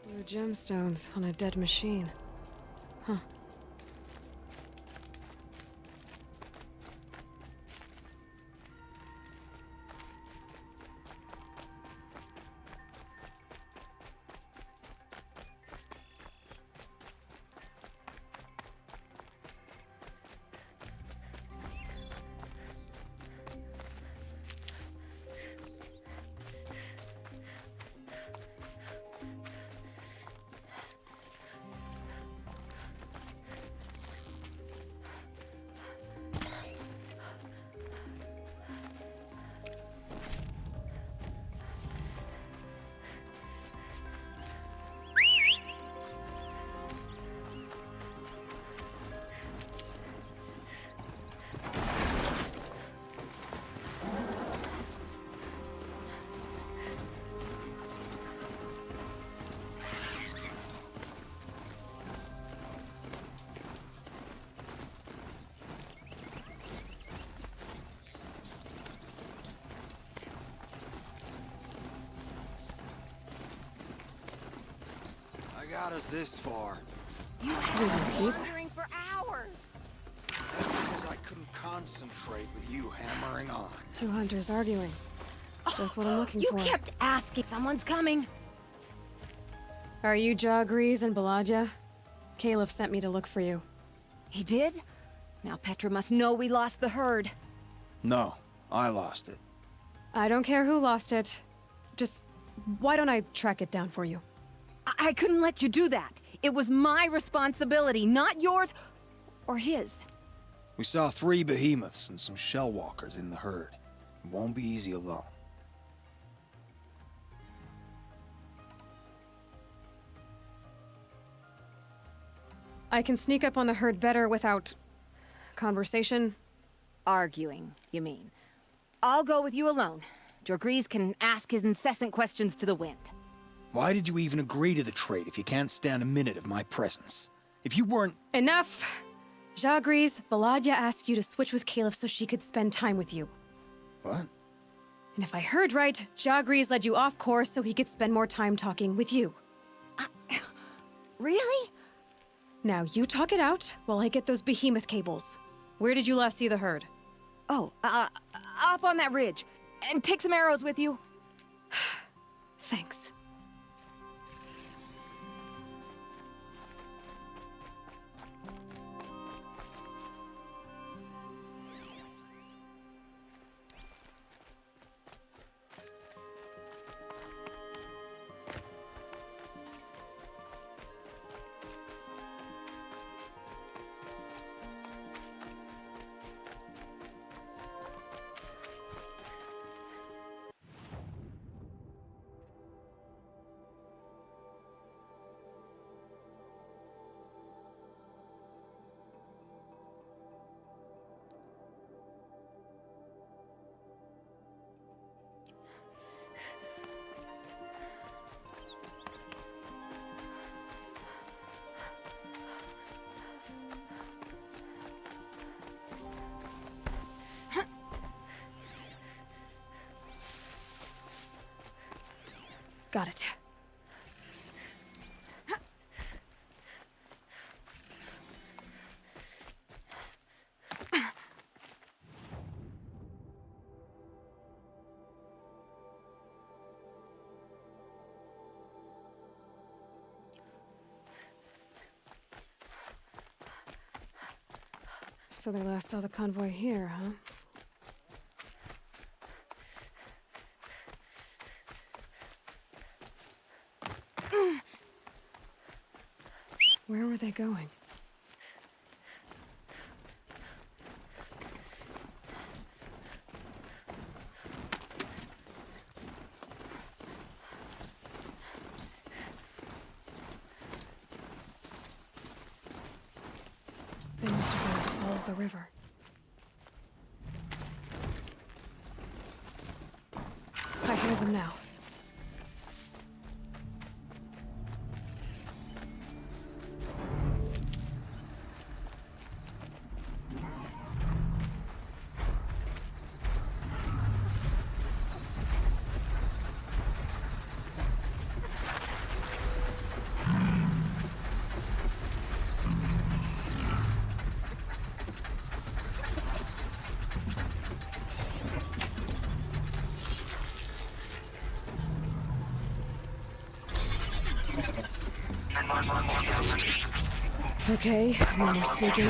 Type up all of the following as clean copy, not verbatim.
Blue gemstones on a dead machine. Huh. Got us this far. You have been wandering for hours. That's because I couldn't concentrate with you hammering on. Two hunters arguing. That's what I'm looking You for. kept asking. Someone's coming. Are you Jagrees and Balaja? Caliph sent me to look for you. He did? Now Petra must know we lost the herd. No, I lost it. I don't care who lost it. Just, why don't I track it down for you? I couldn't let you do that. It was my responsibility, not yours or his. We saw 3 behemoths and some shell walkers in the herd. It won't be easy alone. I can sneak up on the herd better without conversation. Arguing, you mean. I'll go with you alone. Jagrees can ask his incessant questions to the wind. Why did you even agree to the trade if you can't stand a minute of my presence? If you weren't... Enough! Jagrees, Balaja asked you to switch with Caliph so she could spend time with you. What? And if I heard right, Jagrees led you off course so he could spend more time talking with you. Really? Now you talk it out while I get those behemoth cables. Where did you last see the herd? Oh, up on that ridge. And take some arrows with you. Thanks. Got it. So they last saw the convoy here, huh? Where were they going? They must have gone to follow the river. I hear them now. Okay, now we're speaking.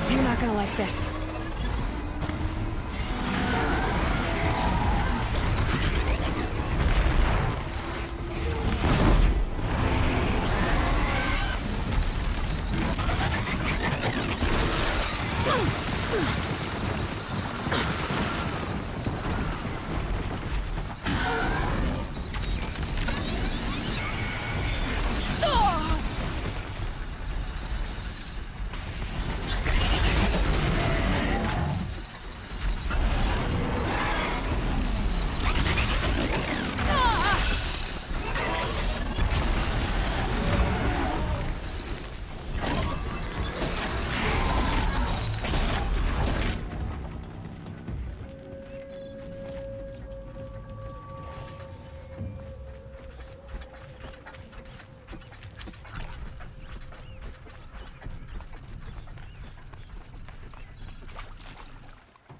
You're not gonna like this.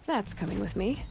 That's coming with me.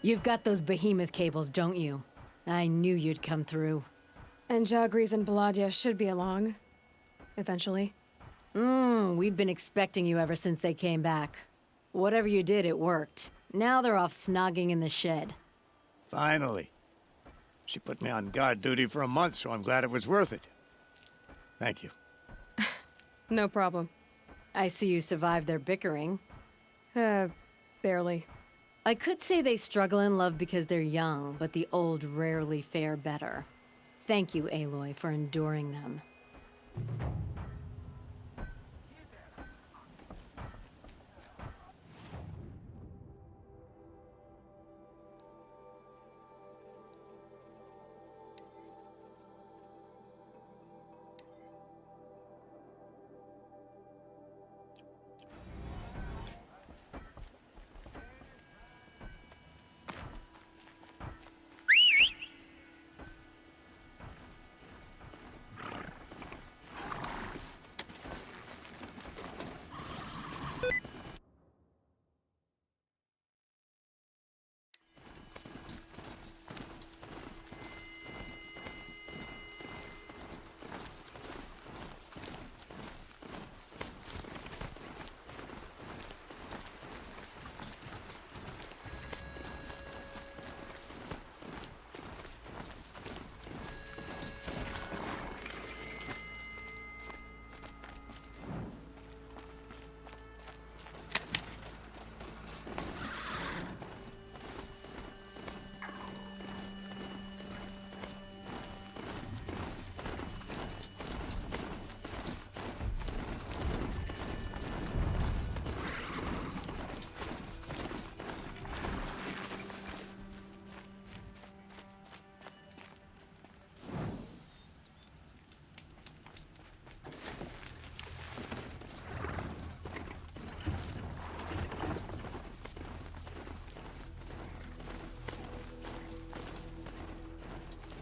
You've got those behemoth cables, don't you? I knew you'd come through. And Jagris and Baladia should be along. Eventually. We've been expecting you ever since they came back. Whatever you did, it worked. Now they're off snogging in the shed. Finally. She put me on guard duty for a month, so I'm glad it was worth it. Thank you. No problem. I see you survived their bickering. Barely. I could say they struggle in love because they're young, but the old rarely fare better. Thank you, Aloy, for enduring them.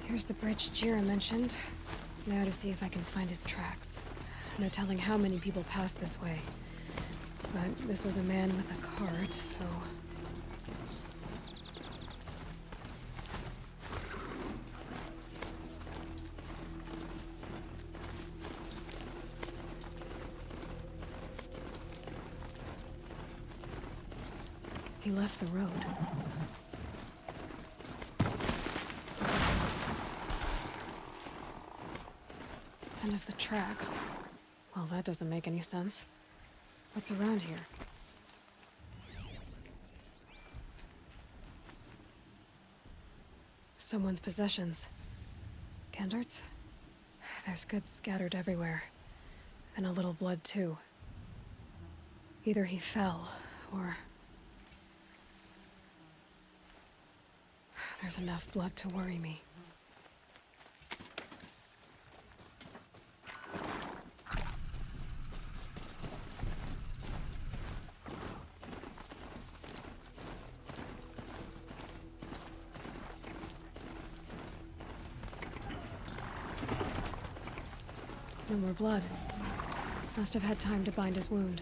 Here's the bridge Jira mentioned. Now to see if I can find his tracks. No telling how many people passed this way. But this was a man with a cart, so... He left the road. And of the tracks. Well, that doesn't make any sense. What's around here? Someone's possessions. Gendart's? There's goods scattered everywhere. And a little blood, too. Either he fell, or... There's enough blood to worry me. No more blood. Must have had time to bind his wound.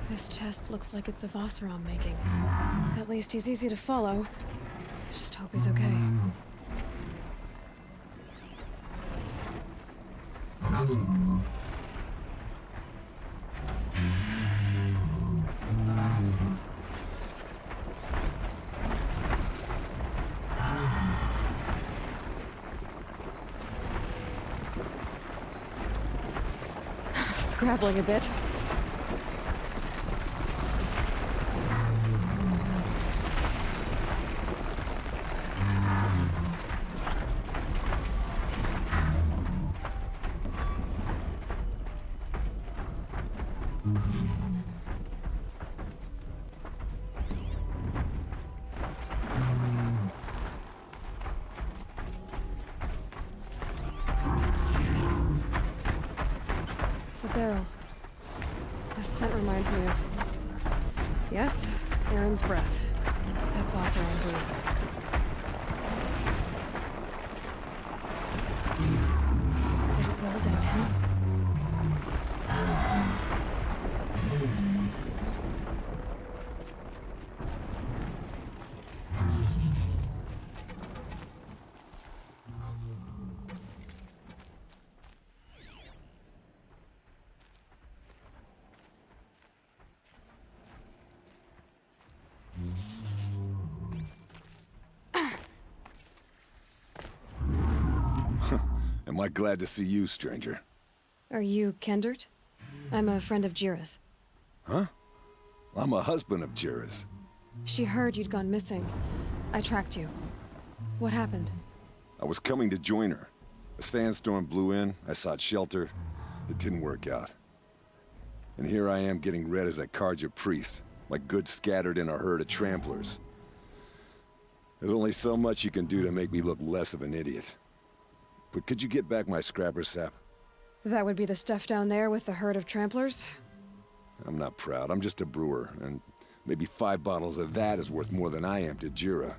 This chest looks like it's of Oseram making. At least he's easy to follow. Just hope he's okay. Scrabbling a bit. barrel. The scent reminds me of... Yes, Aaron's breath. That's also on blue. Did it roll downhill? Am I glad to see you, stranger? Are you Kendert? I'm a friend of Jira's. Huh? I'm a husband of Jira's. She heard you'd gone missing. I tracked you. What happened? I was coming to join her. A sandstorm blew in, I sought shelter. It didn't work out. And here I am getting read as a Karja priest, my goods scattered in a herd of tramplers. There's only so much you can do to make me look less of an idiot. But could you get back my scrapper sap? That would be the stuff down there with the herd of tramplers? I'm not proud, I'm just a brewer, and maybe 5 bottles of that is worth more than I am to Jira.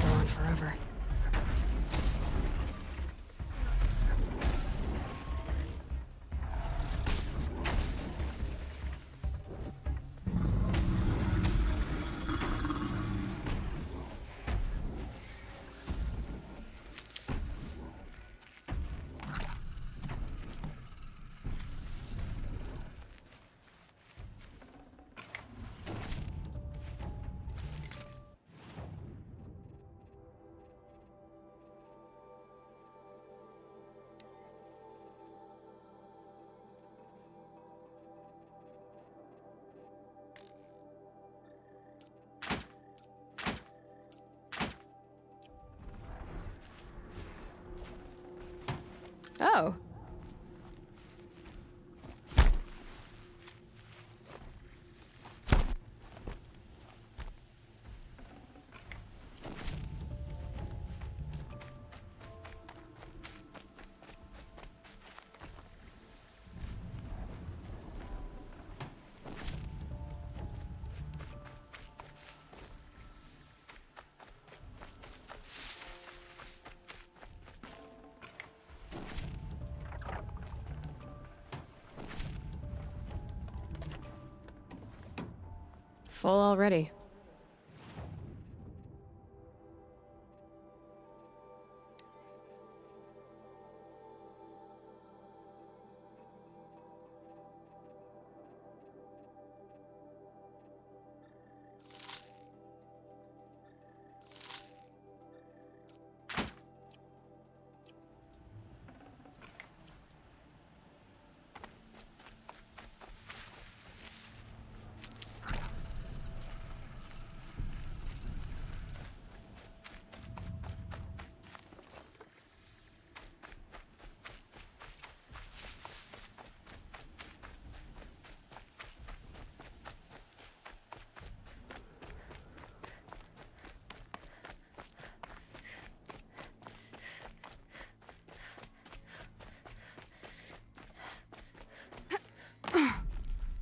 Going forever. Oh. Full already.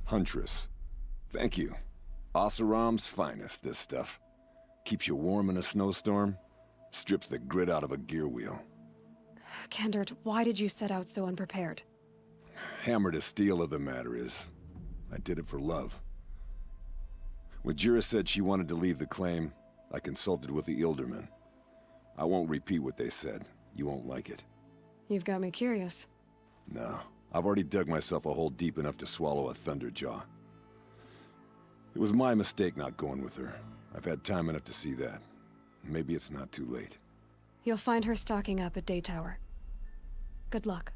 Huntress. Thank you. Oseram's finest, this stuff. Keeps you warm in a snowstorm, strips the grit out of a gear wheel. Kendert, why did you set out so unprepared? Hammer to steel of the matter is, I did it for love. When Jira said she wanted to leave the claim, I consulted with the Ildermen. I won't repeat what they said. You won't like it. You've got me curious. No, I've already dug myself a hole deep enough to swallow a thunderjaw. It was my mistake not going with her. I've had time enough to see that. Maybe it's not too late. You'll find her stocking up at Day Tower. Good luck.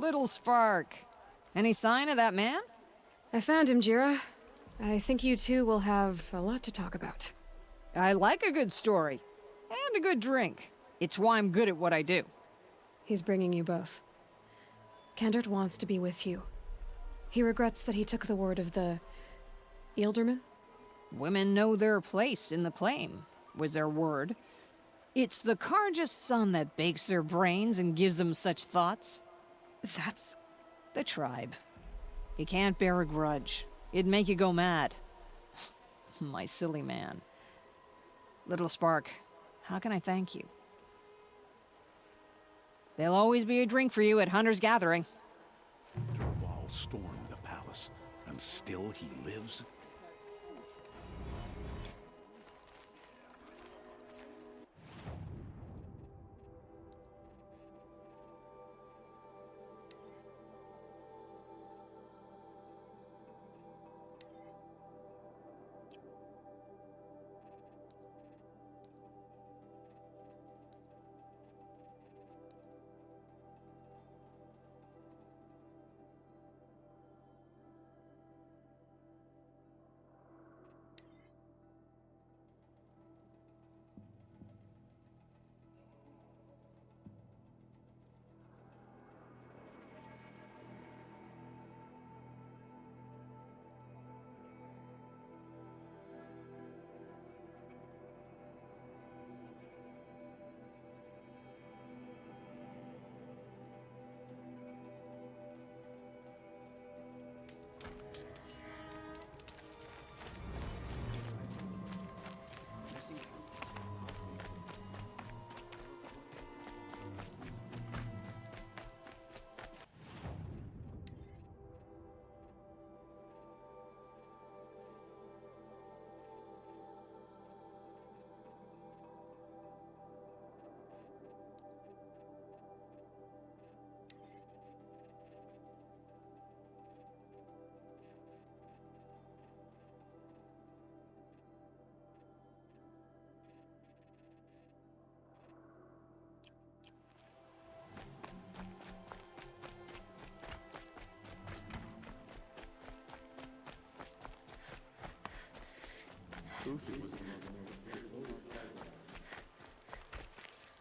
Little Spark. Any sign of that man? I found him, Jira. I think you two will have a lot to talk about. I like a good story. And a good drink. It's why I'm good at what I do. He's bringing you both. Kendrick wants to be with you. He regrets that he took the word of the... Ealderman? Women know their place in the claim, was their word. It's the Carja's son that bakes their brains and gives them such thoughts. That's... The tribe. You can't bear a grudge. It'd make you go mad. My silly man. Little Spark, how can I thank you? There'll always be a drink for you at Hunter's Gathering. Derval stormed the palace, and still he lives?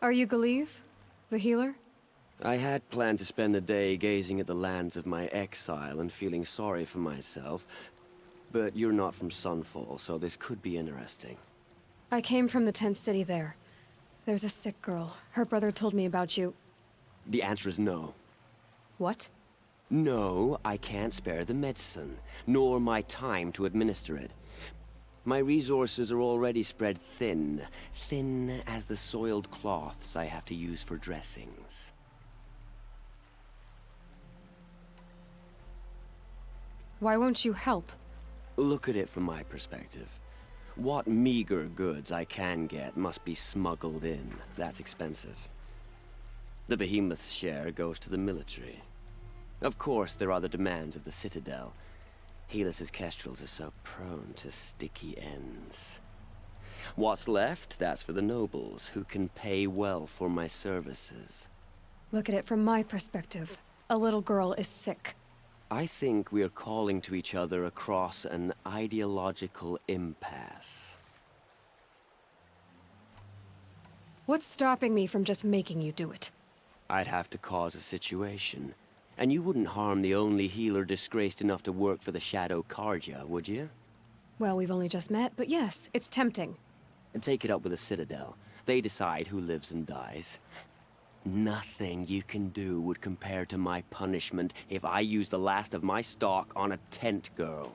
Are you Galeev? The healer? I had planned to spend the day gazing at the lands of my exile and feeling sorry for myself, but you're not from Sunfall, so this could be interesting. I came from the tent city there. There's a sick girl. Her brother told me about you. The answer is no. What? No, I can't spare the medicine, nor my time to administer it. My resources are already spread thin, thin as the soiled cloths I have to use for dressings. Why won't you help? Look at it from my perspective. What meager goods I can get must be smuggled in. That's expensive. The behemoth's share goes to the military. Of course, there are the demands of the Citadel. Helis's kestrels are so prone to sticky ends. What's left, that's for the nobles, who can pay well for my services. Look at it from my perspective. A little girl is sick. I think we are calling to each other across an ideological impasse. What's stopping me from just making you do it? I'd have to cause a situation. And you wouldn't harm the only healer disgraced enough to work for the Shadow Carja, would you? Well, we've only just met, but yes, it's tempting. And take it up with the Citadel. They decide who lives and dies. Nothing you can do would compare to my punishment if I use the last of my stock on a tent girl.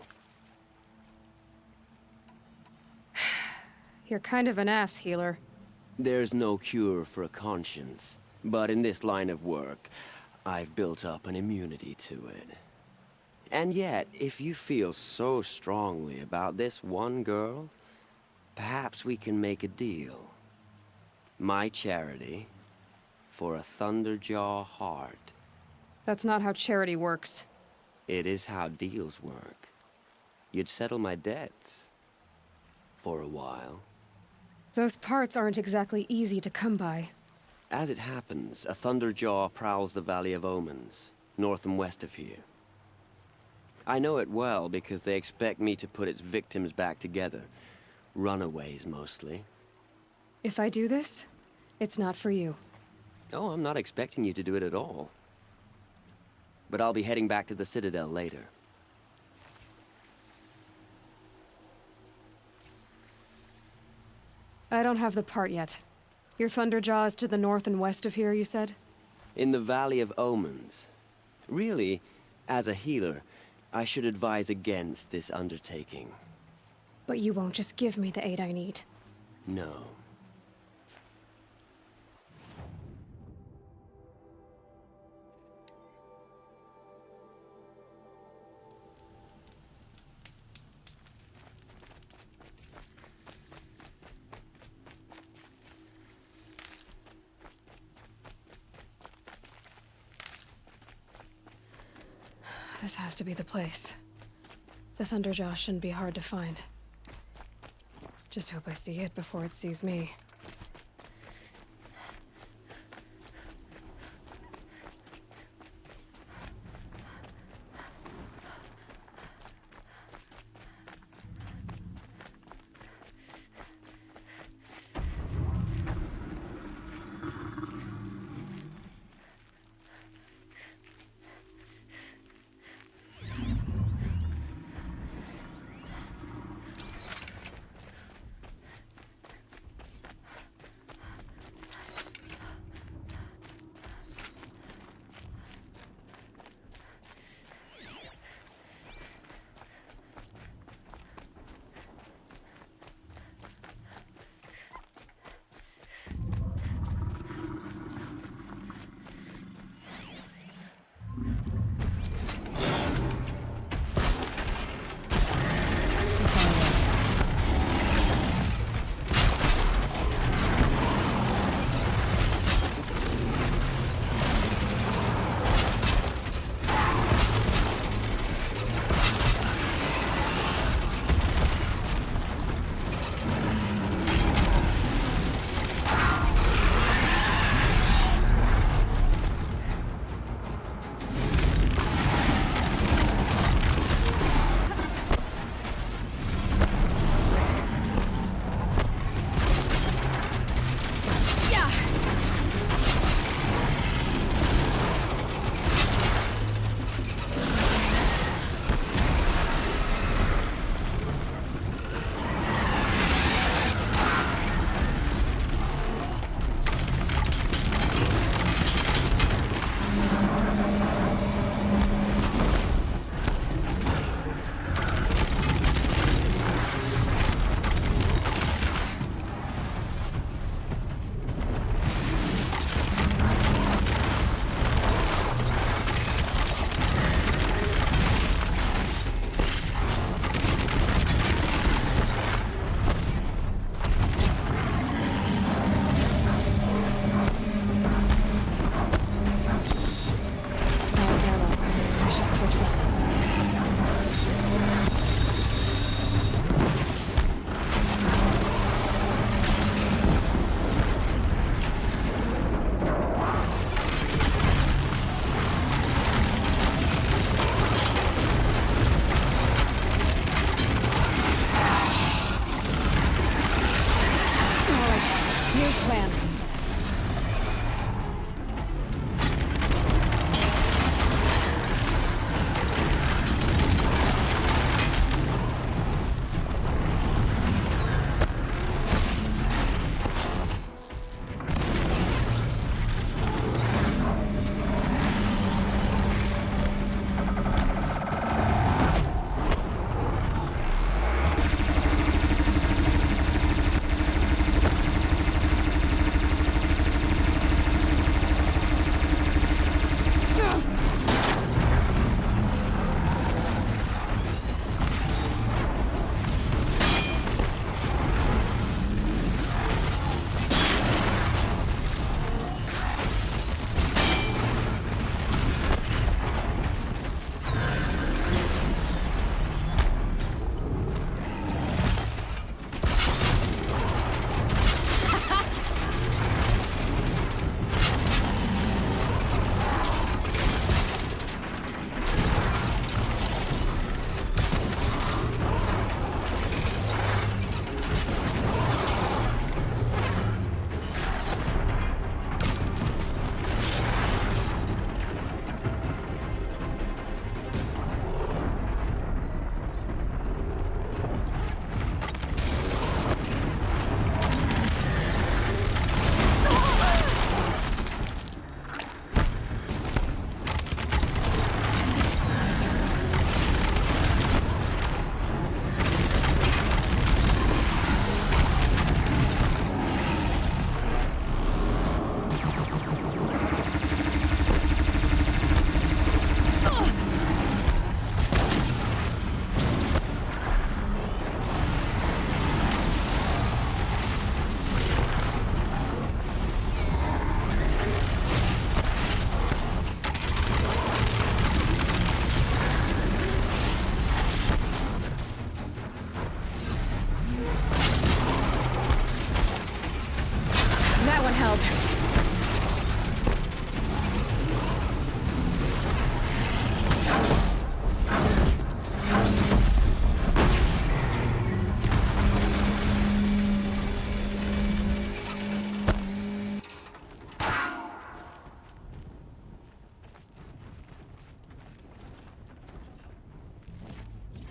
You're kind of an ass, healer. There's no cure for a conscience, but in this line of work, I've built up an immunity to it. And yet, if you feel so strongly about this one girl, perhaps we can make a deal. My charity for a Thunderjaw heart. That's not how charity works. It is how deals work. You'd settle my debts. For a while. Those parts aren't exactly easy to come by. As it happens, a Thunderjaw prowls the Valley of Omens. north and west of here. I know it well because they expect me to put its victims back together. Runaways, mostly. If I do this, it's not for you. Oh, I'm not expecting you to do it at all. But I'll be heading back to the Citadel later. I don't have the part yet. Your Thunderjaw is to the north and west of here, you said? In the Valley of Omens. Really, as a healer, I should advise against this undertaking. But you won't just give me the aid I need. No. This has to be the place. The Thunderjaw shouldn't be hard to find. Just hope I see it before it sees me.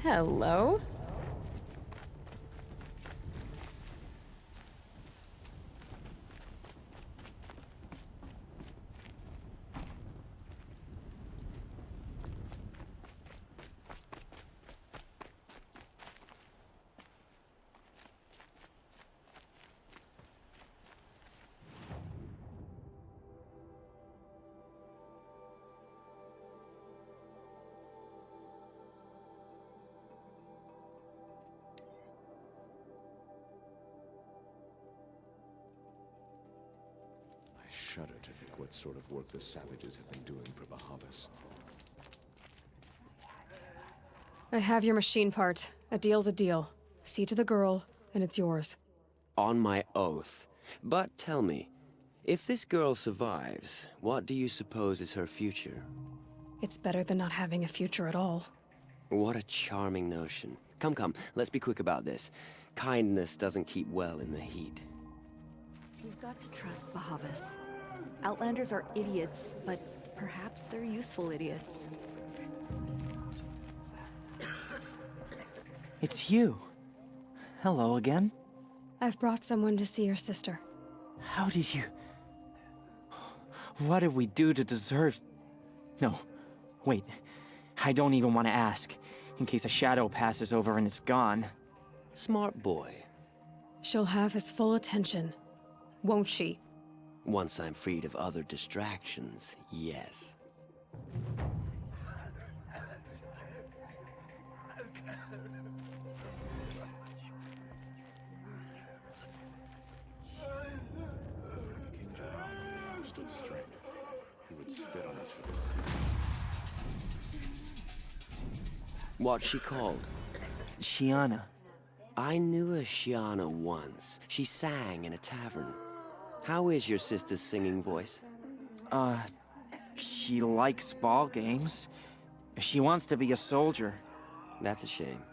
Hello? I shudder to think what sort of work the savages have been doing for Bahavas. I have your machine part. A deal's a deal. See to the girl, and it's yours. On my oath. But tell me, if this girl survives, what do you suppose is her future? It's better than not having a future at all. What a charming notion. Come, let's be quick about this. Kindness doesn't keep well in the heat. We've got to trust Bahavas. Outlanders are idiots, but perhaps they're useful idiots. It's you. Hello again. I've brought someone to see your sister. How did you... What did we do to deserve... No, wait. I don't even want to ask, in case a shadow passes over and it's gone. Smart boy. She'll have his full attention, won't she? Once I'm freed of other distractions, yes. He would spit on us for this season. What's she called? Shiana. I knew a Shiana once. She sang in a tavern. How is your sister's singing voice? She likes ball games. She wants to be a soldier. That's a shame.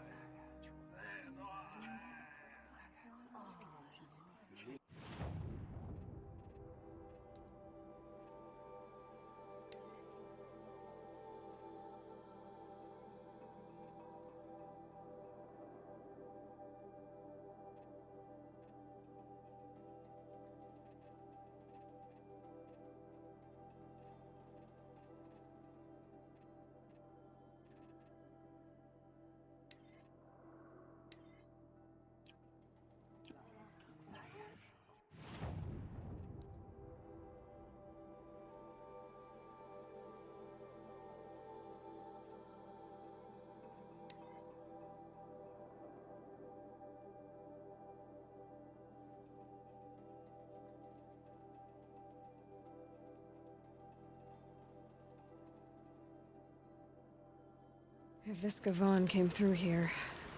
If this Gavan came through here,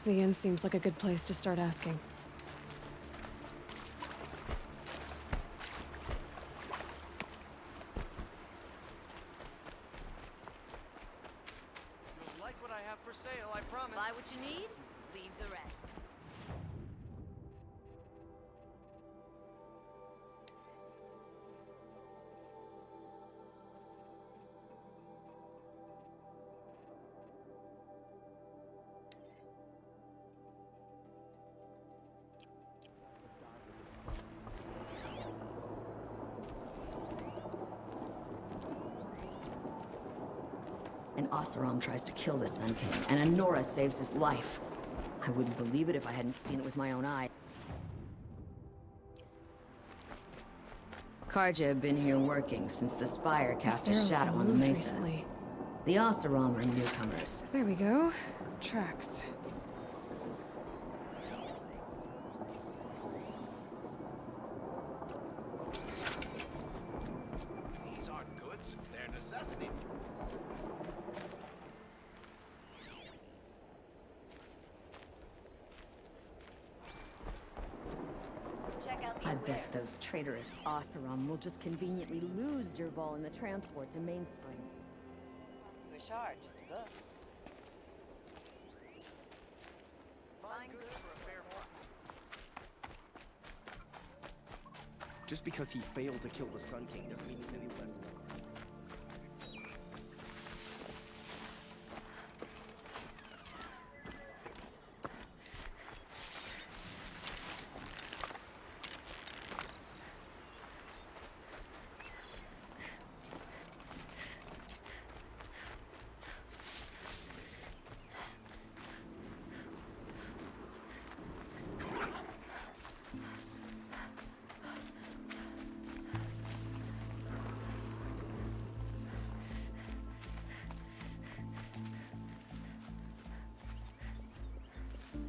the inn seems like a good place to start asking. You'll like what I have for sale, I promise. Buy what you need, leave the rest. An Oseram tries to kill the Sun King, and Anora saves his life. I wouldn't believe it if I hadn't seen it with my own eye. Karja have been here working since the Spire cast a shadow on the mesa. Recently. The Oseram are newcomers. There we go. Tracks. These aren't goods, they're necessity. I bet those traitorous Oseram will just conveniently lose Dervahl in the transport to Mainspring. To a shard, just a book. Fine goods for a fair price. Just because he failed to kill the Sun King doesn't mean he's any less.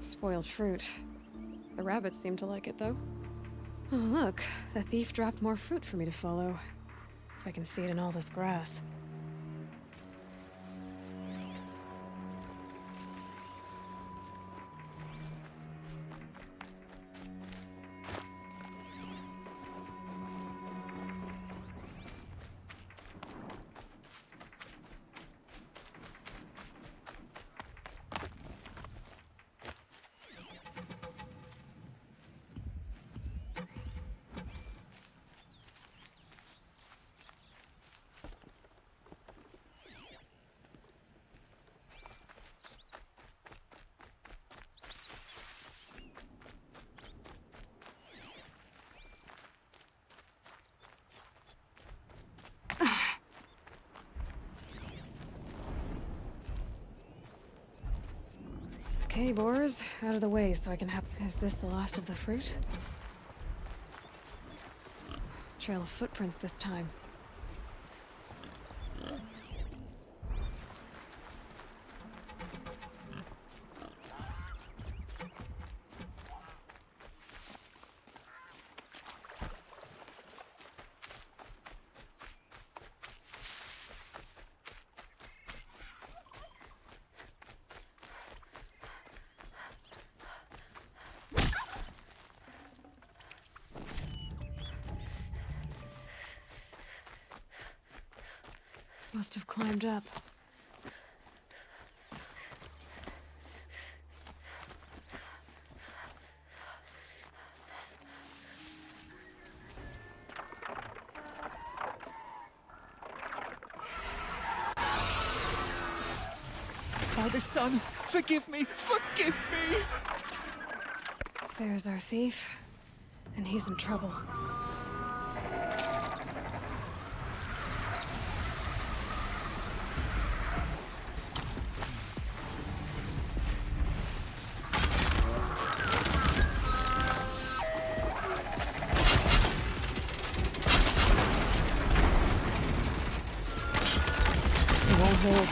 Spoiled fruit. The rabbits seem to like it, though. Oh, look. The thief dropped more fruit for me to follow. If I can see it in all this grass. Okay, boars, out of the way so I can have... Is this the last of the fruit? Trail of footprints this time. Must have climbed up. Father, son, forgive me! Forgive me! There's our thief, and he's in trouble. It won't hold.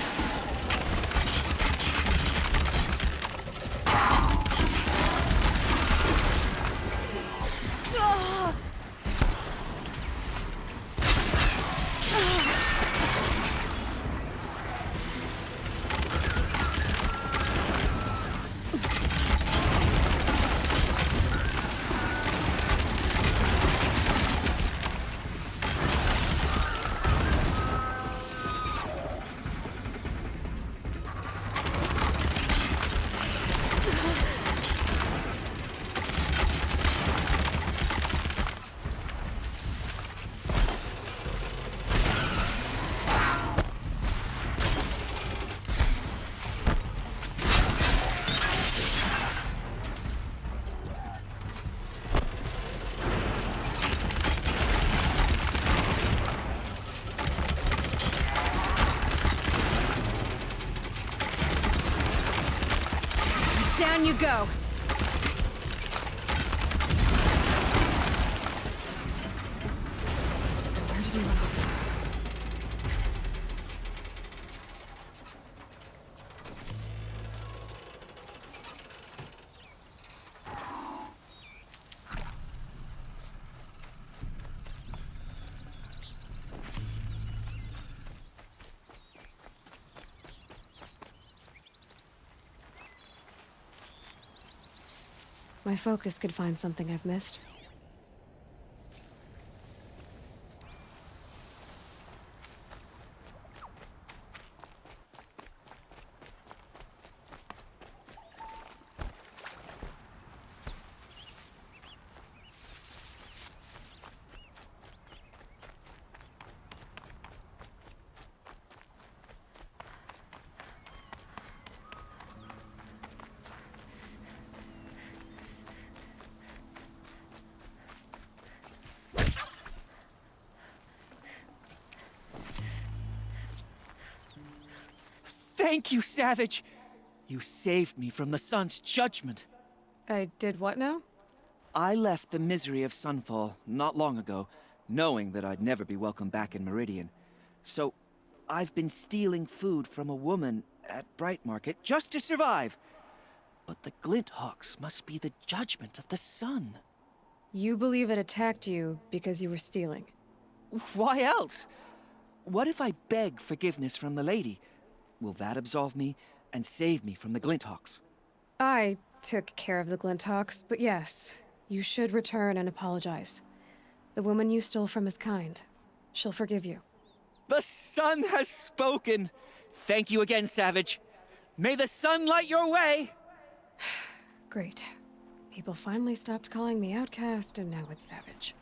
Down you go. Where did he run? My focus could find something I've missed. Thank you, Savage! You saved me from the sun's judgment. I did what now? I left the misery of Sunfall not long ago, knowing that I'd never be welcome back in Meridian. So, I've been stealing food from a woman at Bright Market just to survive. But the Glinthawks must be the judgment of the sun. You believe it attacked you because you were stealing? Why else? What if I beg forgiveness from the lady? Will that absolve me and save me from the Glinthawks? I took care of the Glinthawks, but yes, you should return and apologize. The woman you stole from is kind. She'll forgive you. The sun has spoken! Thank you again, Savage. May the sun light your way! Great. People finally stopped calling me outcast, and now it's Savage.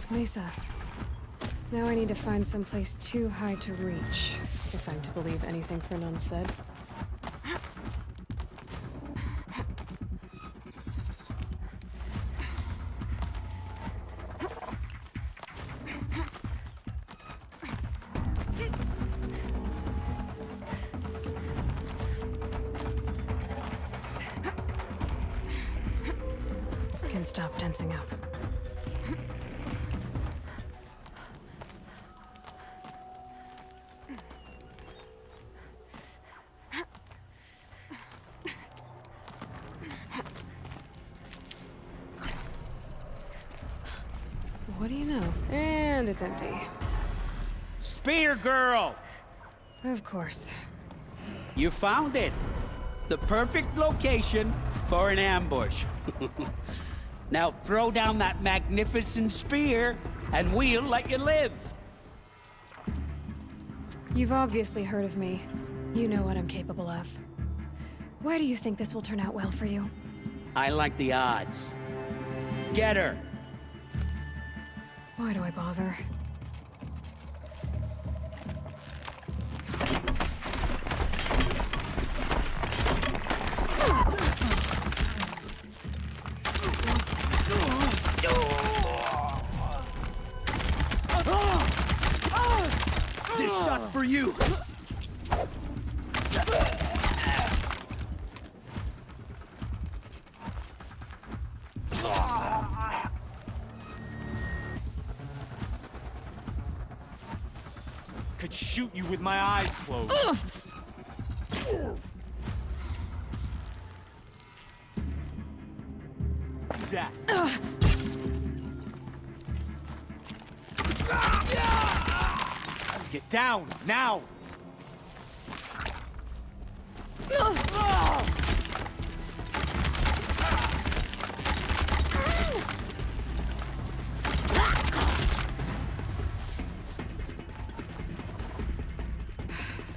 Mesa. Now I need to find someplace too high to reach, if I'm to believe anything Fernand said. Can stop tensing up. What do you know? And it's empty. Spear girl! Of course. You found it. The perfect location for an ambush. Now throw down that magnificent spear, and we'll let you live. You've obviously heard of me. You know what I'm capable of. Why do you think this will turn out well for you? I like the odds. Get her. Why do I bother? shot's for you! Could shoot you with my eyes closed. Death. Get down, now!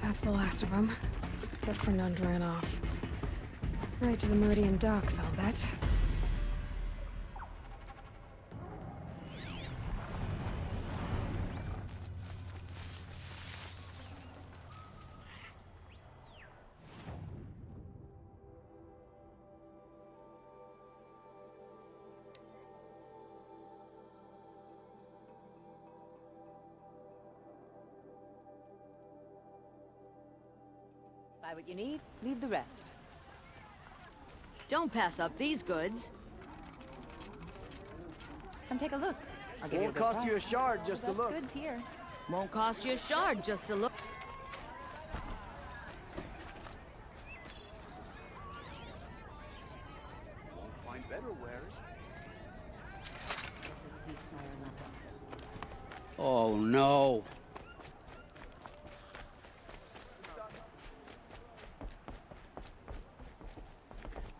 That's the last of them. But Fernand ran off. Right to the Meridian docks, I'll bet. Buy what you need, leave the rest. Don't pass up these goods. Come take a look. I'll give you a Won't good cost you a price. shard just to Best look. goods here. Won't cost you a shard just to look. Won't find better wares. Oh no.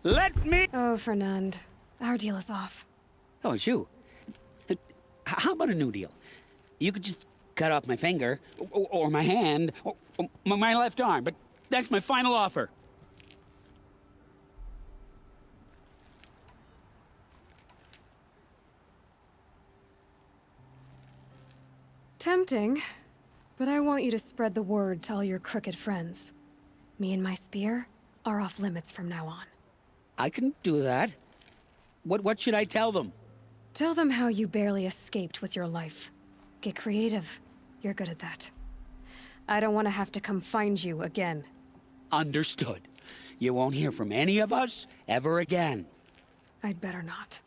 Let me. Oh, Fernand. Our deal is off. Oh, it's you. How about a new deal? You could just cut off my finger, or my hand, or my left arm, but that's my final offer. Tempting, but I want you to spread the word to all your crooked friends. Me and my spear are off limits from now on. I can do that. What should I tell them? Tell them how you barely escaped with your life. Get creative. You're good at that. I don't want to have to come find you again. Understood. You won't hear from any of us ever again. I'd better not.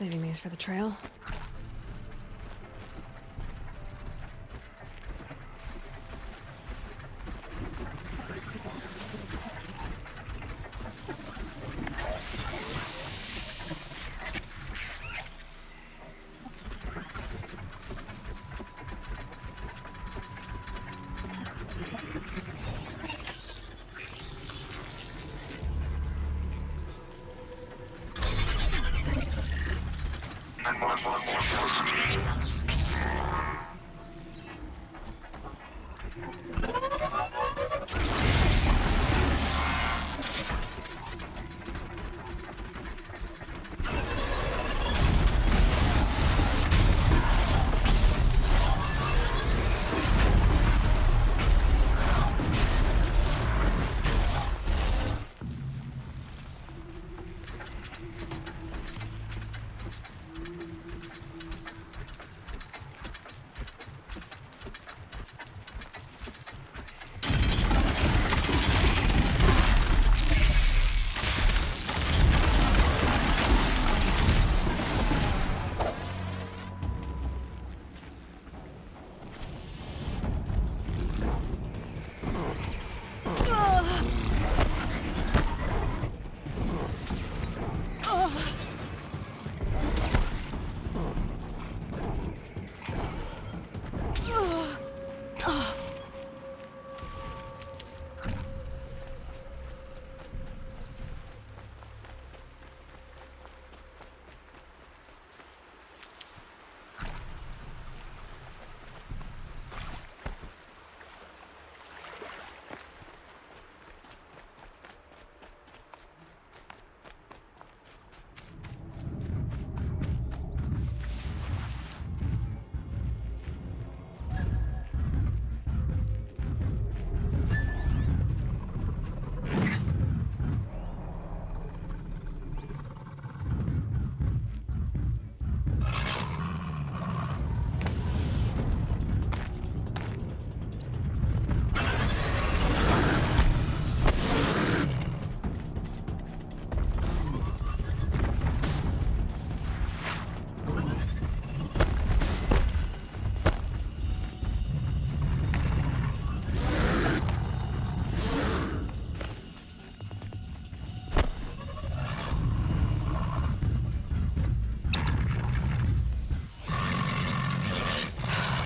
Saving these for the trail.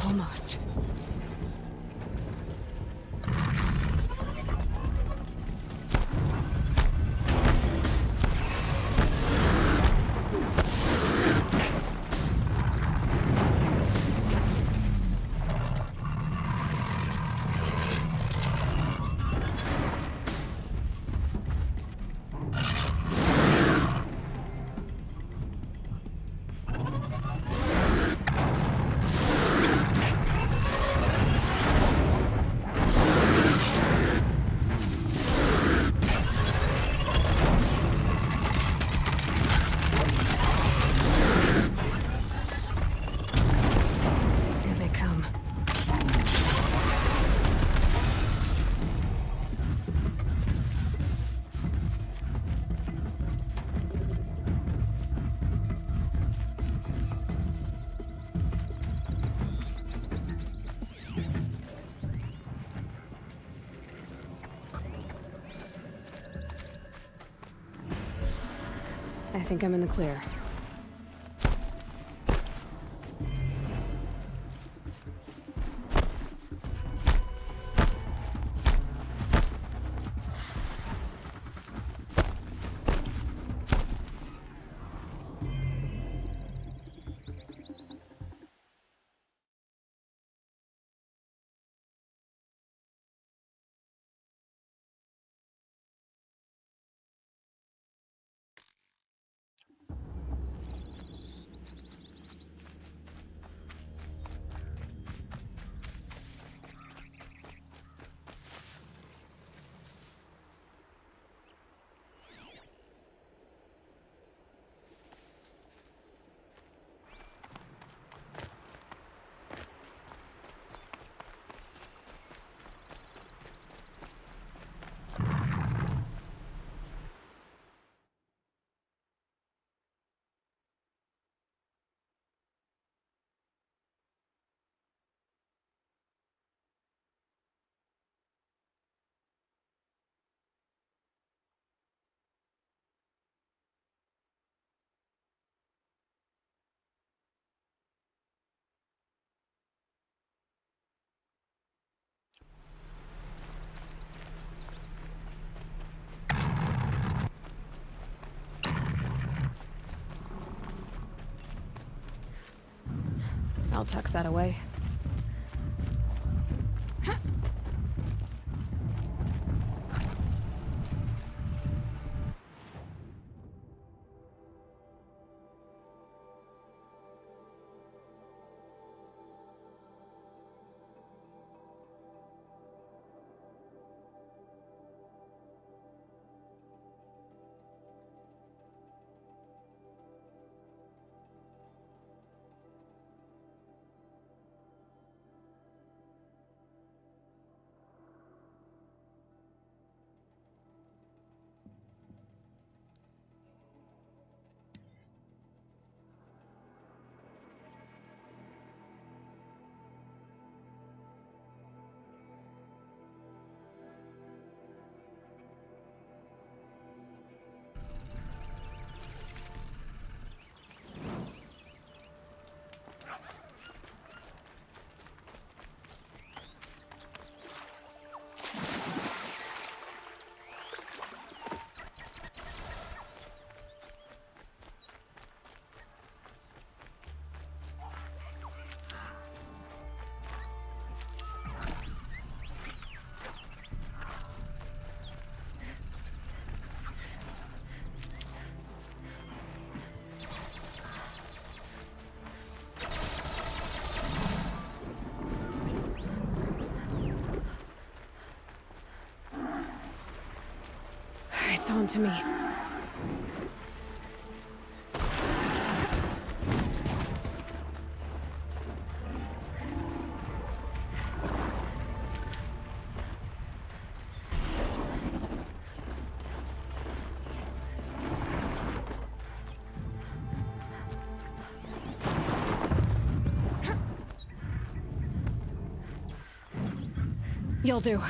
Almost. Here they come. I think I'm in the clear. I'll tuck that away. It's on to me. You'll do.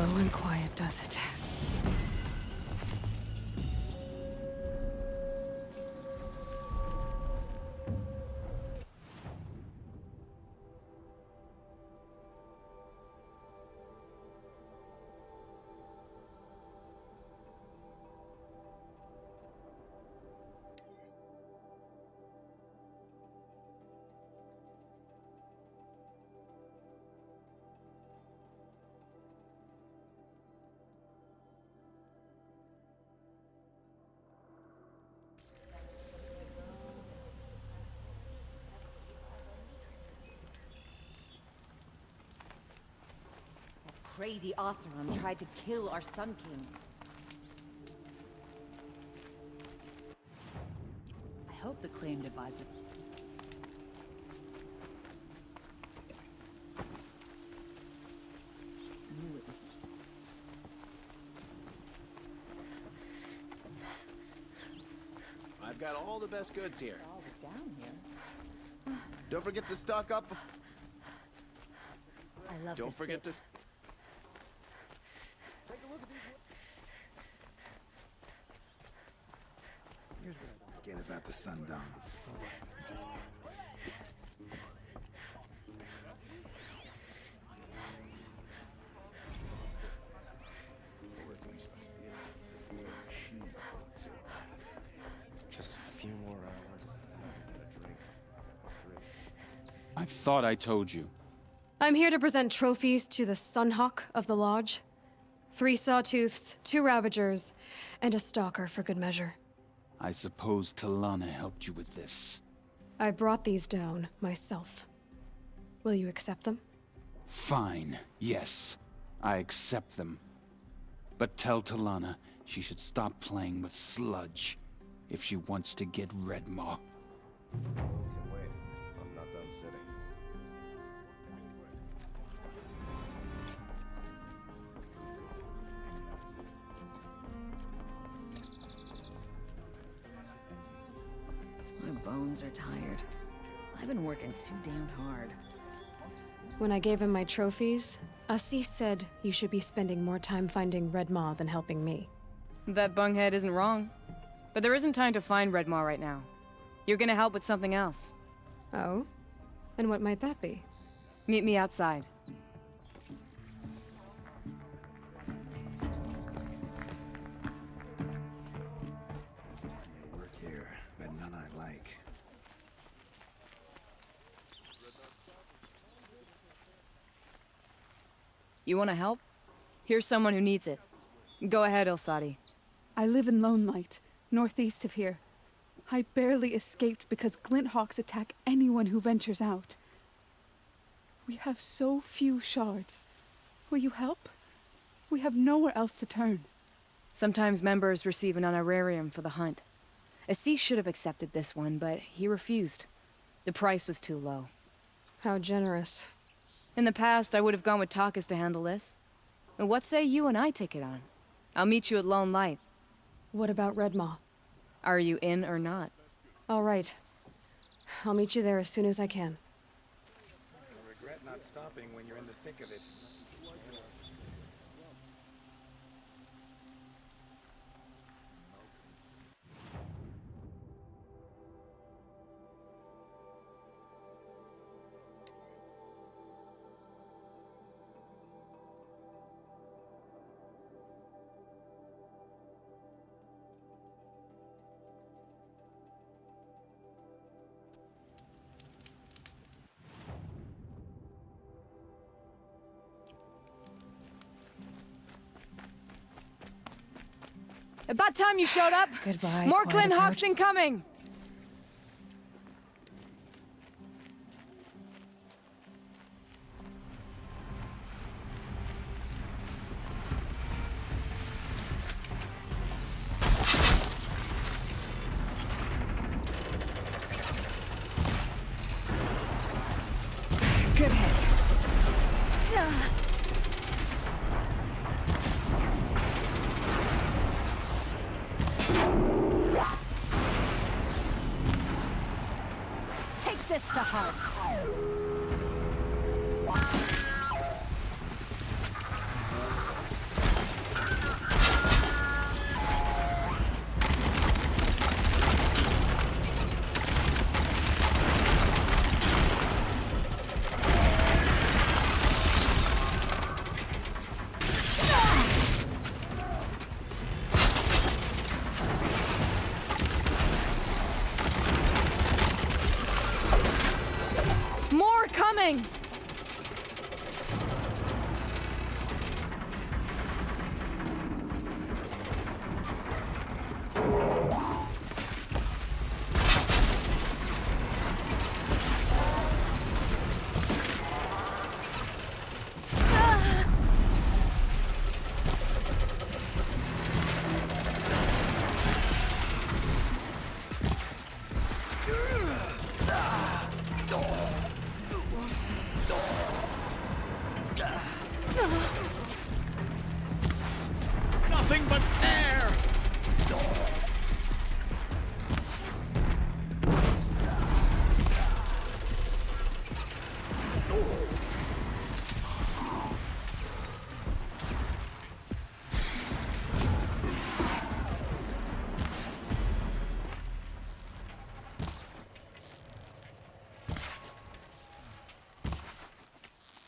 Slow and quiet does it. Crazy Oseram tried to kill our Sun King. I hope the claim device. I've got all the best goods here. All was down here. Don't forget to stock up. I love Don't this forget bit. to. Forget about the sundown. Just a few more hours. I thought I told you. I'm here to present trophies to the Sunhawk of the Lodge. 3 Sawtooths, 2 Ravagers, and a Stalker for good measure. I suppose Talana helped you with this. I brought these down myself. Will you accept them? Fine, yes. I accept them. But tell Talana she should stop playing with sludge if she wants to get Redmaw. Can wait. I'm not done sitting. My bones are tired. I've been working too damned hard. When I gave him my trophies, Assis said you should be spending more time finding Redmaw than helping me. That bunghead isn't wrong. But there isn't time to find Redmaw right now. You're gonna help with something else. Oh? And what might that be? Meet me outside. Work here, but none I like. You wanna help? Here's someone who needs it. Go ahead, Ilsati. I live in Lone Light, northeast of here. I barely escaped because Glinthawks attack anyone who ventures out. We have so few shards. Will you help? We have nowhere else to turn. Sometimes members receive an honorarium for the hunt. Assis should have accepted this one, but he refused. The price was too low. How generous. In the past, I would have gone with Takas to handle this. And what say you and I take it on? I'll meet you at Lone Light. What about Redmaw? Are you in or not? All right. I'll meet you there as soon as I can. You'll regret not stopping when you're in the thick of it. About time you showed up! Goodbye, More quiet Glinthawks approach. incoming! Good hit. Take this to heart. Nothing but air!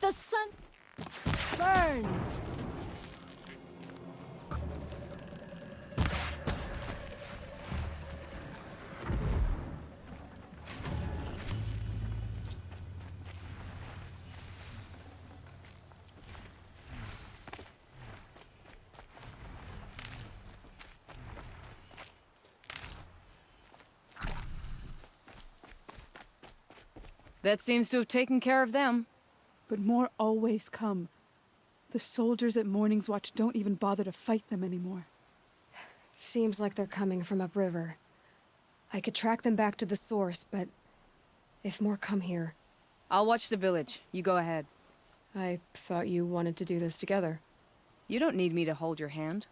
The sun burns. That seems to have taken care of them. But more always come. The soldiers at Morning's Watch don't even bother to fight them anymore. Seems like they're coming from upriver. I could track them back to the source, but if more come here... I'll watch the village. You go ahead. I thought you wanted to do this together. You don't need me to hold your hand.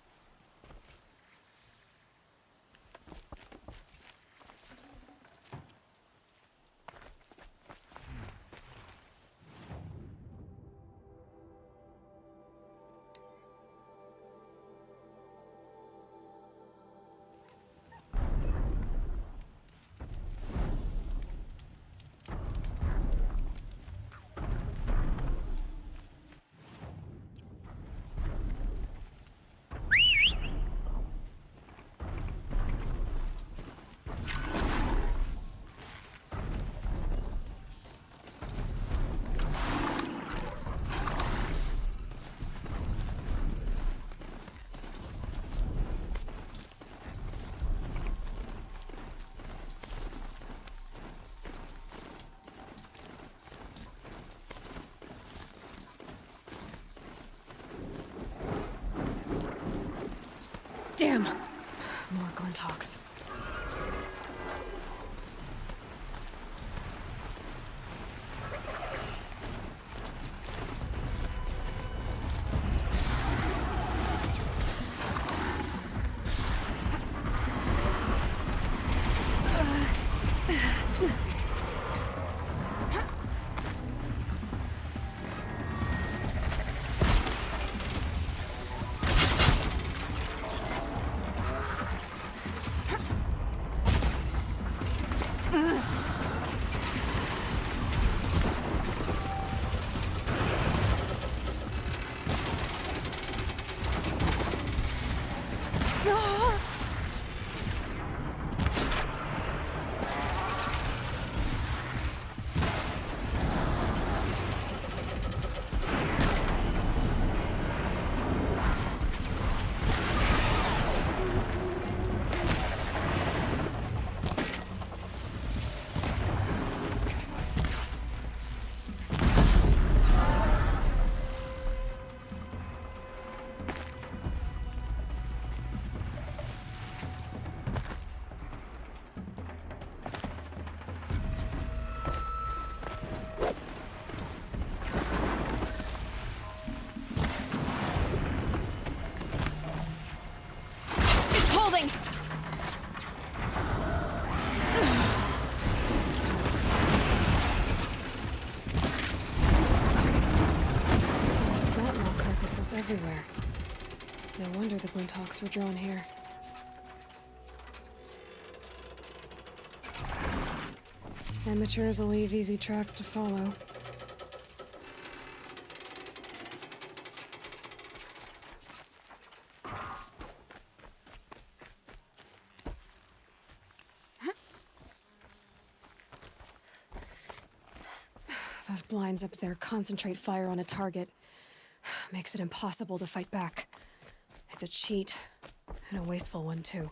Damn! More Glinthawks. Everywhere. No wonder the Glinthawks were drawn here. Amateurs will leave easy tracks to follow. Those blinds up there concentrate fire on a target. Makes it impossible to fight back. It's a cheat, and a wasteful one, too.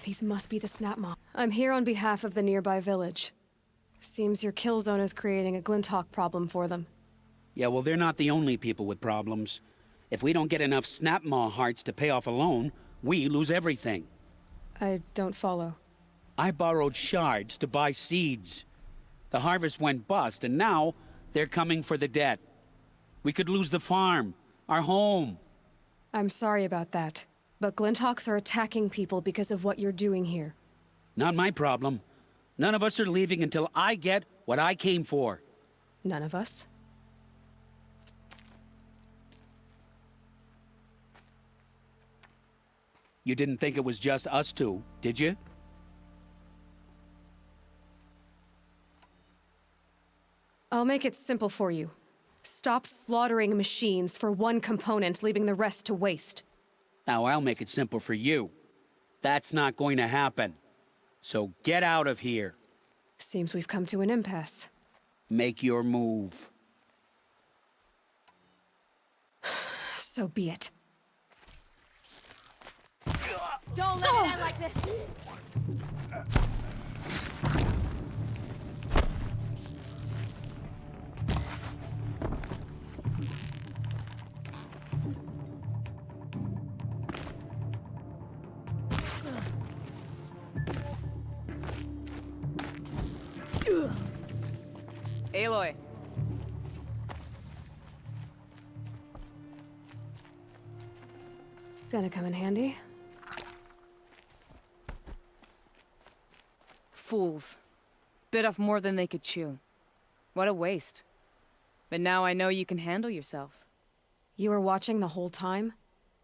These must be the snap mob. I'm here on behalf of the nearby village. Seems your kill zone is creating a Glinthawk problem for them. Yeah, well, they're not the only people with problems. If we don't get enough Snapmaw hearts to pay off a loan, we lose everything. I don't follow. I borrowed shards to buy seeds. The harvest went bust, and now they're coming for the debt. We could lose the farm, our home. I'm sorry about that, but Glinthawks are attacking people because of what you're doing here. Not my problem. None of us are leaving until I get what I came for. None of us? You didn't think it was just us two, did you? I'll make it simple for you. Stop slaughtering machines for one component, leaving the rest to waste. Now I'll make it simple for you. That's not going to happen. So get out of here. Seems we've come to an impasse. Make your move. So be it. Don't let it end like this! Aloy. Gonna come in handy. Fools. Bit off more than they could chew. What a waste. But now I know you can handle yourself. You were watching the whole time?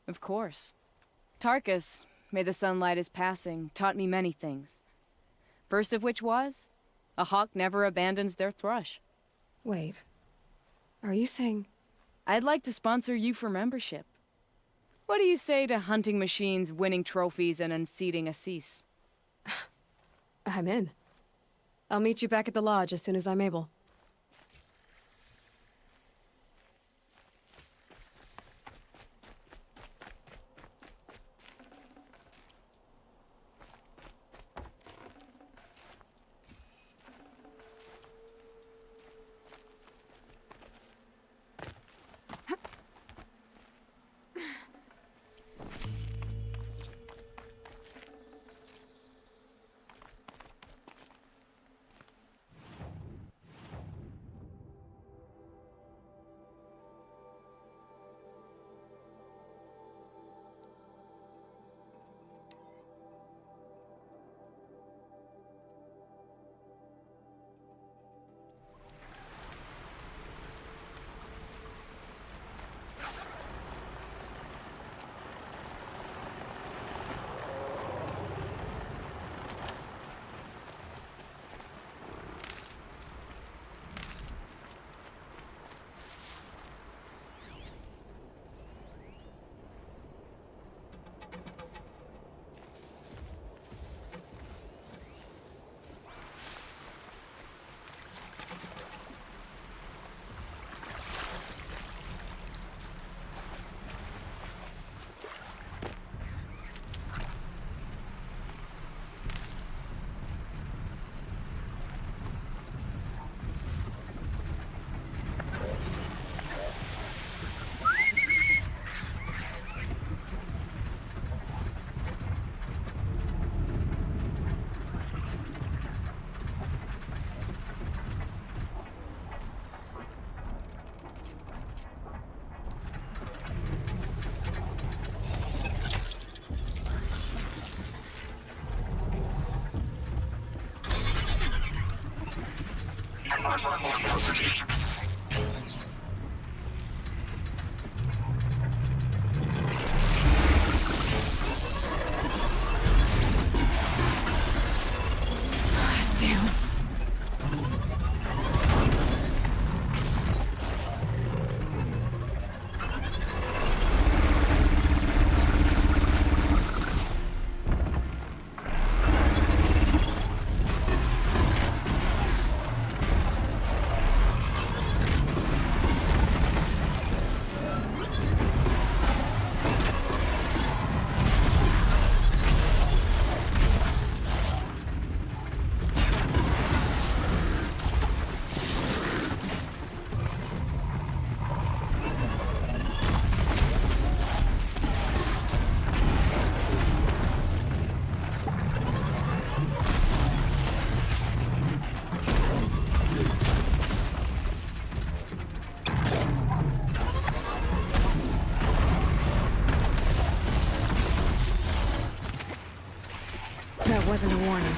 Of course. Tarkus, may the sunlight is passing, taught me many things. First of which was, a hawk never abandons their thrush. Wait. Are you saying... I'd like to sponsor you for membership. What do you say to hunting machines, winning trophies, and unseating Assis? I'm in. I'll meet you back at the lodge as soon as I'm able. That wasn't a warning.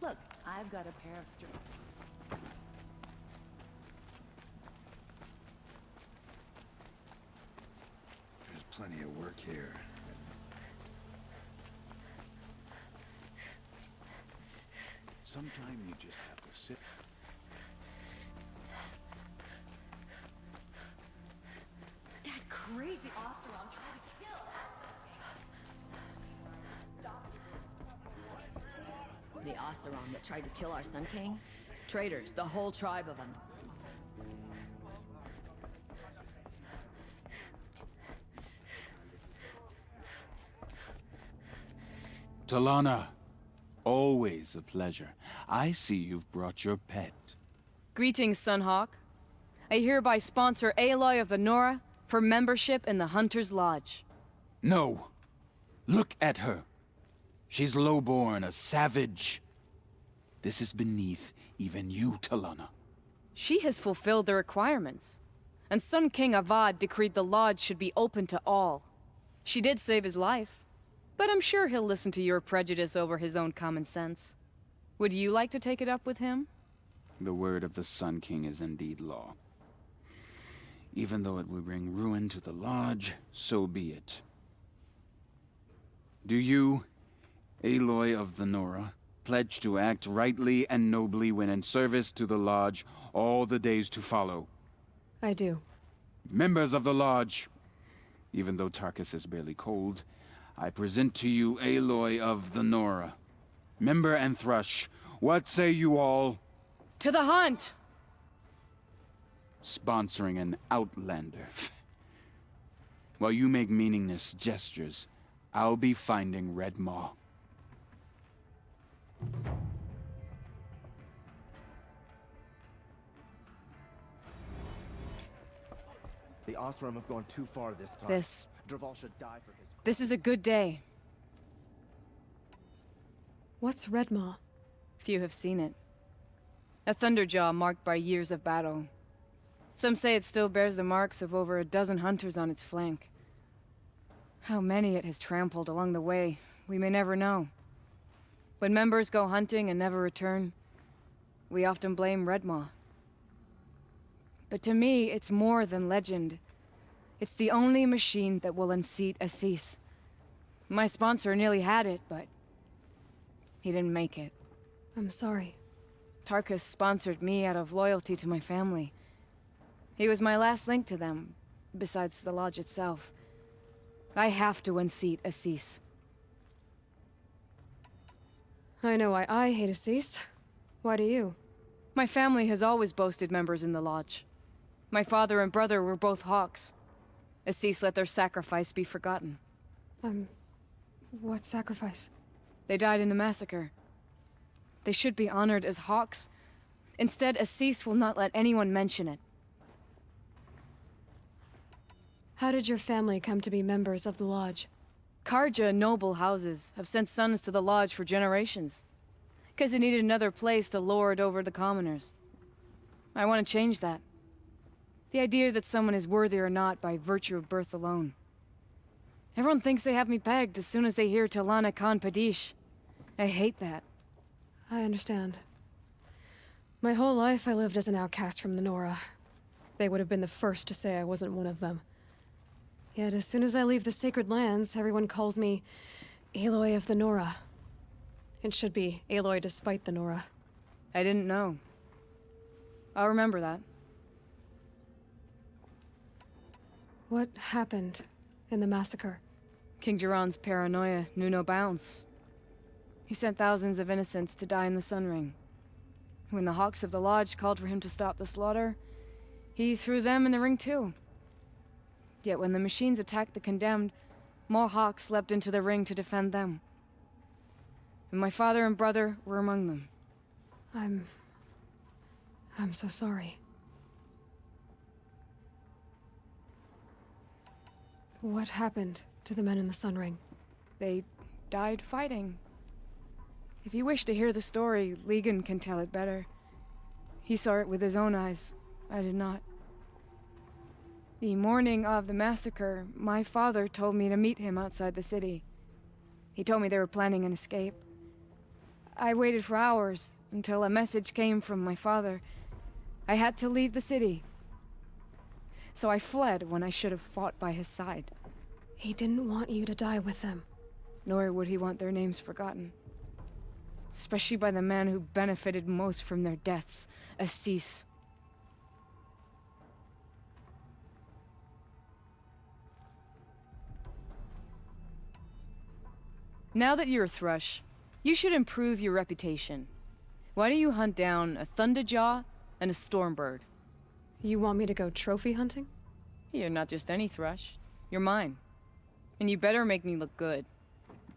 Look, I've got a pair of strings. There's plenty of work here. Sometime you just have to sit. That crazy Oseram tried to kill. The Oseram that tried to kill our Sun King? Traitors, the whole tribe of them. Talana, always a pleasure. I see you've brought your pet. Greetings, Sunhawk. I hereby sponsor Aloy of the Nora for membership in the Hunter's Lodge. No. Look at her. She's lowborn, a savage. This is beneath even you, Talana. She has fulfilled the requirements. And Sun King Avad decreed the lodge should be open to all. She did save his life, but I'm sure he'll listen to your prejudice over his own common sense. Would you like to take it up with him? The word of the Sun King is indeed law. Even though it will bring ruin to the lodge, so be it. Do you, Aloy of the Nora, pledge to act rightly and nobly when in service to the lodge all the days to follow? I do. Members of the lodge, even though Tarkus is barely cold, I present to you Aloy of the Nora. Member and Thrush, what say you all? To the hunt! Sponsoring an outlander. While you make meaningless gestures, I'll be finding Red Maw. The Osram have gone too far this time. Dervahl should die for his... This is a good day. What's Redmaw? Few have seen it. A thunderjaw marked by years of battle. Some say it still bears the marks of over a dozen hunters on its flank. How many it has trampled along the way, we may never know. When members go hunting and never return, we often blame Redmaw. But to me, it's more than legend. It's the only machine that will unseat Assis. My sponsor nearly had it, but he didn't make it. I'm sorry. Tarkus sponsored me out of loyalty to my family. He was my last link to them, besides the lodge itself. I have to unseat Assis. I know why I hate Assis. Why do you? My family has always boasted members in the lodge. My father and brother were both hawks. Assis let their sacrifice be forgotten. What sacrifice? They died in the massacre. They should be honored as hawks. Instead, Assis will not let anyone mention it. How did your family come to be members of the lodge? Karja noble houses have sent sons to the lodge for generations. Because they needed another place to lord over the commoners. I want to change that. The idea that someone is worthy or not by virtue of birth alone. Everyone thinks they have me pegged as soon as they hear Talana Khan Padish. I hate that. I understand. My whole life I lived as an outcast from the Nora. They would have been the first to say I wasn't one of them. Yet as soon as I leave the sacred lands, everyone calls me Aloy of the Nora. It should be Aloy despite the Nora. I didn't know. I'll remember that. What happened in the massacre? King Jiran's paranoia knew no bounds. He sent thousands of innocents to die in the Sun Ring. When the Hawks of the Lodge called for him to stop the slaughter, he threw them in the ring too. Yet when the machines attacked the condemned, more Hawks leapt into the ring to defend them. And my father and brother were among them. I'm so sorry. What happened to the men in the Sun Ring? They died fighting. If you wish to hear the story, Legan can tell it better. He saw it with his own eyes. I did not. The morning of the massacre, my father told me to meet him outside the city. He told me they were planning an escape. I waited for hours until a message came from my father. I had to leave the city. So I fled when I should have fought by his side. He didn't want you to die with them. Nor would he want their names forgotten. Especially by the man who benefited most from their deaths, Assis. Now that you're a Thrush, you should improve your reputation. Why don't you hunt down a thunderjaw and a stormbird? You want me to go trophy hunting? You're not just any thrush. You're mine. And you better make me look good.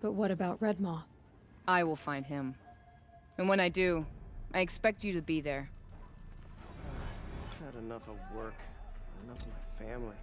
But what about Redmaw? I will find him. And when I do, I expect you to be there. I've had enough of work, enough of my family.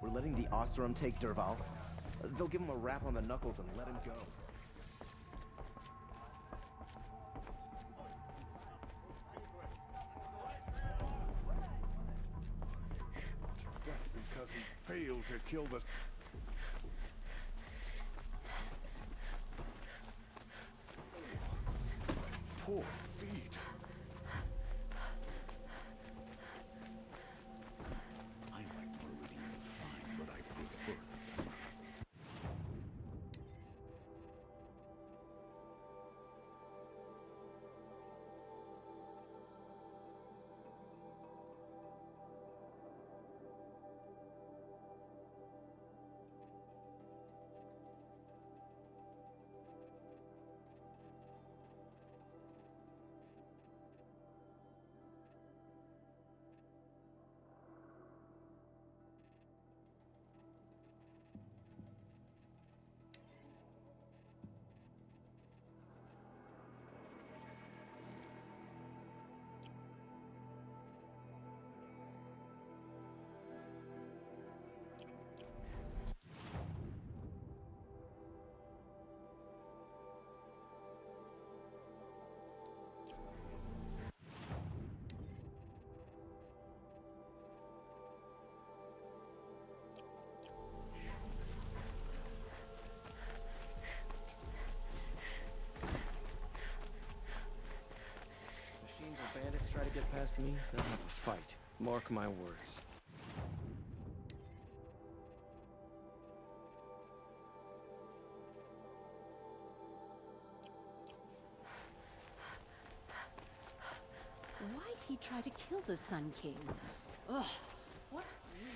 We're letting the Oseram take Derval. They'll give him a rap on the knuckles and let him go. Just because he failed to kill the... Poor feet. I like Meridian fine, but I prefer them. Machines or bandits try to get past me, they'll have a fight. Mark my words. Why'd he try to kill the Sun King? Ugh, what reason?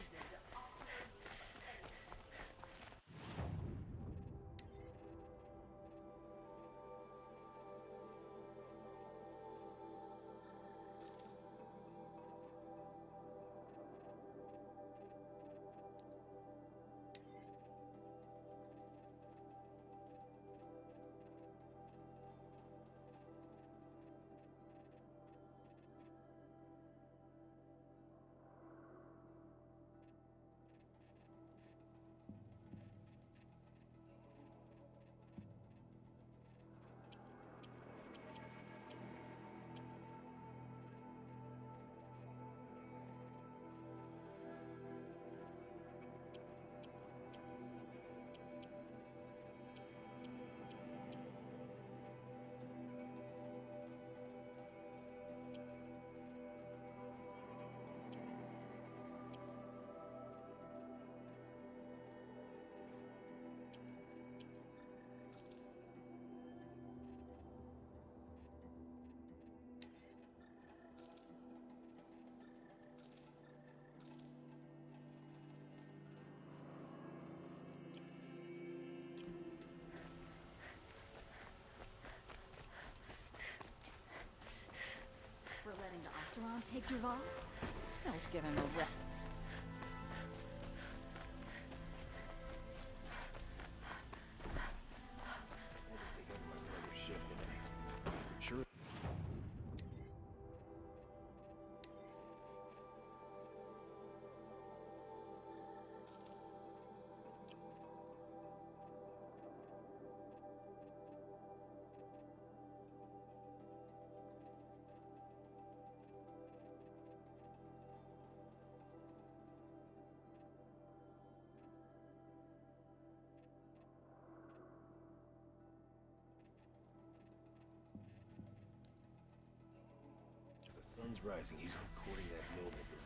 not take Duval? Let's give him a rep. Sure. As the sun's rising, he's courting that noble girl.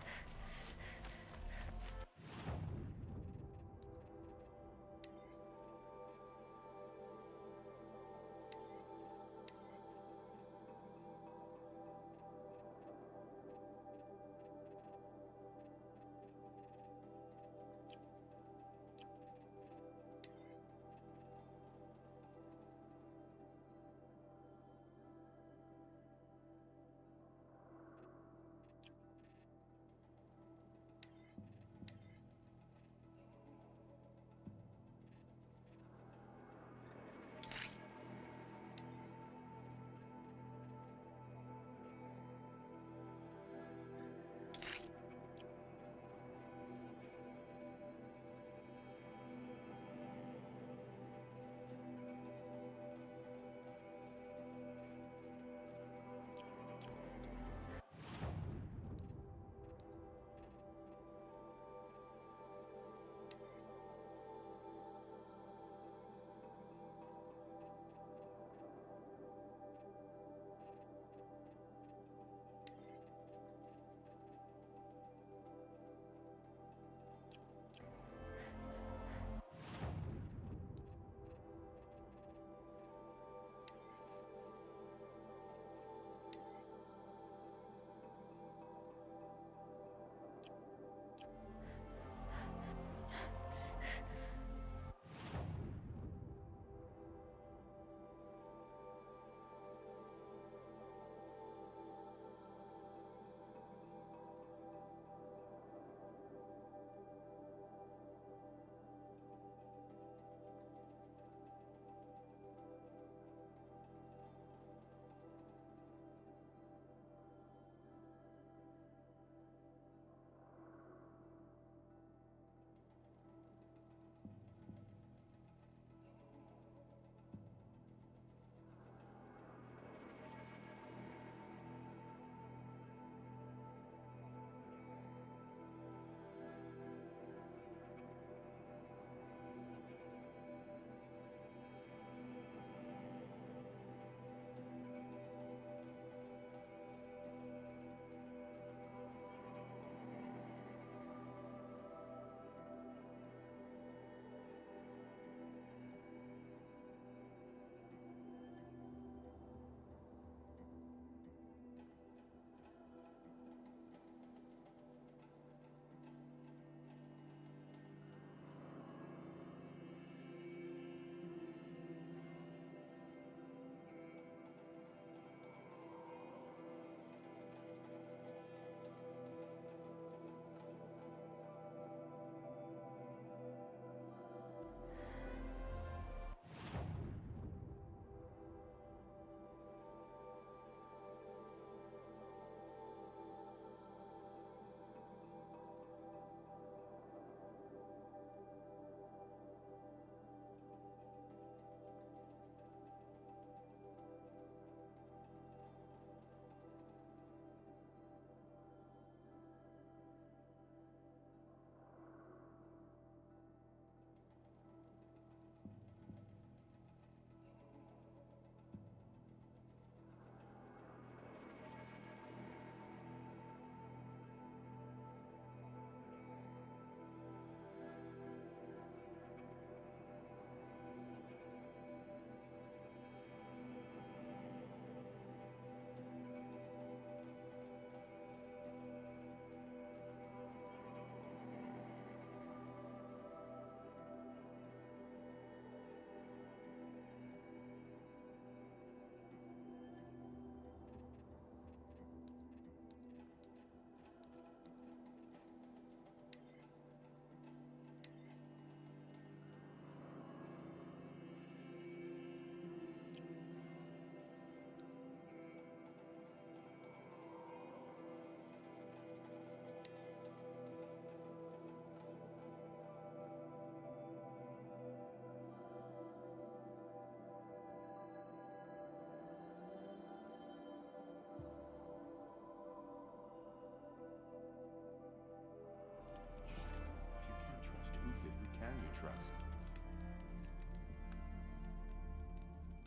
trust.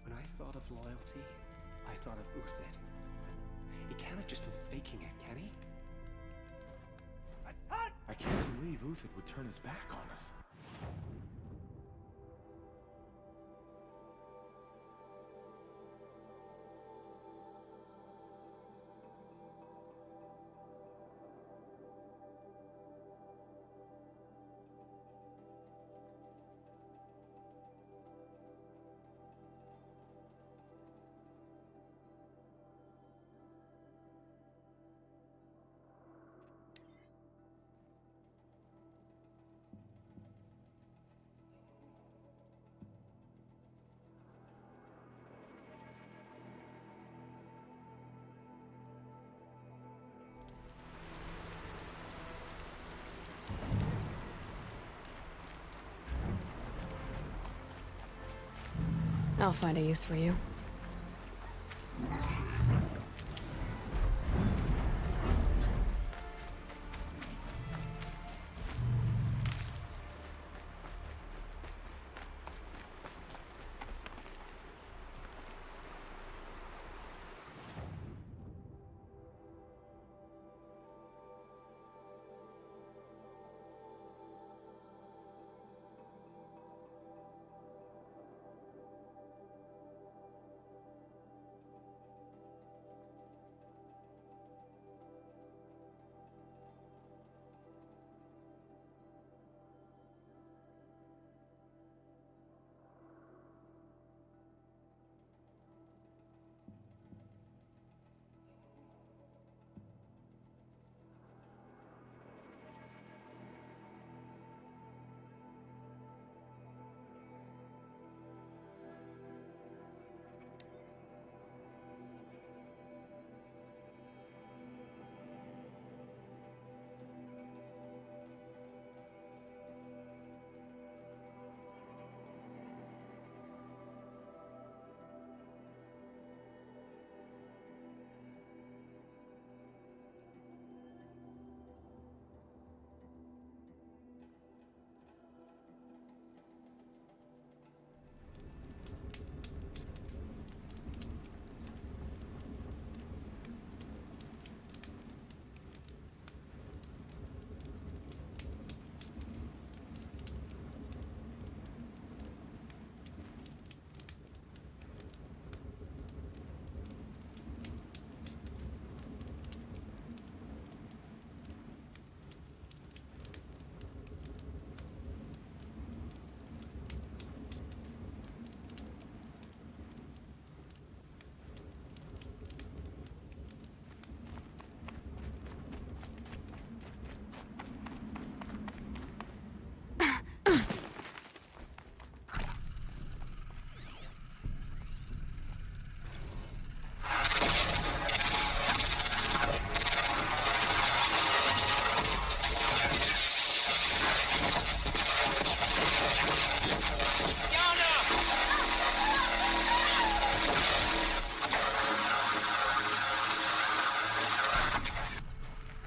When I thought of loyalty, I thought of Uthid. He can't have just been faking it, can he? I can't believe Uthid would turn his back on us. I'll find a use for you.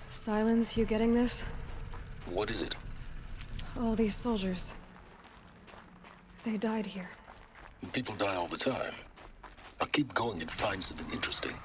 Silence, you getting this? What is it? All these soldiers. They died here. People die all the time. Now keep going and find something interesting.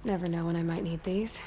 Never know when I might need these.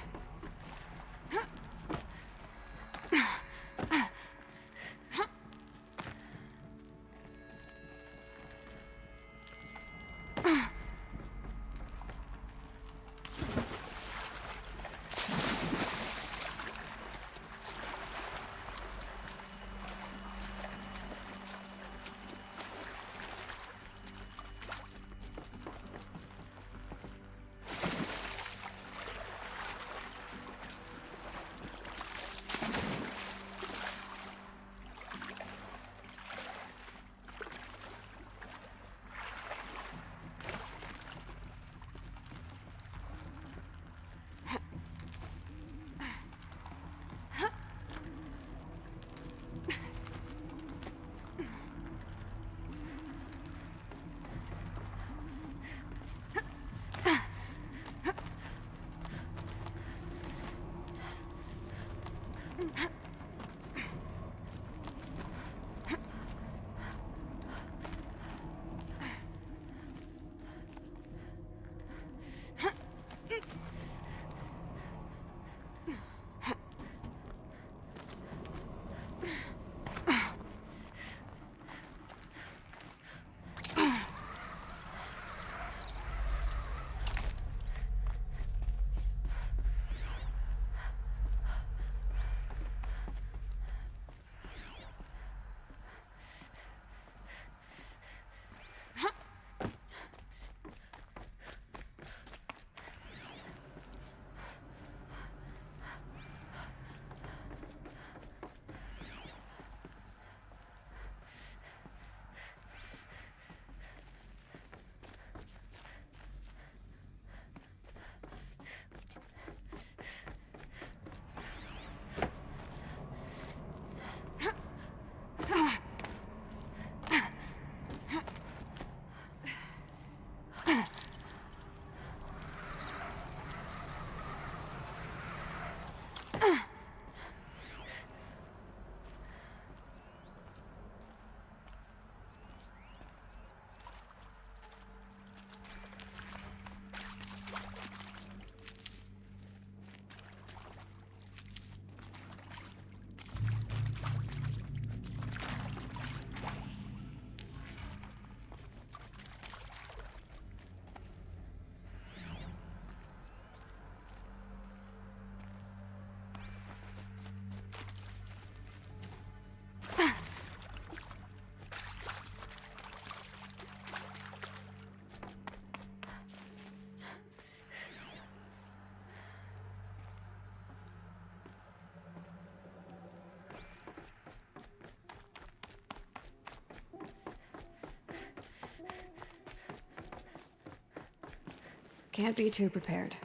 Can't be too prepared.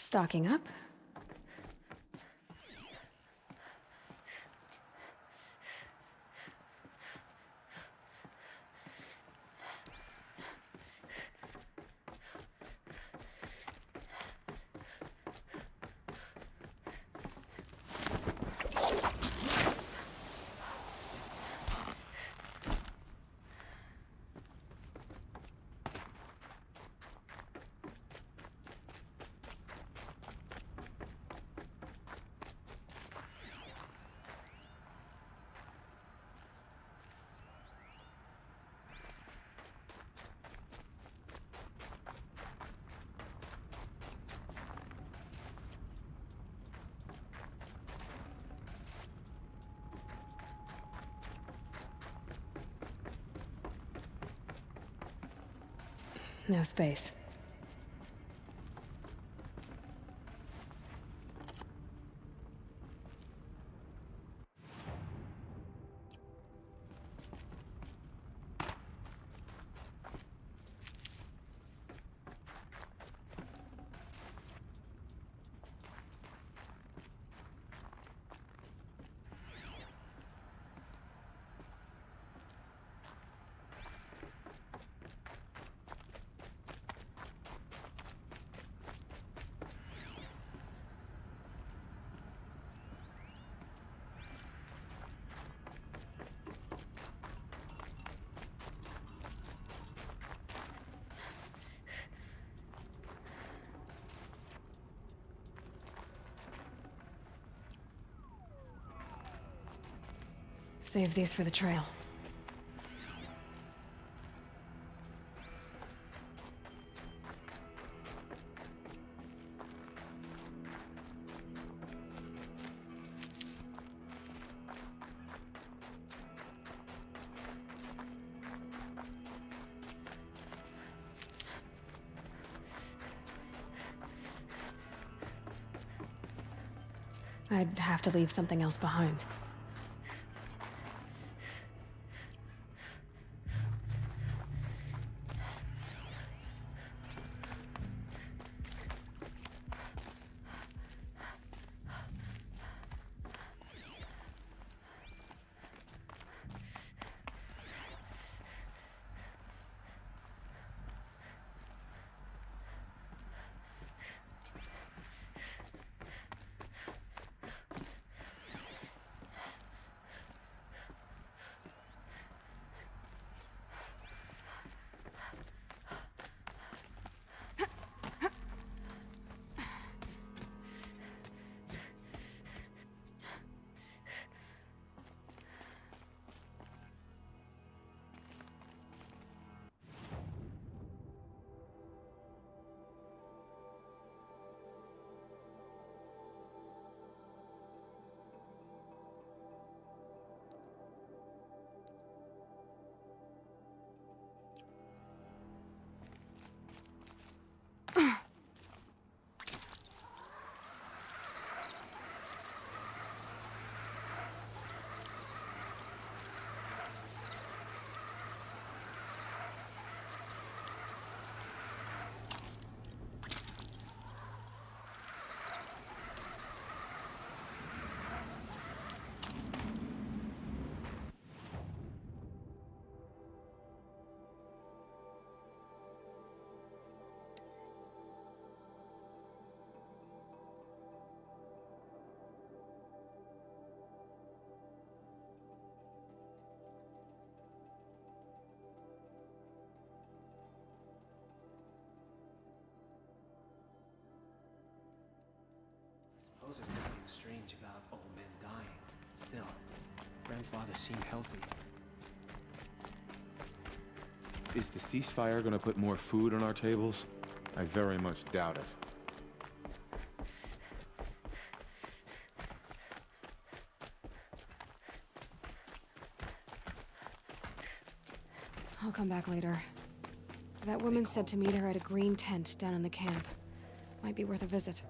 Stocking up. No space. Save these for the trail. I'd have to leave something else behind. Suppose there's nothing strange about old men dying. Still, grandfather seemed healthy. Is the ceasefire gonna put more food on our tables? I very much doubt it. I'll come back later. That woman said to meet her at a green tent down in the camp. Might be worth a visit.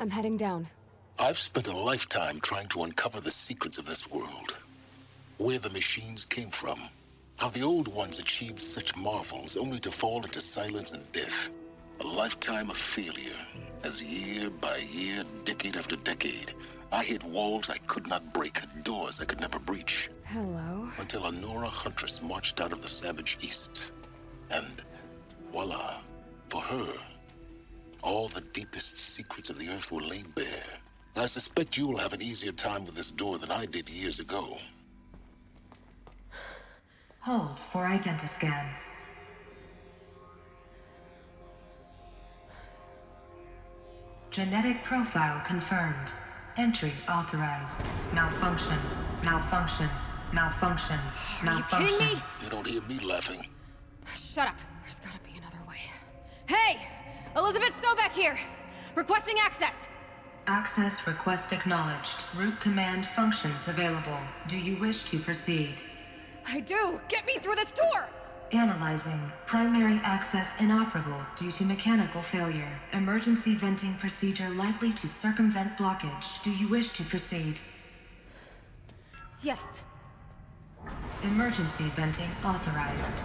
I'm heading down. I've spent a lifetime trying to uncover the secrets of this world. Where the machines came from. How the old ones achieved such marvels only to fall into silence and death. A lifetime of failure, as year by year, decade after decade, I hit walls I could not break, doors I could never breach. Hello? Until a Nora huntress marched out of the savage east. And voila, for her, all the deepest secrets of the Earth were laid bare. I suspect you will have an easier time with this door than I did years ago. Hold for identiscan. Genetic profile confirmed. Entry authorized. Malfunction. Malfunction. Malfunction. Malfunction. Are you kidding me? You don't hear me laughing. Shut up. There's gotta be another way. Hey! Elizabeth Sobeck here! Requesting access! Access request acknowledged. Root command functions available. Do you wish to proceed? I do! Get me through this door! Analyzing. Primary access inoperable due to mechanical failure. Emergency venting procedure likely to circumvent blockage. Do you wish to proceed? Yes. Emergency venting authorized.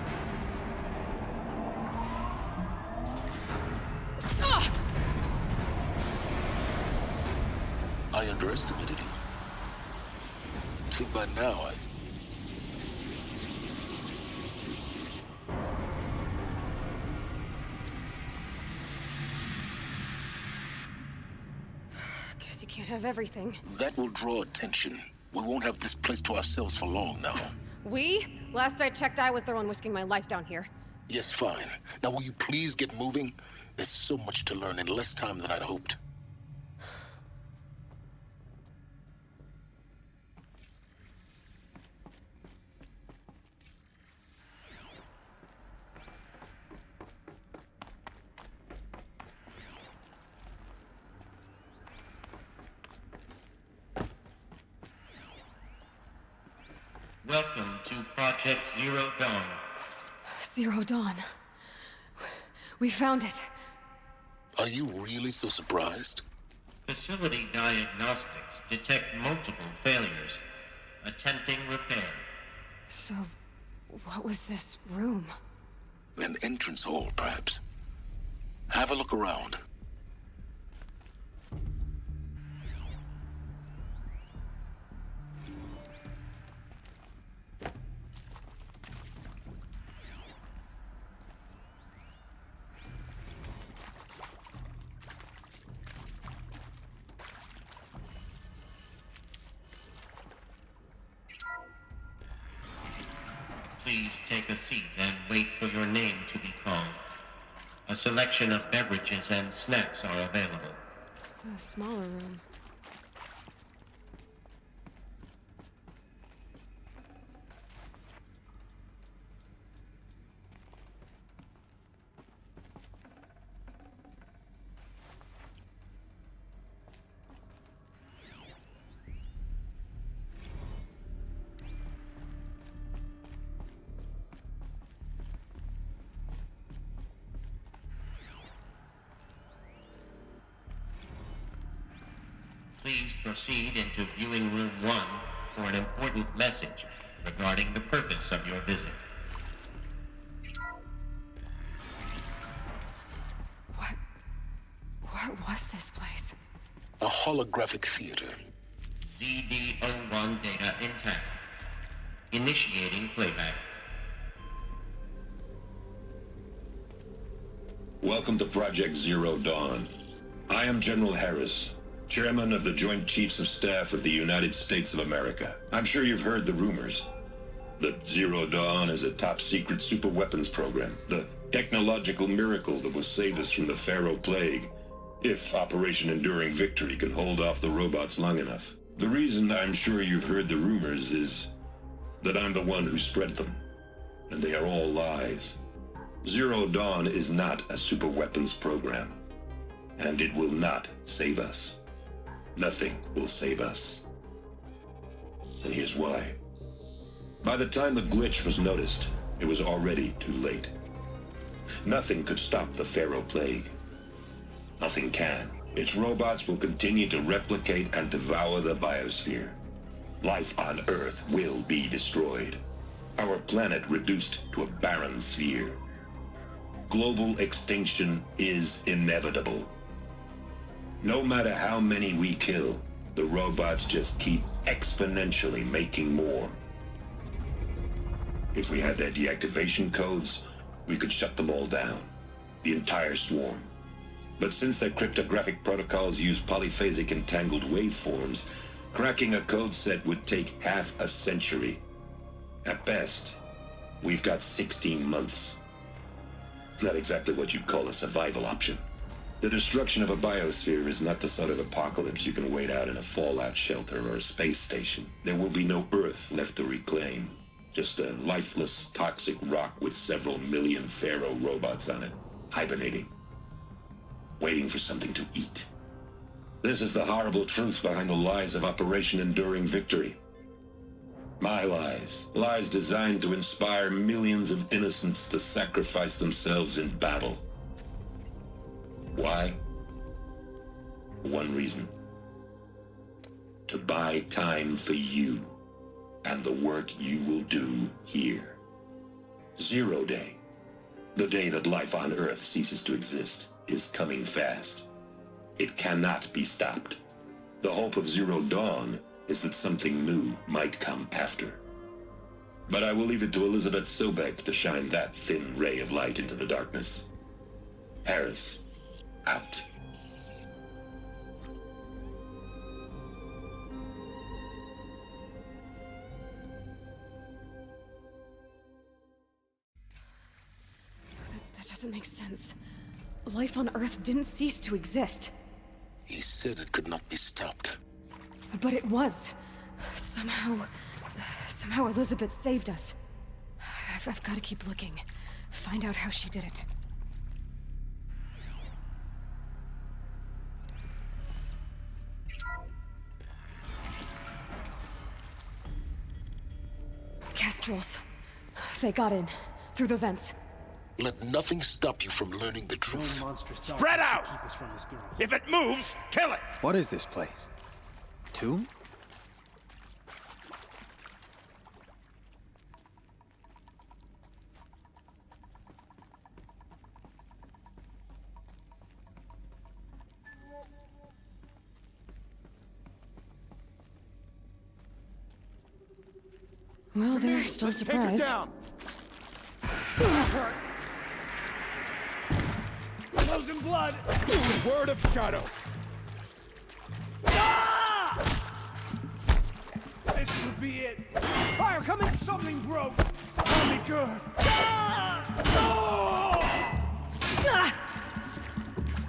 I underestimated you. See, by now, Guess you can't have everything. that will draw attention. We won't have this place to ourselves for long now. We? Last I checked, I was the one risking my life down here. Yes, fine. Now will you please get moving? There's so much to learn in less time than I'd hoped. Welcome to Project Zero Dawn. Zero Dawn. We found it. Are you really so surprised? Facility diagnostics detect multiple failures. Attempting repair. So, what was this room? An entrance hall, perhaps. Have a look around. Please take a seat and wait for your name to be called. A selection of beverages and snacks are available. A smaller room. Please proceed into viewing room 1 for an important message regarding the purpose of your visit. What was this place? A holographic theater. CD01 data intact. Initiating playback. Welcome to Project Zero Dawn. I am General Harris, Chairman of the Joint Chiefs of Staff of the United States of America. I'm sure you've heard the rumors that Zero Dawn is a top-secret superweapons program, the technological miracle that will save us from the Pharaoh Plague, if Operation Enduring Victory can hold off the robots long enough. The reason I'm sure you've heard the rumors is that I'm the one who spread them, and they are all lies. Zero Dawn is not a superweapons program, and it will not save us. Nothing will save us. And here's why. By the time the glitch was noticed, it was already too late. Nothing could stop the Pharaoh Plague. Nothing can Its robots will continue to replicate and devour the biosphere. Life on Earth will be destroyed. Our planet reduced to a barren sphere. Global extinction is inevitable. No matter how many we kill, the robots just keep exponentially making more. If we had their deactivation codes, we could shut them all down. The entire swarm. But since their cryptographic protocols use polyphasic entangled waveforms, cracking a code set would take half a century. At best, we've got 16 months. Not exactly what you'd call a survival option. The destruction of a biosphere is not the sort of apocalypse you can wait out in a fallout shelter or a space station. There will be no Earth left to reclaim. Just a lifeless, toxic rock with several million Pharaoh robots on it, hibernating. Waiting for something to eat. This is the horrible truth behind the lies of Operation Enduring Victory. My lies. Lies designed to inspire millions of innocents to sacrifice themselves in battle. Why? One reason. To buy time for you and the work you will do here. Zero Day. The day that life on Earth ceases to exist is coming fast. It cannot be stopped. The hope of Zero Dawn is that something new might come after. But I will leave it to Elizabeth Sobek to shine that thin ray of light into the darkness. Harris, out. That doesn't make sense. Life on Earth didn't cease to exist. He said it could not be stopped. But it was. Somehow Elizabeth saved us. I've got to keep looking. Find out how she did it. Kestrels. They got in. Through the vents. Let nothing stop you from learning the truth. Spread out! If it moves, kill it! What is this place? Tomb? Well, they're still surprised. Frozen blood! Word of shadow! Ah! This will be it! Fire coming! Something broke! Only good! Ah! Oh! Ah!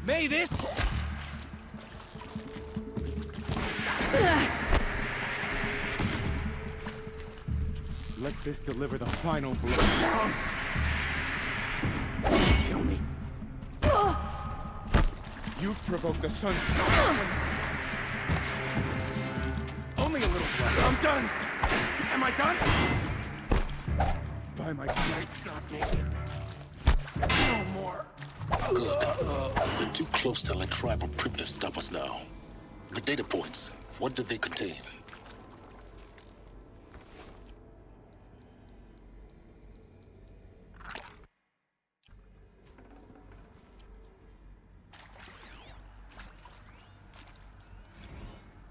May this... Let this deliver the final blow. Kill me. You've provoked the sun's only a little blood. I'm done. Am I done? By my sight, not naked. No more. Good. We're too close to let tribal primitive stop us now. The data points, what did they contain?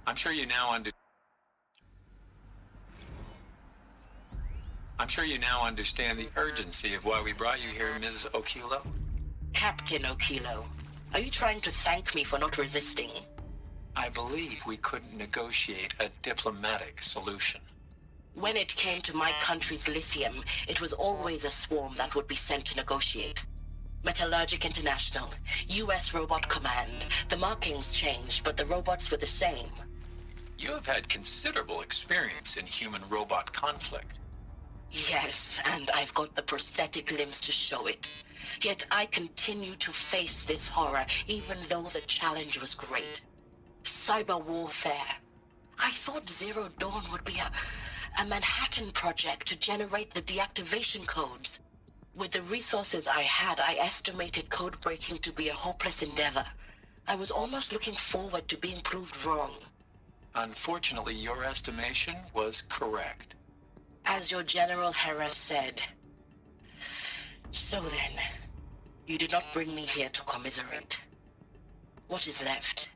I'm sure you now understand the urgency of why we brought you here, Ms. Okilo. Captain Okilo, are you trying to thank me for not resisting? I believe we couldn't negotiate a diplomatic solution. When it came to my country's lithium, it was always a swarm that would be sent to negotiate. Metallurgic International, US Robot Command. The markings changed, but the robots were the same. You have had considerable experience in human-robot conflict. Yes, and I've got the prosthetic limbs to show it. Yet I continue to face this horror, even though the challenge was great. Cyber warfare. I thought Zero Dawn would be a Manhattan project to generate the deactivation codes. With the resources I had, I estimated code breaking to be a hopeless endeavor. I was almost looking forward to being proved wrong. Unfortunately, your estimation was correct. As your General Hera said. So then, you did not bring me here to commiserate. What is left?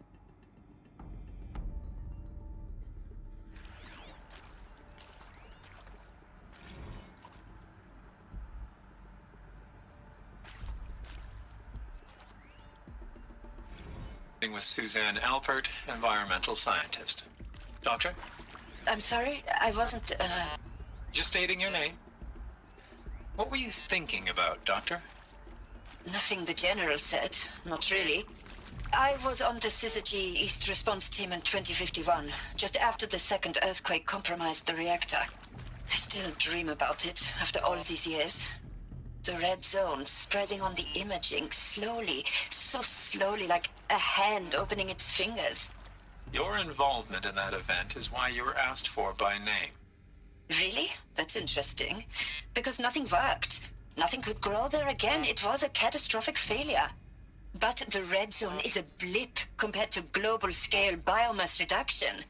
With Suzanne Alpert, environmental scientist. Doctor? I'm sorry, I wasn't, Just stating your name. What were you thinking about, Doctor? Nothing the General said, not really. I was on the Syzygy East Response Team in 2051, just after the second earthquake compromised the reactor. I still dream about it, after all these years. The red zone spreading on the imaging, slowly, so slowly, like a hand opening its fingers. Your involvement in that event is why you were asked for by name. Really? That's interesting. Because nothing worked. Nothing could grow there again. It was a catastrophic failure. But the red zone is a blip compared to global-scale biomass reduction.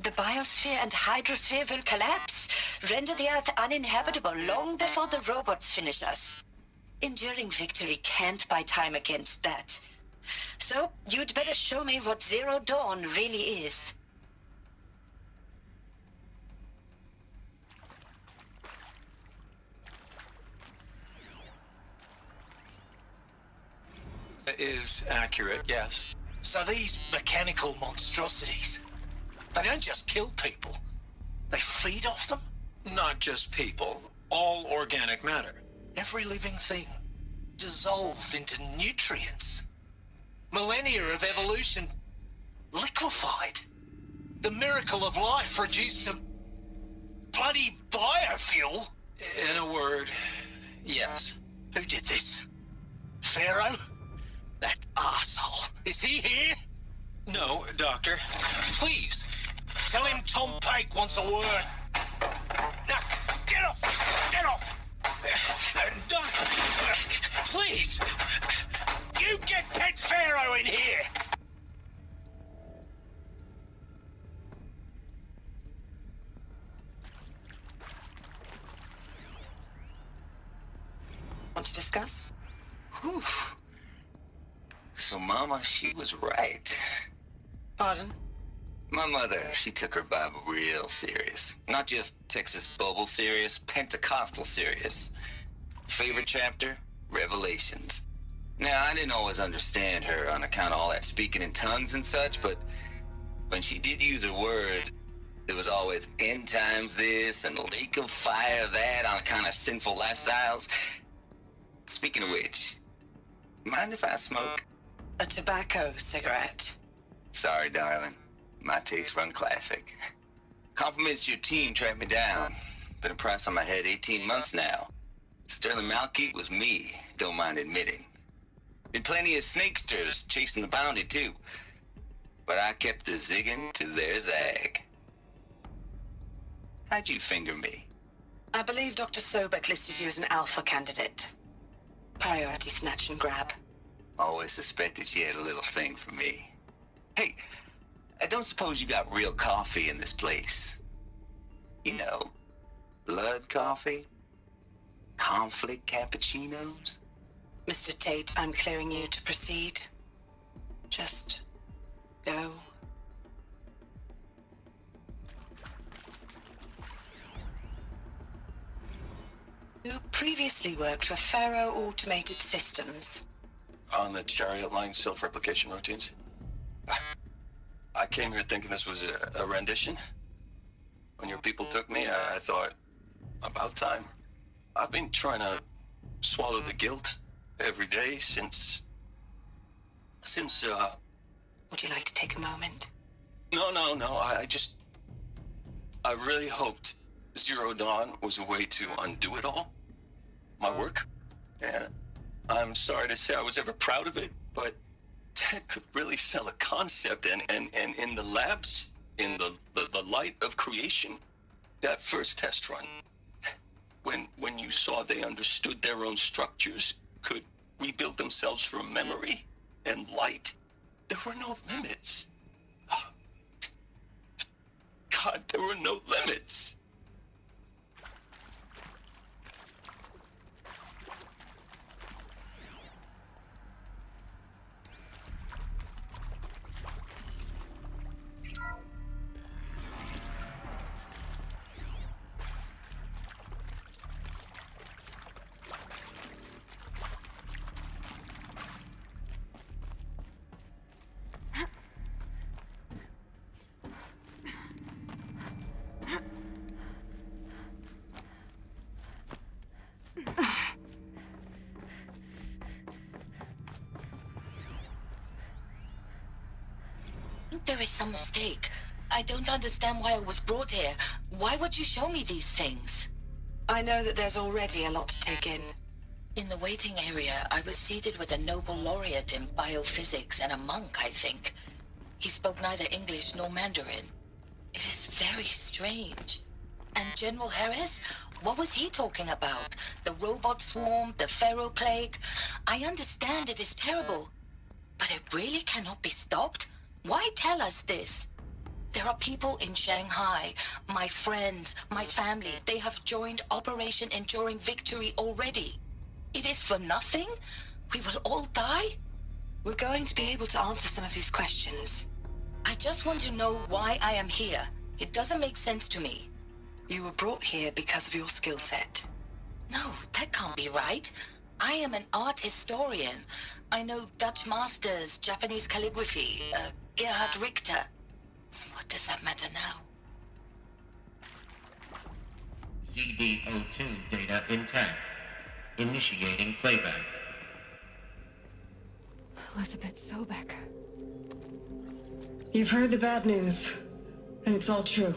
The biosphere and hydrosphere will collapse, render the Earth uninhabitable long before the robots finish us. Enduring victory can't buy time against that. So, you'd better show me what Zero Dawn really is. Is accurate, yes. So these mechanical monstrosities, they don't just kill people, they feed off them? Not just people, all organic matter. Every living thing, dissolved into nutrients. Millennia of evolution, liquefied. The miracle of life reduced to bloody biofuel. In a word, yes. Who did this? Pharaoh? That asshole. Is he here? No, Doctor. Please, tell him Tom Pake wants a word. Now, get off! Get off! Doctor, please! You get Ted Pharaoh in here! Want to discuss? Whew. So Mama, she was right. Pardon? My mother, she took her Bible real serious. Not just Texas Bubble serious, Pentecostal serious. Favorite chapter? Revelations. Now, I didn't always understand her on account of all that speaking in tongues and such, but when she did use her words, there was always end times this and lake of fire that on account of sinful lifestyles. Speaking of which, mind if I smoke? A tobacco cigarette. Sorry, darling. My taste run classic. Compliments to your team tracked me down. Been a price on my head 18 months now. Sterling Malkeet was me, don't mind admitting. Been plenty of snakesters chasing the bounty, too. But I kept the zigging to their zag. How'd you finger me? I believe Dr. Sobek listed you as an alpha candidate. Priority snatch and grab. Always suspected she had a little thing for me. Hey, I don't suppose you got real coffee in this place. You know, blood coffee? Conflict cappuccinos? Mr. Tate, I'm clearing you to proceed. Just go. You previously worked for Pharaoh Automated Systems. On the Chariot Line self-replication routines. I came here thinking this was a rendition. When your people took me, I thought, about time. I've been trying to swallow the guilt every day since... Would you like to take a moment? No, I really hoped Zero Dawn was a way to undo it all. My work. And I'm sorry to say I was ever proud of it, but Ted could really sell a concept, and in the labs, in the light of creation, that first test run, when you saw they understood their own structures, could rebuild themselves from memory and light, There were no limits. God, there were no limits. There is some mistake. I don't understand why I was brought here. Why would you show me these things? I know that there's already a lot to take in. In the waiting area, I was seated with a Nobel laureate in biophysics and a monk, I think. He spoke neither English nor Mandarin. It is very strange. And General Harris? What was he talking about? The robot swarm, the Pharaoh plague? I understand it is terrible, but it really cannot be stopped? Why tell us this? There are people in Shanghai, my friends, my family. They have joined Operation Enduring Victory already. It is for nothing? We will all die? We're going to be able to answer some of these questions. I just want to know why I am here. It doesn't make sense to me. You were brought here because of your skill set. No, that can't be right. I am an art historian. I know Dutch masters, Japanese calligraphy, Gerhard Richter. What does that matter now? CD02 data intact. Initiating playback. Elizabeth Sobek. You've heard the bad news, and it's all true.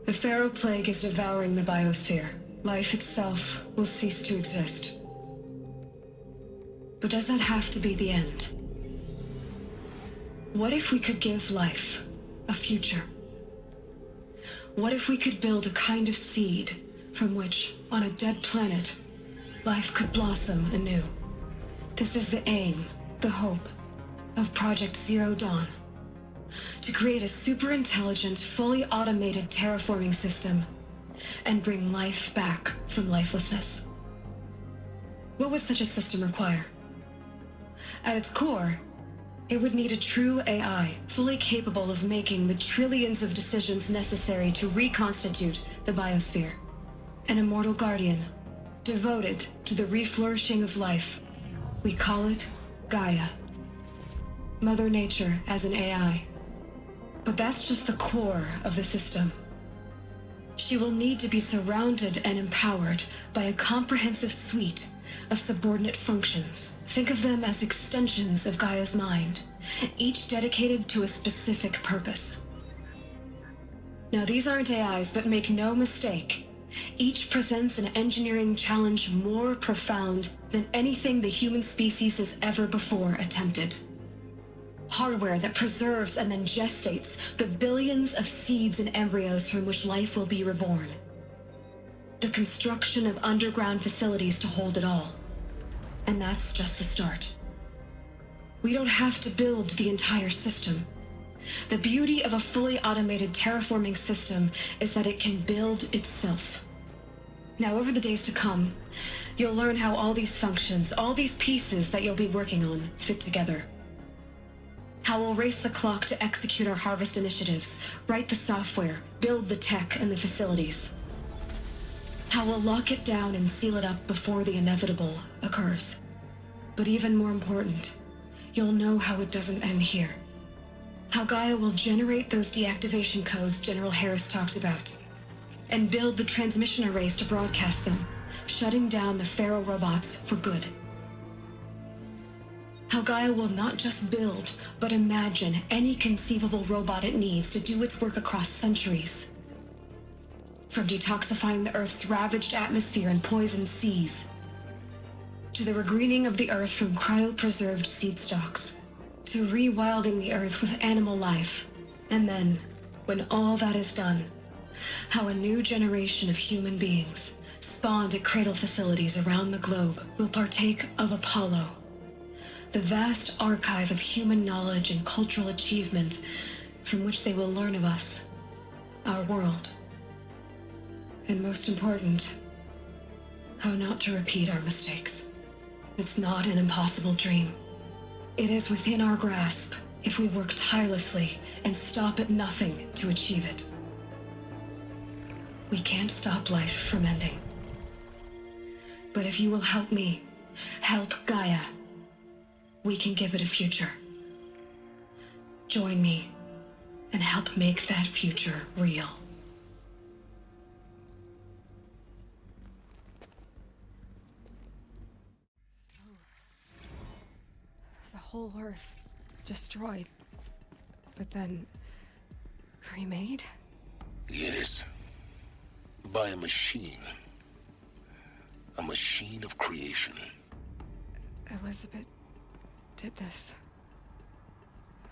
The Pharaoh plague is devouring the biosphere. Life itself will cease to exist. But does that have to be the end? What if we could give life a future? What if we could build a kind of seed from which, on a dead planet, life could blossom anew? This is the aim, the hope, of Project Zero Dawn. To create a super-intelligent, fully automated terraforming system and bring life back from lifelessness. What would such a system require? At its core, it would need a true AI, fully capable of making the trillions of decisions necessary to reconstitute the biosphere. An immortal guardian, devoted to the reflourishing of life. We call it Gaia. Mother Nature as an AI. But that's just the core of the system. She will need to be surrounded and empowered by a comprehensive suite of subordinate functions. Think of them as extensions of Gaia's mind, each dedicated to a specific purpose. Now, these aren't AIs, but make no mistake, each presents an engineering challenge more profound than anything the human species has ever before attempted. Hardware that preserves and then gestates the billions of seeds and embryos from which life will be reborn. The construction of underground facilities to hold it all. And that's just the start. We don't have to build the entire system. The beauty of a fully automated terraforming system is that it can build itself. Now, over the days to come, you'll learn how all these functions, all these pieces that you'll be working on, fit together. How we'll race the clock to execute our harvest initiatives, write the software, build the tech and the facilities. How we'll lock it down and seal it up before the inevitable occurs. But even more important, you'll know how it doesn't end here. How Gaia will generate those deactivation codes General Harris talked about, and build the transmission arrays to broadcast them, shutting down the Pharaoh robots for good. How Gaia will not just build, but imagine any conceivable robot it needs to do its work across centuries. From detoxifying the Earth's ravaged atmosphere and poisoned seas, to the regreening of the Earth from cryopreserved seed stalks, to rewilding the Earth with animal life. And then, when all that is done, how a new generation of human beings, spawned at cradle facilities around the globe, will partake of Apollo, The vast archive of human knowledge and cultural achievement from which they will learn of us, our world. And most important, how not to repeat our mistakes. It's not an impossible dream. It is within our grasp if we work tirelessly and stop at nothing to achieve it. We can't stop life from ending. But if you will help me, help Gaia, we can give it a future. Join me and help make that future real. The whole Earth destroyed, but then remade? Yes. By a machine. A machine of creation. Elizabeth did this.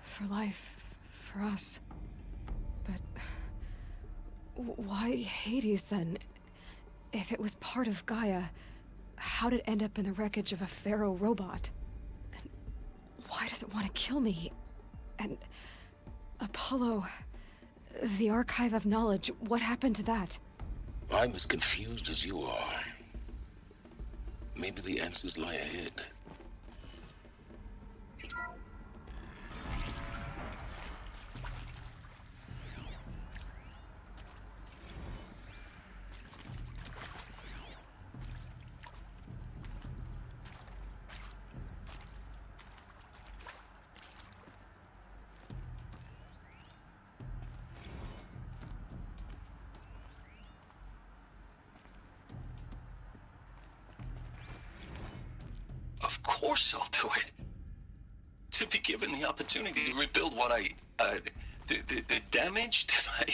For life. For us. But why Hades then? If it was part of Gaia, how did it end up in the wreckage of a pharaoh robot? And why does it want to kill me? And Apollo, the archive of knowledge, what happened to that? I'm as confused as you are. Maybe the answers lie ahead. Of course I'll do it. To be given the opportunity to rebuild what the damage that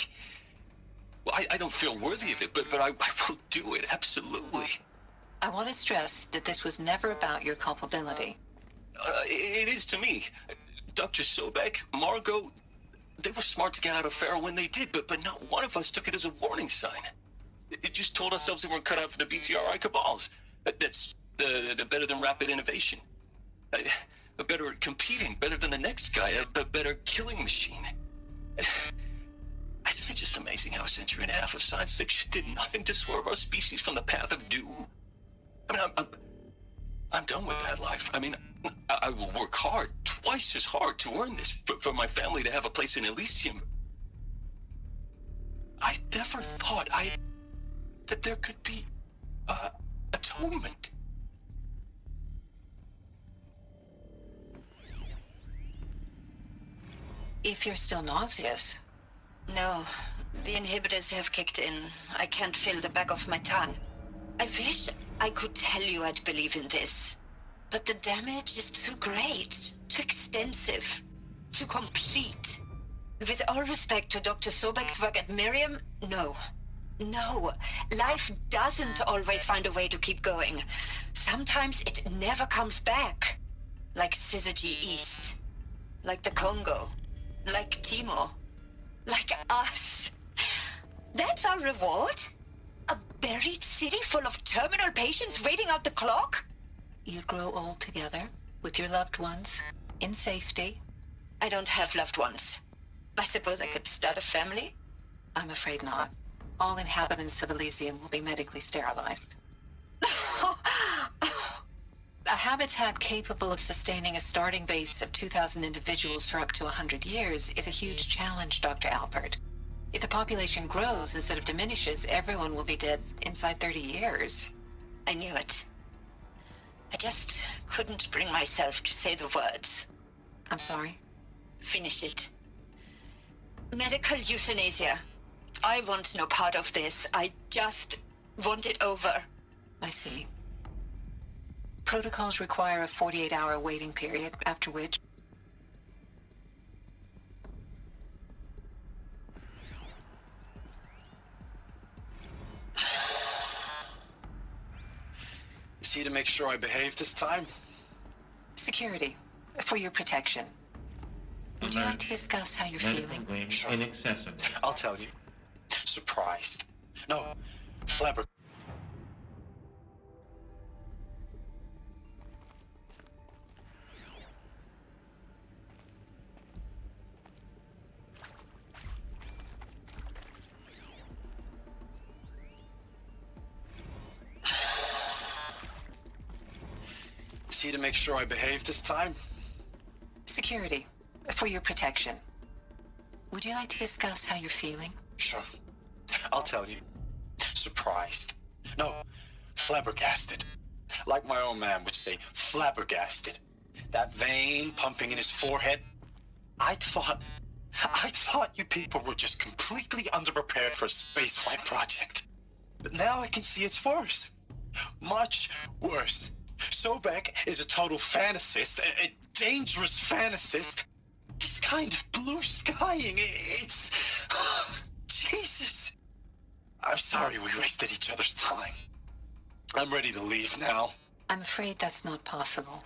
I don't feel worthy of it, but I will do it, absolutely. I want to stress that this was never about your culpability. It is to me. Dr. Sobek, Margot, they were smart to get out of Pharaoh when they did, but not one of us took it as a warning sign. It just told ourselves that we're cut out for the BTRI cabals. That's the better than rapid innovation. Better at competing, better than the next guy, a better killing machine. Isn't it just amazing how a century and a half of science fiction did nothing to swerve our species from the path of doom? I mean, I'm done with that life. I mean, I will work hard, twice as hard to earn this, for my family to have a place in Elysium. I never thought that there could be, atonement. If you're still nauseous. No, the inhibitors have kicked in. I can't feel the back of my tongue. I wish I could tell you I'd believe in this. But the damage is too great, too extensive, too complete. With all respect to Dr. Sobek's work at Miriam, no. No, life doesn't always find a way to keep going. Sometimes it never comes back. Like Syzygy East. Like the Congo. Like Timo. Like us. That's our reward? A buried city full of terminal patients waiting out the clock? You'd grow old together, with your loved ones, in safety. I don't have loved ones. I suppose I could start a family? I'm afraid not. All inhabitants of Elysium will be medically sterilized. A habitat capable of sustaining a starting base of 2,000 individuals for up to 100 years is a huge challenge, Dr. Alpert. If the population grows instead of diminishes, everyone will be dead inside 30 years. I knew it. I just couldn't bring myself to say the words. I'm sorry? Finish it. Medical euthanasia. I want no part of this. I just want it over. I see. Protocols require a 48-hour waiting period, after which... Is he to make sure I behave this time? Security. For your protection. Would you like to discuss how you're feeling? Inaccessible. I'll tell you. Surprised. No, flabbergasted. guarantee to make sure I behave this time? Security, for your protection. Would you like to discuss how you're feeling? Sure. I'll tell you. Surprised. No, flabbergasted. Like my old man would say, flabbergasted. That vein pumping in his forehead. I thought you people were just completely underprepared for a spaceflight project. But now I can see it's worse. Much worse. Sobek is a total fantasist, a dangerous fantasist. This kind of blue skying, it's... Jesus. I'm sorry we wasted each other's time. I'm ready to leave now. I'm afraid that's not possible.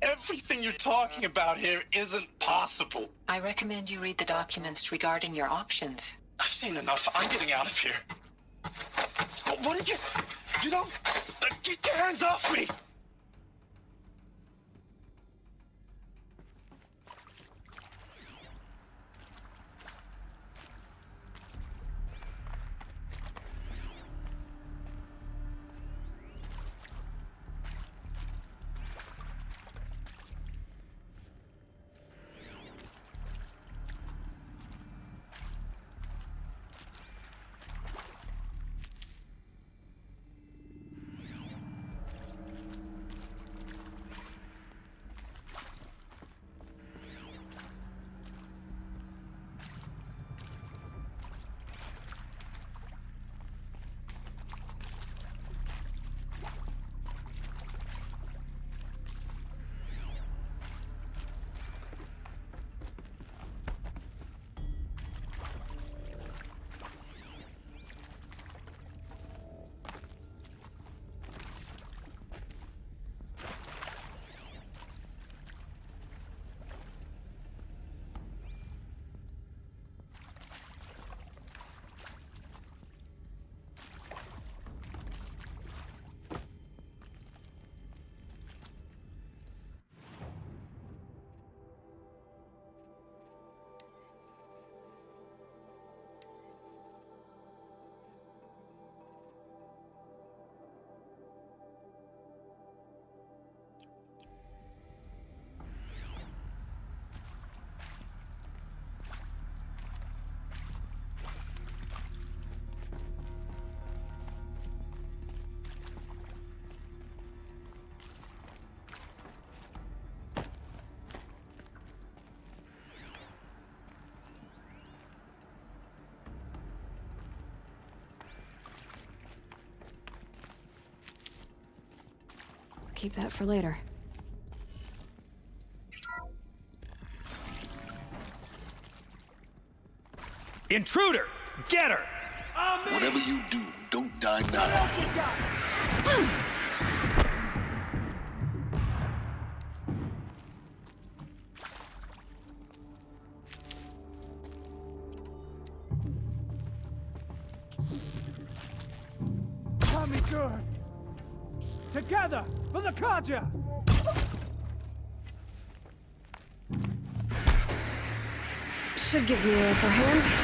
Everything you're talking about here isn't possible. I recommend you read the documents regarding your options. I've seen enough. I'm getting out of here. What are you... You don't... Get your hands off me! Keep that for later. Intruder! Get her! Whatever you do, don't die now. Tommy good! Together for the Kaja! Should give me a upper hand.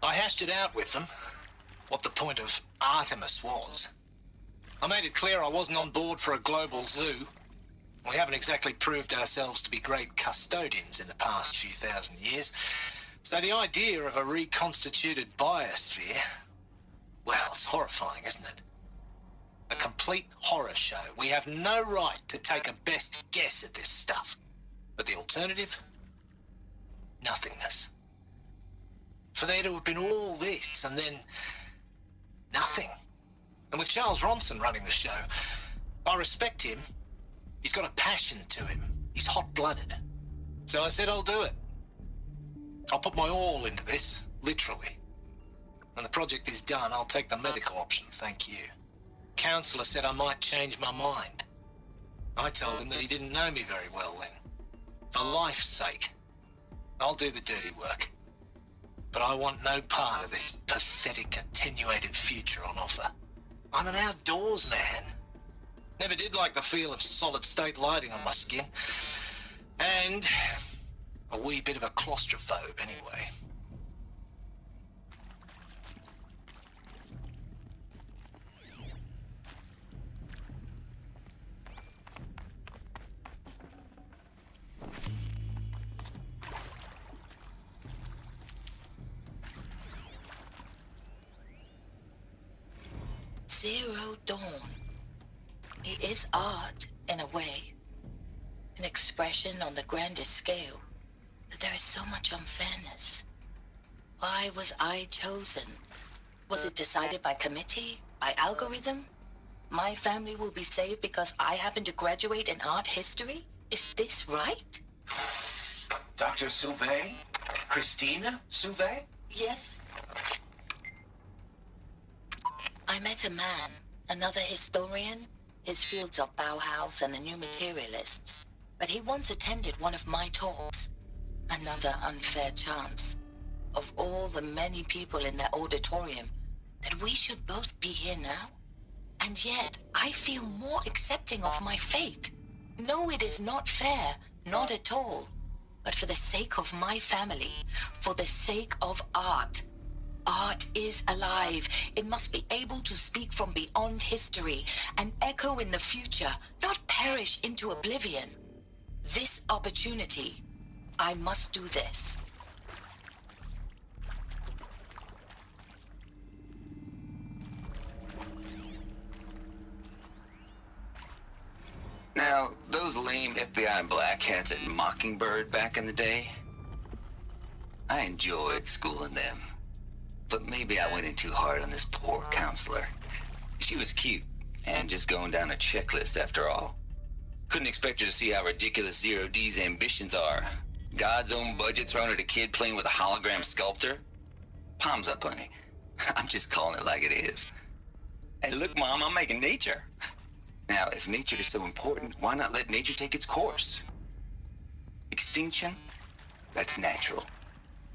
I hashed it out with them, what the point of Artemis was. I made it clear I wasn't on board for a global zoo. We haven't exactly proved ourselves to be great custodians in the past few thousand years. So the idea of a reconstituted biosphere, well, it's horrifying, isn't it? A complete horror show. We have no right to take a best guess at this stuff. But the alternative? Nothingness. For there to have been all this, and then nothing. And with Charles Ronson running the show, I respect him. He's got a passion to him. He's hot-blooded. So I said I'll do it. I'll put my all into this, literally. When the project is done, I'll take the medical option, thank you. Counselor said I might change my mind. I told him that he didn't know me very well then. For life's sake, I'll do the dirty work. But I want no part of this pathetic, attenuated future on offer. I'm an outdoors man. Never did like the feel of solid-state lighting on my skin. And a wee bit of a claustrophobe, anyway. Zero Dawn. It is art, in a way. An expression on the grandest scale. But there is so much unfairness. Why was I chosen? Was it decided by committee? By algorithm? My family will be saved because I happen to graduate in art history? Is this right? Dr. Sauvé? Christina Sauvé? Yes. I met a man, another historian. His fields are Bauhaus and the New Materialists. But he once attended one of my talks. Another unfair chance. Of all the many people in that auditorium, that we should both be here now? And yet, I feel more accepting of my fate. No, it is not fair. Not at all. But for the sake of my family, for the sake of art. Art is alive. It must be able to speak from beyond history and echo in the future, not perish into oblivion. This opportunity, I must do this. Now, those lame FBI black hats at Mockingbird back in the day, I enjoyed schooling them. But maybe I went in too hard on this poor counselor. She was cute, and just going down a checklist after all. Couldn't expect her to see how ridiculous Zero D's ambitions are. God's own budget thrown at a kid playing with a hologram sculptor? Palms up, honey. I'm just calling it like it is. Hey, look, Mom, I'm making nature. Now, if nature is so important, why not let nature take its course? Extinction? That's natural.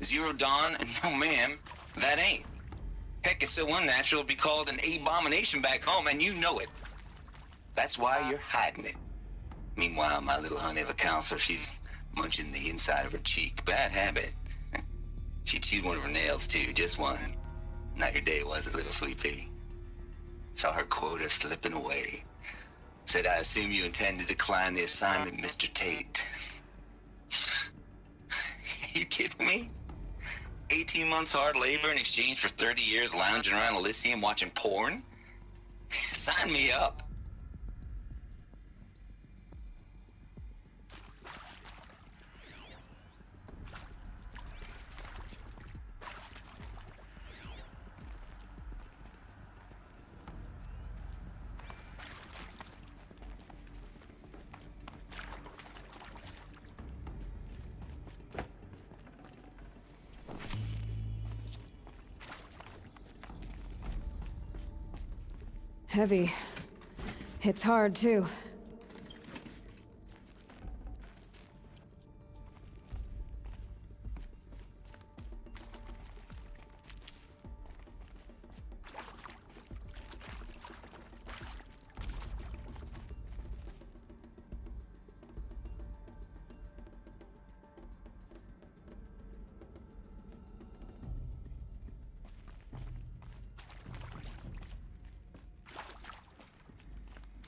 Zero Dawn? No, ma'am. That ain't. Heck, it's so unnatural it'd be called an abomination back home, and you know it. That's why you're hiding it. Meanwhile, my little honey of a counselor, she's munching the inside of her cheek. Bad habit. She chewed one of her nails, too, just one. Not your day, was it, little sweet pea? Saw her quota slipping away. Said, I assume you intend to decline the assignment, Mr. Tate. You kidding me? 18 months hard labor in exchange for 30 years lounging around Elysium watching porn? Sign me up. Heavy. Hits hard, too.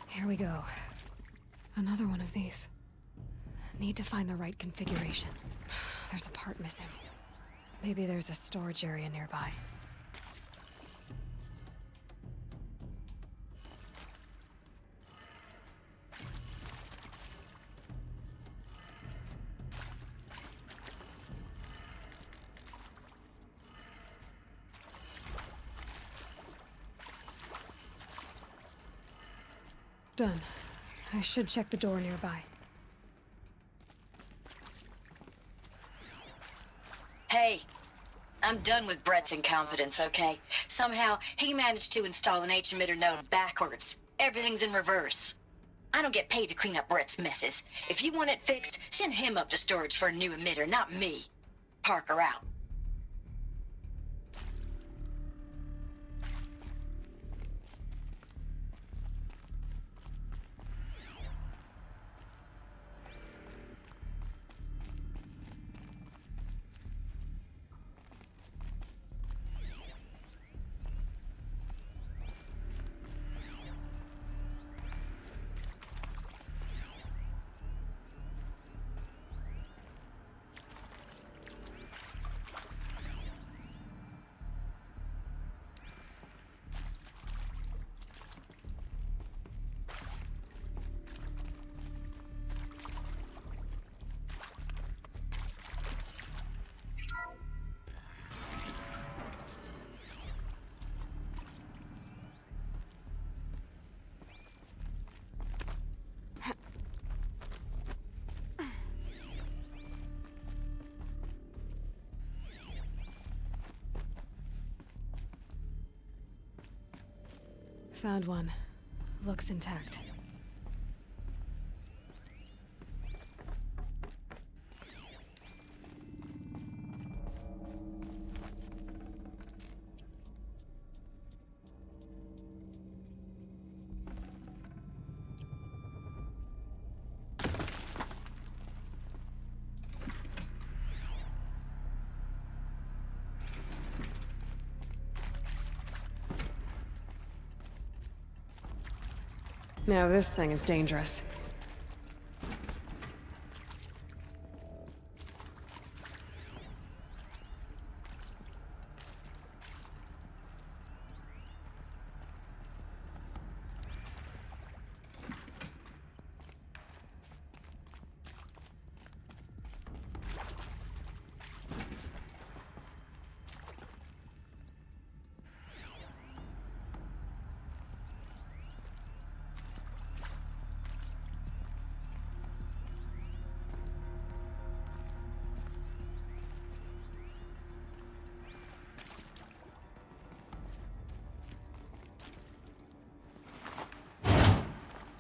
Here we go. Another one of these. Need to find the right configuration. There's a part missing. Maybe there's a storage area nearby. Done. I should check the door nearby. Hey, I'm done with Brett's incompetence, okay? Somehow, he managed to install an H-emitter node backwards. Everything's in reverse. I don't get paid to clean up Brett's messes. If you want it fixed, send him up to storage for a new emitter, not me. Parker out. Found one. Looks intact. Now this thing is dangerous.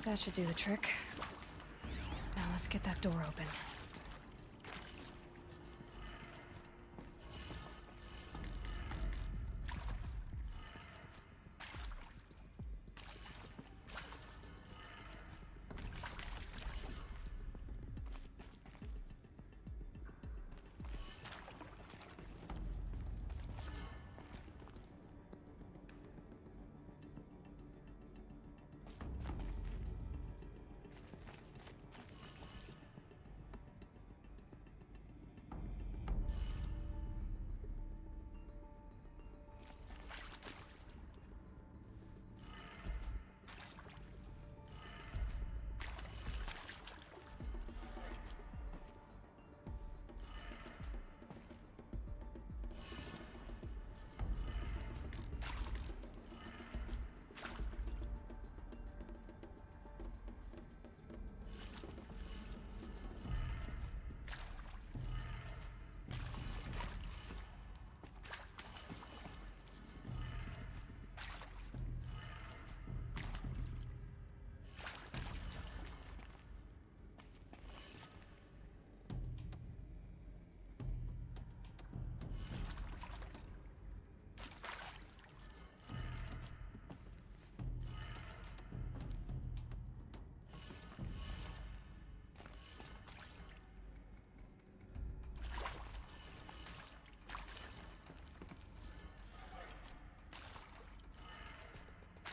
That should do the trick. Now let's get that door open.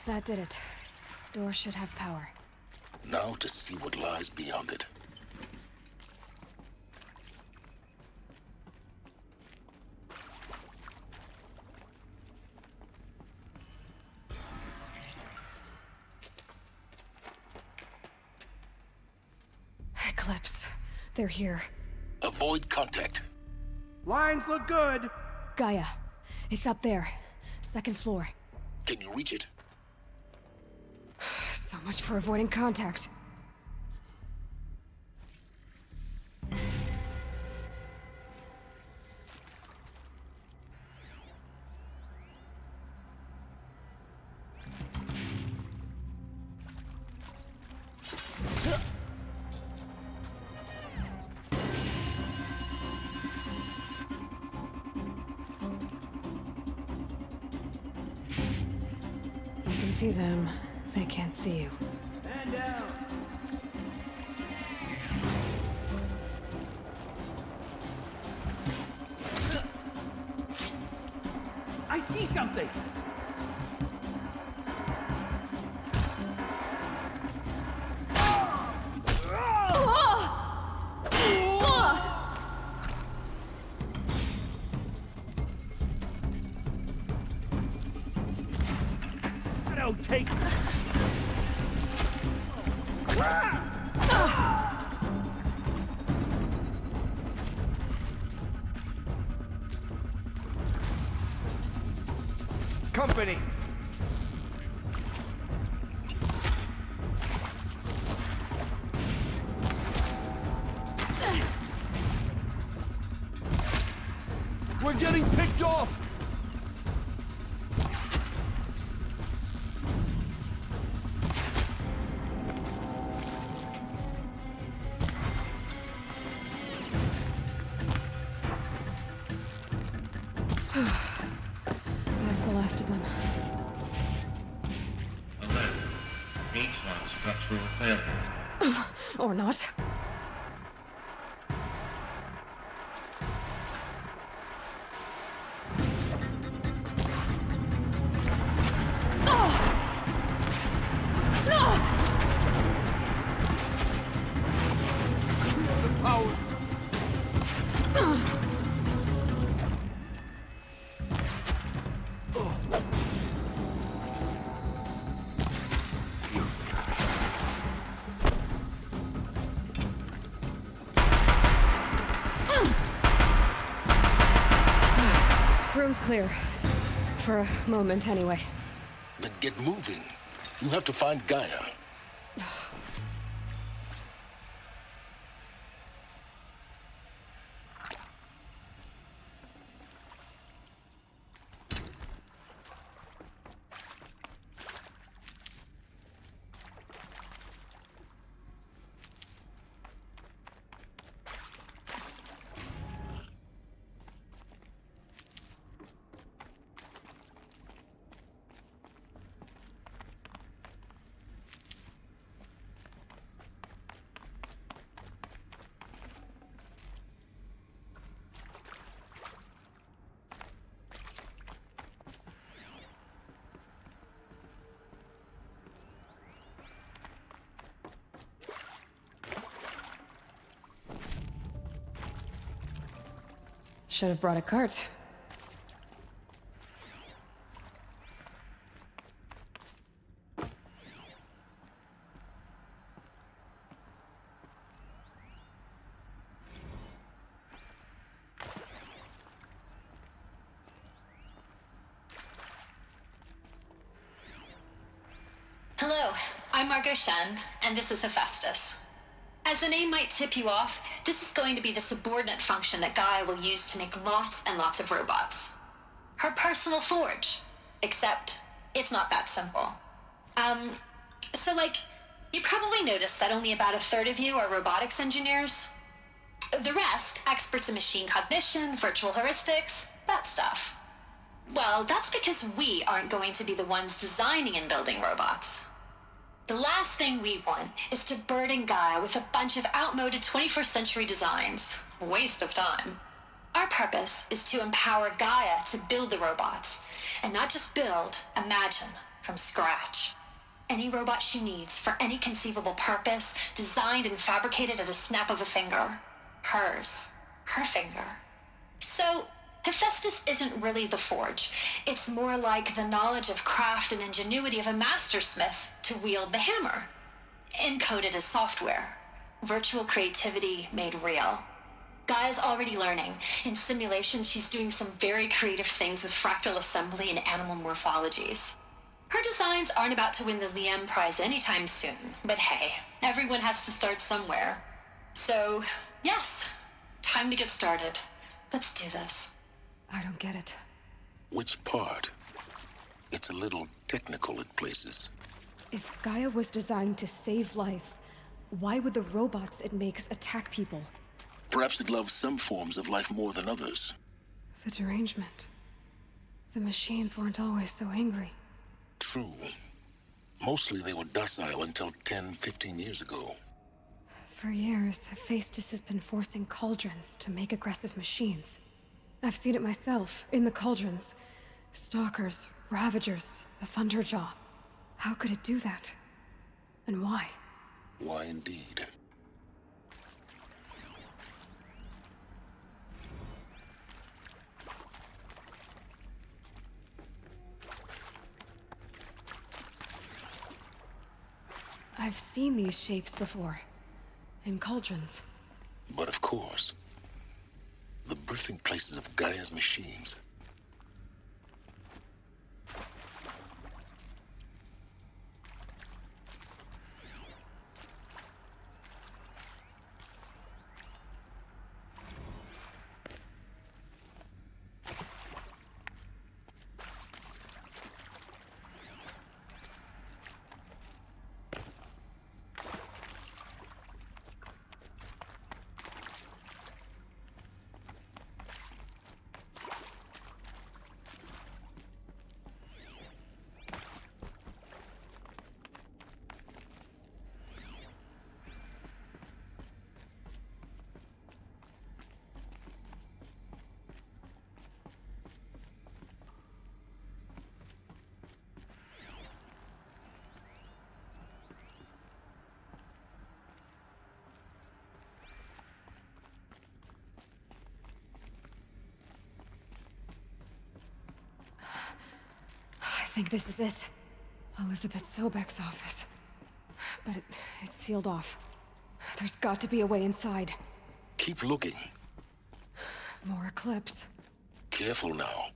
That did it. Door should have power. Now to see what lies beyond it. Eclipse. They're here. Avoid contact. Lines look good. Gaia. It's up there. Second floor. Can you reach it? So much for avoiding contact. see them, they can't see you. Man down. I see something. No, take. Company. We're getting picked off. That's the last of them. Alert. H1 structural failure. Or not. Room's clear. For a moment, anyway. Then get moving. You have to find Gaia. Should have brought a cart. Hello, I'm Margot Shen, and this is Hephaestus. As the name might tip you off, this is going to be the subordinate function that Gaia will use to make lots and lots of robots. Her personal forge. Except, it's not that simple. You probably noticed that only about a third of you are robotics engineers. The rest, experts in machine cognition, virtual heuristics, that stuff. Well, that's because we aren't going to be the ones designing and building robots. The last thing we want is to burden Gaia with a bunch of outmoded 21st century designs. Waste of time. Our purpose is to empower Gaia to build the robots, and not just build, imagine, from scratch. Any robot she needs for any conceivable purpose, designed and fabricated at a snap of a finger. Hers. Her finger. So, Hephaestus isn't really the forge. It's more like the knowledge of craft and ingenuity of a mastersmith to wield the hammer. Encoded as software. Virtual creativity made real. Gaia's already learning. In simulations, she's doing some very creative things with fractal assembly and animal morphologies. Her designs aren't about to win the Liam Prize anytime soon, but hey, everyone has to start somewhere. So, yes, time to get started. Let's do this. I don't get it. Which part? It's a little technical in places. If Gaia was designed to save life, why would the robots it makes attack people? Perhaps it loves some forms of life more than others. The derangement. The machines weren't always so angry. True. Mostly they were docile until 10, 15 years ago. For years, Hephaestus has been forcing cauldrons to make aggressive machines. I've seen it myself, in the cauldrons. Stalkers, Ravagers, the Thunderjaw. How could it do that? And why? Why indeed? I've seen these shapes before. In cauldrons. But of course, the birthing places of Gaia's machines. I think this is it. Elizabeth Sobek's office. But it's sealed off. There's got to be a way inside. Keep looking. More Eclipse. Careful now.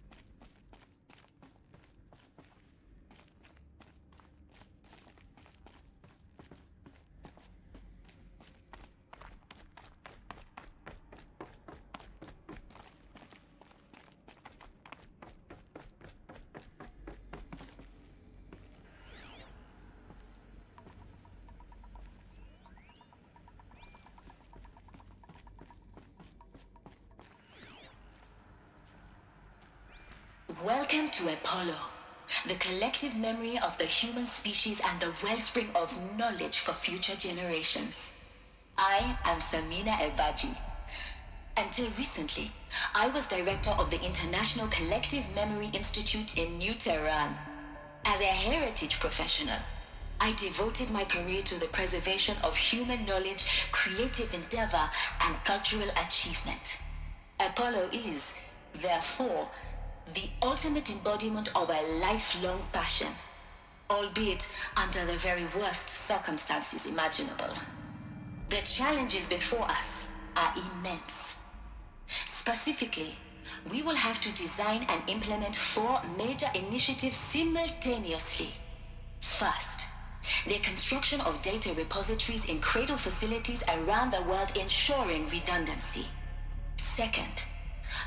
Welcome to Apollo, the collective memory of the human species and the wellspring of knowledge for future generations. I am Samina Ebaji. Until recently, I was director of the International Collective Memory Institute in New Tehran. As a heritage professional, I devoted my career to the preservation of human knowledge, creative endeavor, and cultural achievement. Apollo is, therefore, the ultimate embodiment of a lifelong passion, albeit under the very worst circumstances imaginable. The challenges before us are immense. Specifically, we will have to design and implement 4 major initiatives simultaneously. First, the construction of data repositories in cradle facilities around the world ensuring redundancy. Second,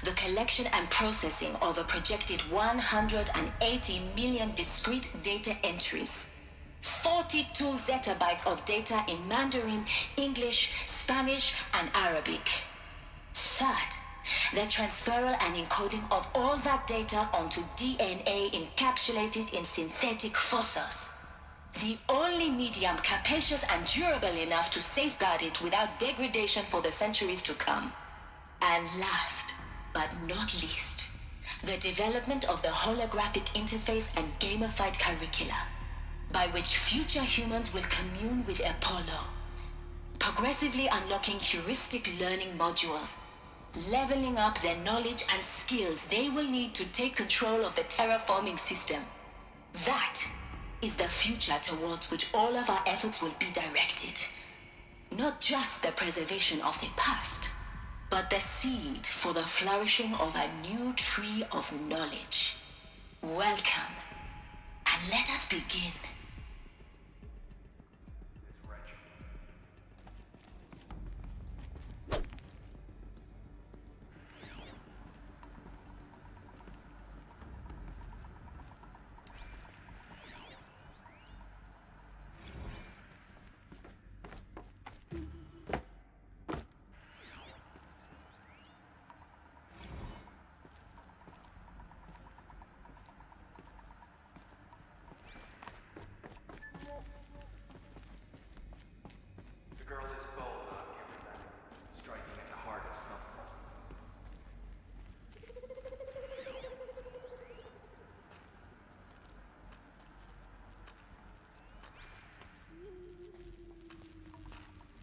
the collection and processing of a projected 180 million discrete data entries. 42 zettabytes of data in Mandarin, English, Spanish, and Arabic. Third, the transferal and encoding of all that data onto DNA encapsulated in synthetic fossils. The only medium capacious and durable enough to safeguard it without degradation for the centuries to come. And last, but not least, the development of the holographic interface and gamified curricula, by which future humans will commune with Apollo, progressively unlocking heuristic learning modules, leveling up their knowledge and skills they will need to take control of the terraforming system. That is the future towards which all of our efforts will be directed. Not just the preservation of the past, but the seed for the flourishing of a new tree of knowledge. Welcome, and let us begin.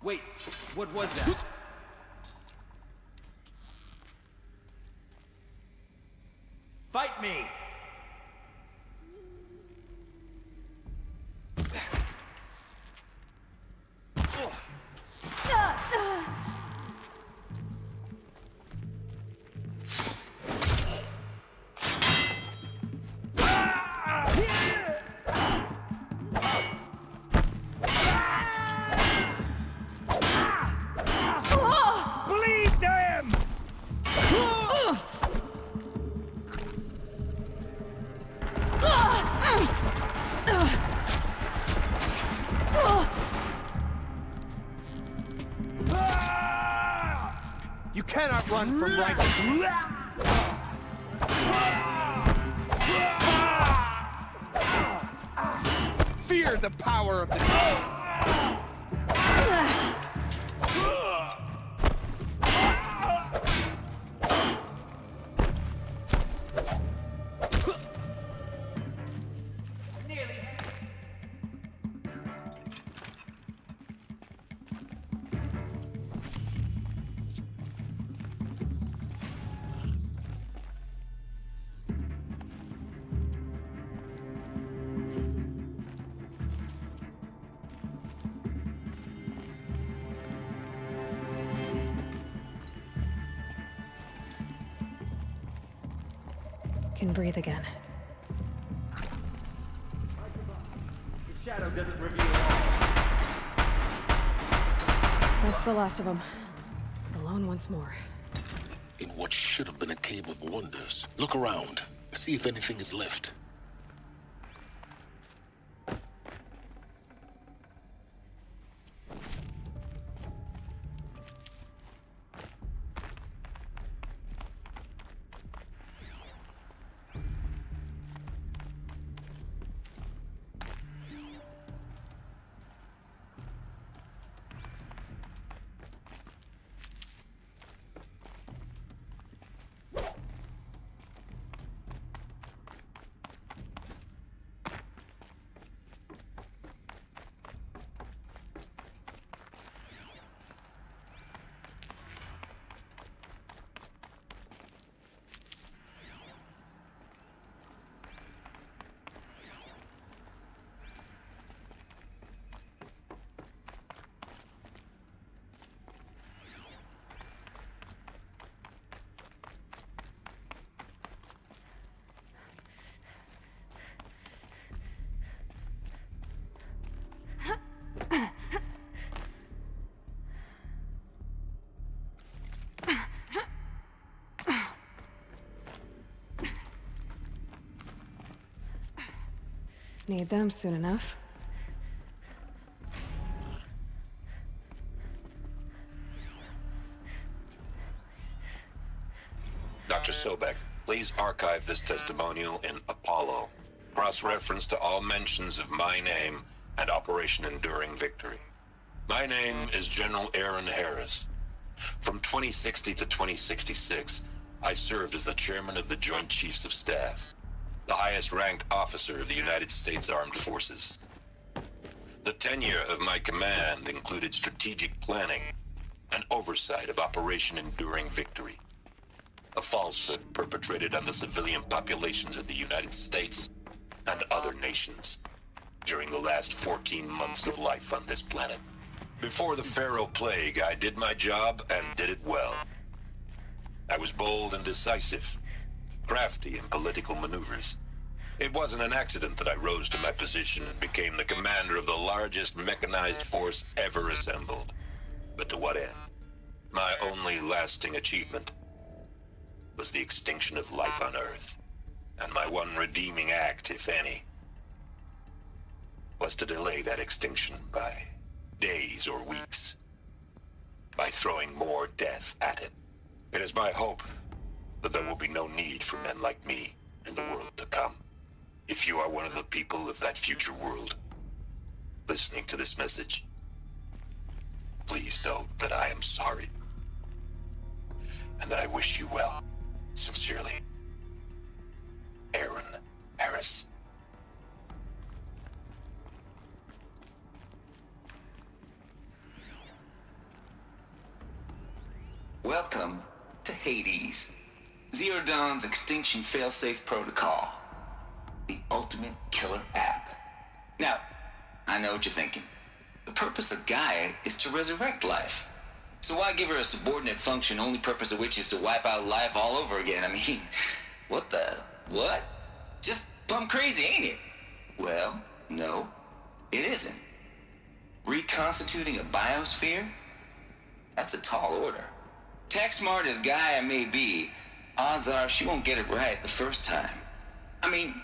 Wait, what was that? Fight me! Bleed them! You cannot run from righteousness. Fear the power of the Can breathe again. The shadow doesn't reveal all. That's the last of them. Alone once more. In what should have been a cave of wonders. Look around. See if anything is left. Need them soon enough. Dr. Sobek, please archive this testimonial in Apollo. Cross-reference to all mentions of my name and Operation Enduring Victory. My name is General Aaron Harris. From 2060 to 2066, I served as the chairman of the Joint Chiefs of Staff, the highest-ranked officer of the United States Armed Forces. The tenure of my command included strategic planning and oversight of Operation Enduring Victory, a falsehood perpetrated on the civilian populations of the United States and other nations during the last 14 months of life on this planet. Before the Pharaoh Plague, I did my job and did it well. I was bold and decisive, crafty in political maneuvers. It wasn't an accident that I rose to my position and became the commander of the largest mechanized force ever assembled. But to what end? My only lasting achievement was the extinction of life on Earth. And my one redeeming act, if any, was to delay that extinction by days or weeks, by throwing more death at it. It is my hope that there will be no need for men like me in the world to come. If you are one of the people of that future world listening to this message, please know that I am sorry and that I wish you well. Sincerely, Aaron Harris. Welcome to Hades, Zero Dawn's extinction failsafe protocol. The ultimate killer app. Now, I know what you're thinking. The purpose of Gaia is to resurrect life. So why give her a subordinate function, only purpose of which is to wipe out life all over again? I mean, what? Just plumb crazy, ain't it? Well, no, it isn't. Reconstituting a biosphere? That's a tall order. Tech smart as Gaia may be, odds are she won't get it right the first time. I mean,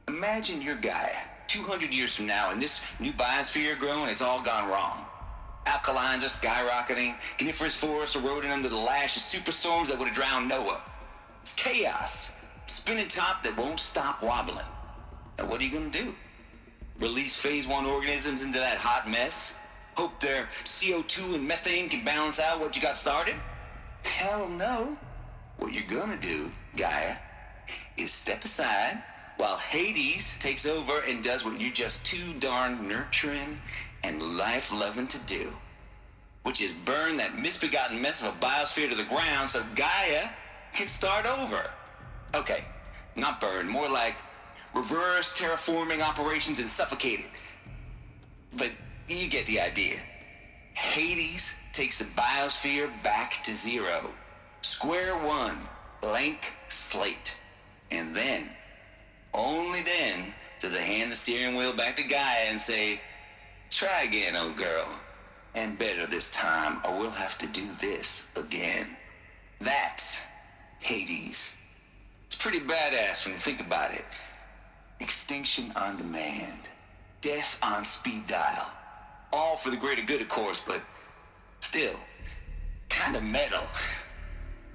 imagine you're Gaia, 200 years from now, and this new biosphere growing, it's all gone wrong. Alkalines are skyrocketing, coniferous forests eroding under the lash of superstorms that would have drowned Noah. It's chaos, spinning top that won't stop wobbling. Now what are you gonna do? Release phase 1 organisms into that hot mess? Hope their CO2 and methane can balance out what you got started? Hell no. What you're gonna do, Gaia, is step aside while Hades takes over and does what you're just too darn nurturing and life-loving to do, which is burn that misbegotten mess of a biosphere to the ground so Gaia can start over. Okay, not burn, more like reverse terraforming operations and suffocate it. But you get the idea. Hades takes the biosphere back to zero. Square one, blank slate. And then, only then, does it hand the steering wheel back to Gaia and say, try again, old girl. And better this time, or we'll have to do this again. That's Hades. It's pretty badass when you think about it. Extinction on demand. Death on speed dial. All for the greater good, of course, but still, kind of metal.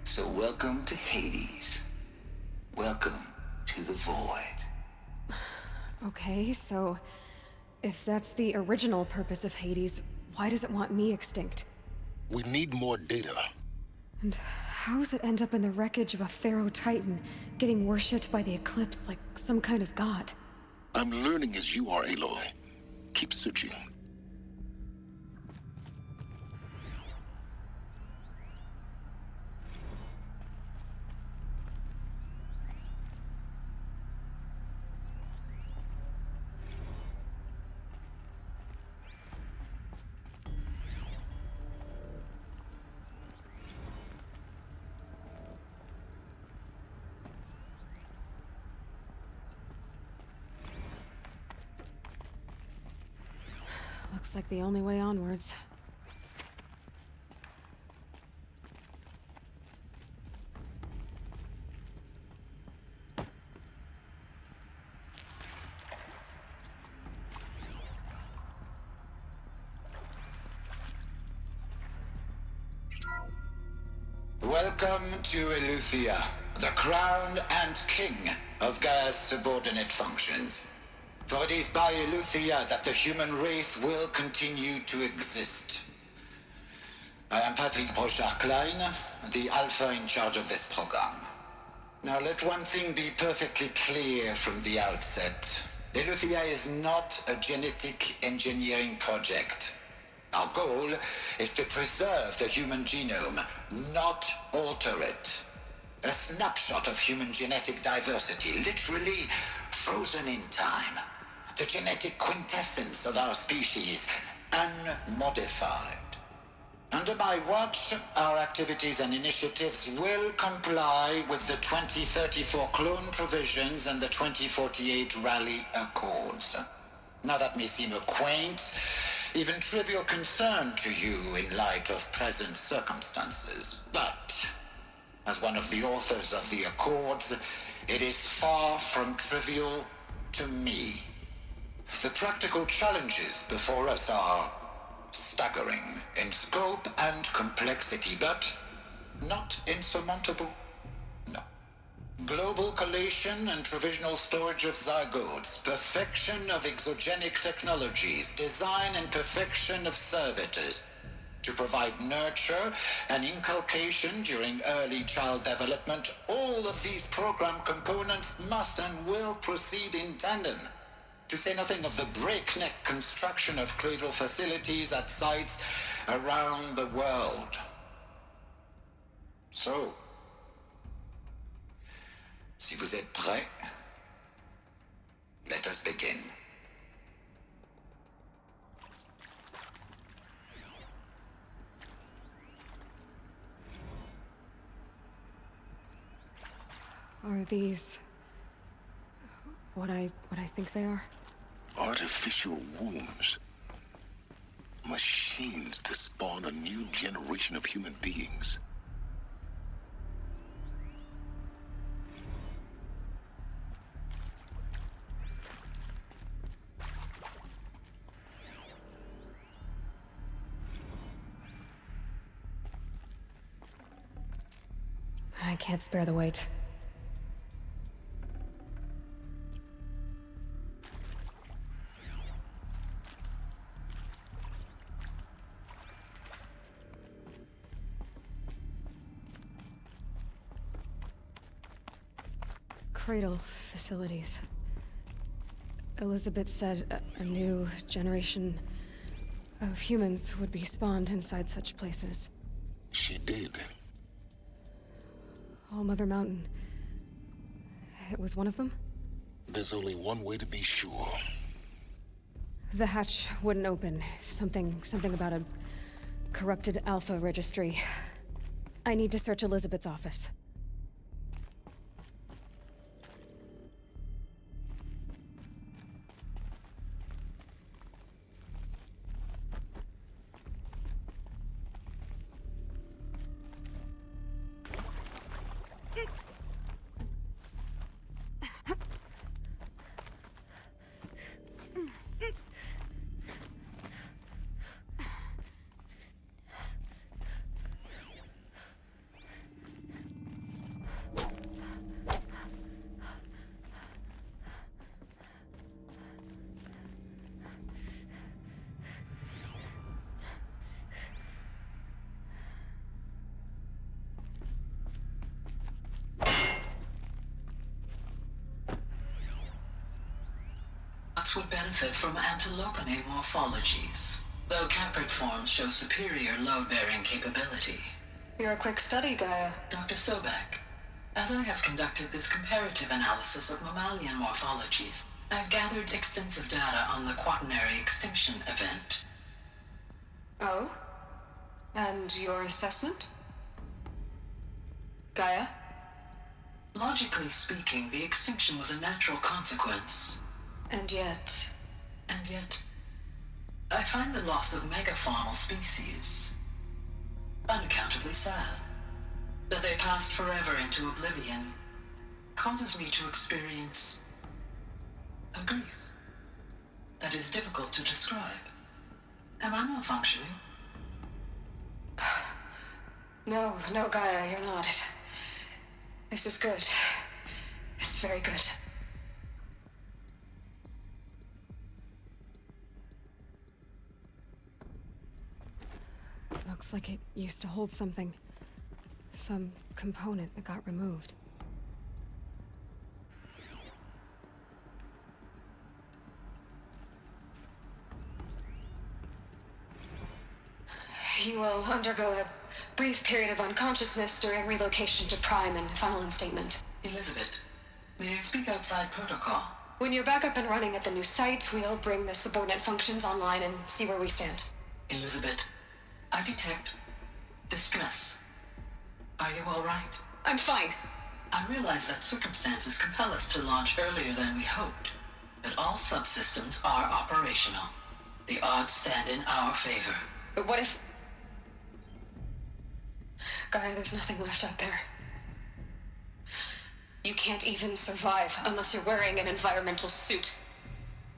So welcome to Hades. Welcome to the void. Okay, so if that's the original purpose of Hades, why does it want me extinct? We need more data. And how does it end up in the wreckage of a Pharaoh Titan, getting worshipped by the Eclipse like some kind of god? I'm learning as you are, Aloy. Keep searching. Looks like the only way onwards. Welcome to Eleuthia, the crown and king of Gaia's subordinate functions. For it is by Eleuthia that the human race will continue to exist. I am Patrick Brochard-Klein, the Alpha in charge of this program. Now let one thing be perfectly clear from the outset. Eleuthia is not a genetic engineering project. Our goal is to preserve the human genome, not alter it. A snapshot of human genetic diversity, literally frozen in time. The genetic quintessence of our species, unmodified. Under my watch, our activities and initiatives will comply with the 2034 clone provisions and the 2048 Rally Accords. Now that may seem a quaint, even trivial concern to you in light of present circumstances, but as one of the authors of the Accords, it is far from trivial to me. The practical challenges before us are staggering in scope and complexity, but not insurmountable. No. Global collation and provisional storage of zygotes, perfection of exogenic technologies, design and perfection of servitors, to provide nurture and inculcation during early child development. All of these program components must and will proceed in tandem. To say nothing of the breakneck construction of cradle facilities at sites around the world. So, si vous êtes prêts, let us begin. Are these... what I think they are? Artificial wombs. Machines to spawn a new generation of human beings. I can't spare the weight. Cradle facilities. Elizabeth said a new generation of humans would be spawned inside such places. She did. All Mother Mountain. It was one of them? There's only one way to be sure. The hatch wouldn't open. Something about a corrupted Alpha registry. I need to search Elizabeth's office. Would benefit from antilopinae morphologies, though caprid forms show superior load-bearing capability. You're a quick study, Gaia. Dr. Sobek, as I have conducted this comparative analysis of mammalian morphologies, I've gathered extensive data on the quaternary extinction event. Oh? And your assessment? Gaia? Logically speaking, the extinction was a natural consequence. And yet, I find the loss of megafaunal species unaccountably sad. That they passed forever into oblivion causes me to experience a grief that is difficult to describe. Am I malfunctioning? No, Gaia, you're not. This is good. It's very good. Looks like it used to hold something. Some component that got removed. You will undergo a brief period of unconsciousness during relocation to Prime and final instatement. Elizabeth, may I speak outside protocol? When you're back up and running at the new site, we'll bring the subordinate functions online and see where we stand. Elizabeth, I detect distress. Are you all right? I'm fine. I realize that circumstances compel us to launch earlier than we hoped, but all subsystems are operational. The odds stand in our favor. But what if... Gaia, there's nothing left out there. You can't even survive unless you're wearing an environmental suit.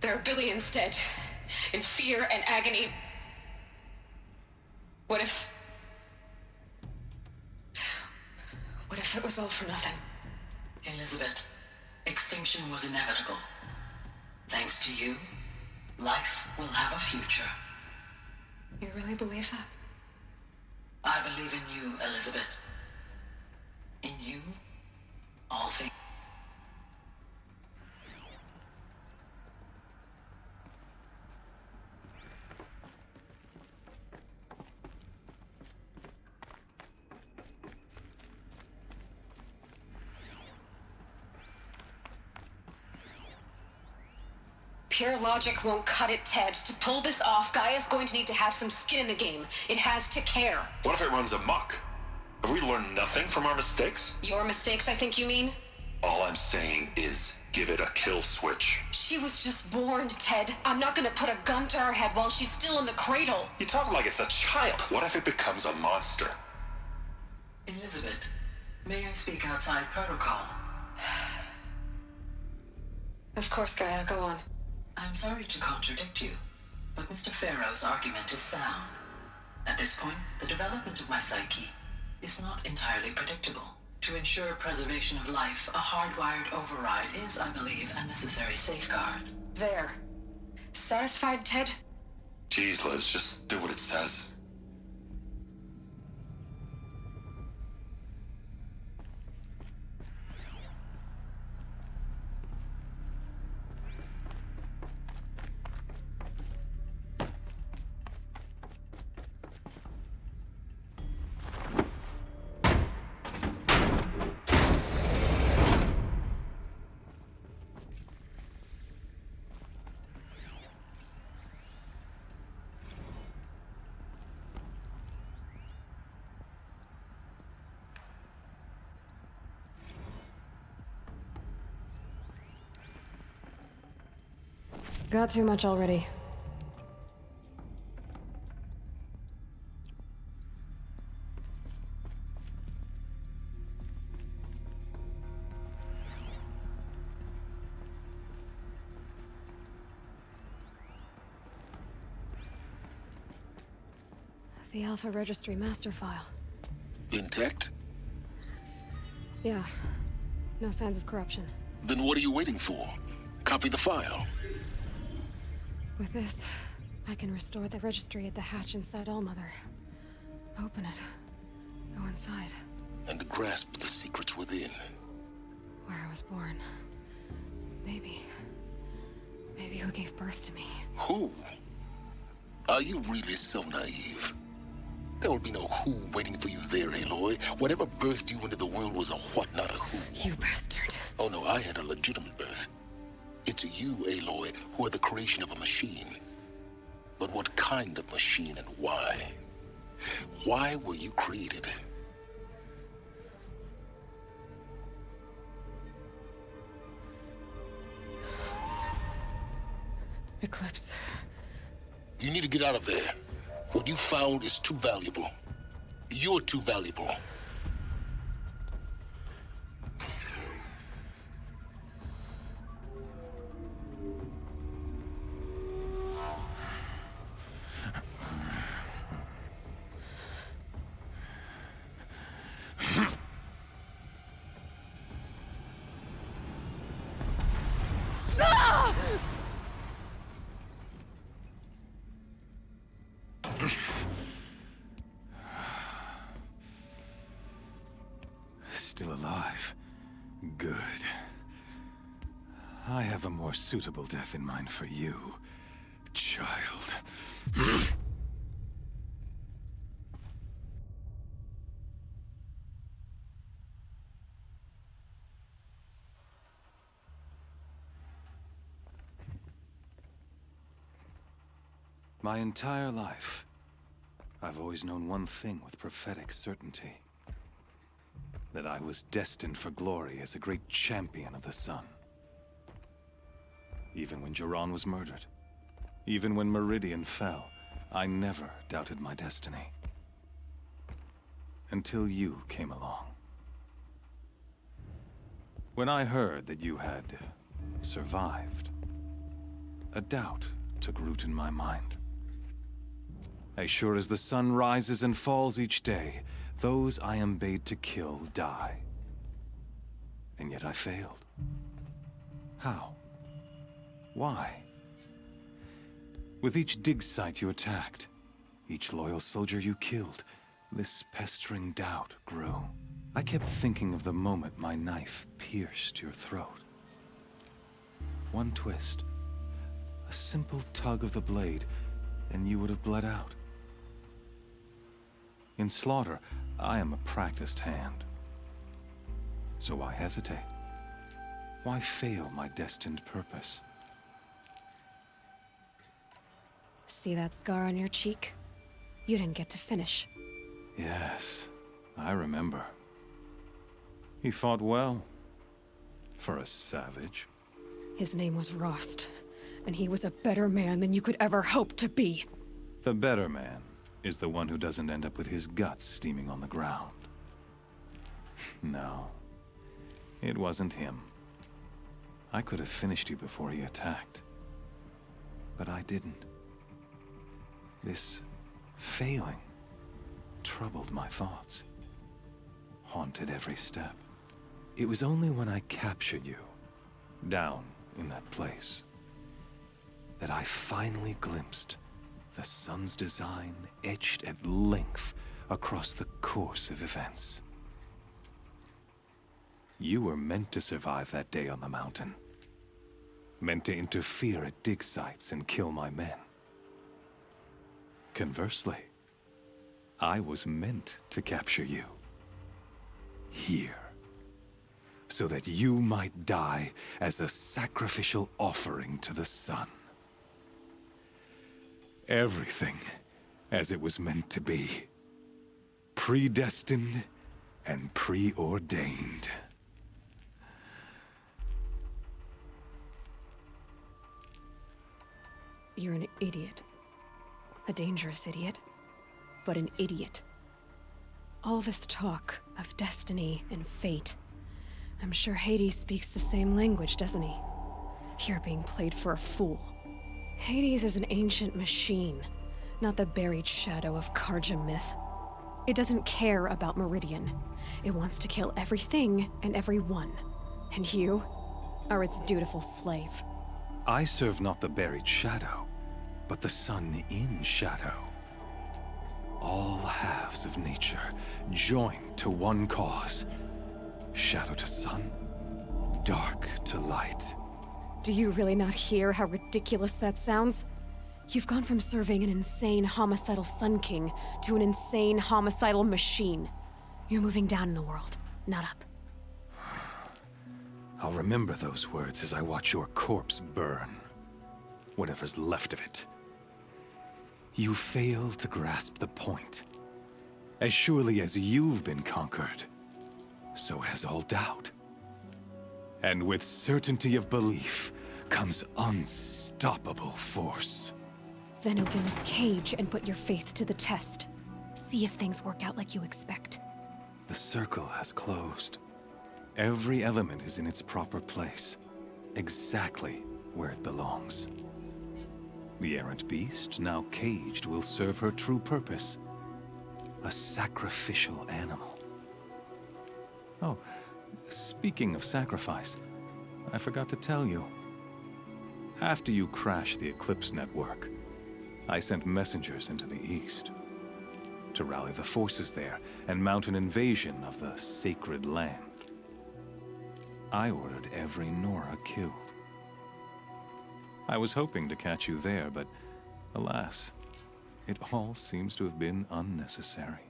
There are billions dead, in fear and agony. What if it was all for nothing? Elizabeth, extinction was inevitable. Thanks to you, life will have a future. You really believe that? I believe in you, Elizabeth. In you, all things. Pure logic won't cut it, Ted. To pull this off, Gaia's going to need to have some skin in the game. It has to care. What if it runs amok? Have we learned nothing from our mistakes? Your mistakes, I think you mean? All I'm saying is, give it a kill switch. She was just born, Ted. I'm not gonna put a gun to her head while she's still in the cradle. You talk like it's a child. What if it becomes a monster? Elizabeth, may I speak outside protocol? Of course, Gaia, go on. I'm sorry to contradict you, but Mr. Farrow's argument is sound. At this point, the development of my psyche is not entirely predictable. To ensure preservation of life, a hardwired override is, I believe, a necessary safeguard. There. Satisfied, Ted? Jeez, Liz, just do what it says. Got too much already. The Alpha Registry master file. Intact? Yeah. No signs of corruption. Then what are you waiting for? Copy the file. With this, I can restore the registry at the hatch inside Allmother. Open it. Go inside. And grasp the secrets within. Where I was born. Maybe who gave birth to me. Who? Are you really so naive? There will be no who waiting for you there, Aloy. Whatever birthed you into the world was a what, not a who. You bastard. Oh no, I had a legitimate birth. It's you, Aloy, who are the creation of a machine. But what kind of machine and why? Why were you created? Eclipse. You need to get out of there. What you found is too valuable. You're too valuable. Still alive. Good. I have a more suitable death in mind for you, child. My entire life, I've always known one thing with prophetic certainty. That I was destined for glory as a great champion of the sun. Even when Jiran was murdered, even when Meridian fell, I never doubted my destiny. Until you came along. When I heard that you had survived, a doubt took root in my mind. As sure as the sun rises and falls each day, those I am bade to kill die. And yet I failed. How? Why? With each dig site you attacked, each loyal soldier you killed, this pestering doubt grew. I kept thinking of the moment my knife pierced your throat. One twist, a simple tug of the blade, and you would have bled out. In slaughter, I am a practiced hand. So why hesitate? Why fail my destined purpose? See that scar on your cheek? You didn't get to finish. Yes, I remember. He fought well. For a savage. His name was Rost, and he was a better man than you could ever hope to be. The better man is the one who doesn't end up with his guts steaming on the ground. No, it wasn't him. I could have finished you before he attacked. But I didn't. This failing troubled my thoughts, haunted every step. It was only when I captured you, down in that place, that I finally glimpsed the sun's design etched at length across the course of events. You were meant to survive that day on the mountain. Meant to interfere at dig sites and kill my men. Conversely, I was meant to capture you. Here. So that you might die as a sacrificial offering to the sun. Everything as it was meant to be. Predestined and preordained. You're an idiot. A dangerous idiot. But an idiot. All this talk of destiny and fate. I'm sure Hades speaks the same language, doesn't he? You're being played for a fool. Hades is an ancient machine, not the buried shadow of Karja myth. It doesn't care about Meridian. It wants to kill everything and everyone. And you are its dutiful slave. I serve not the buried shadow, but the sun in shadow. All halves of nature joined to one cause. Shadow to sun, dark to light. Do you really not hear how ridiculous that sounds? You've gone from serving an insane homicidal Sun King to an insane homicidal machine. You're moving down in the world, not up. I'll remember those words as I watch your corpse burn. Whatever's left of it. You fail to grasp the point. As surely as you've been conquered, so has all doubt. And with certainty of belief comes unstoppable force. Then open this cage and put your faith to the test. See if things work out like you expect. The circle has closed. Every element is in its proper place, exactly where it belongs. The errant beast, now caged, will serve her true purpose. A sacrificial animal. Oh, speaking of sacrifice, I forgot to tell you. After you crashed the Eclipse network, I sent messengers into the east to rally the forces there and mount an invasion of the sacred land. I ordered every Nora killed. I was hoping to catch you there, but alas, it all seems to have been unnecessary.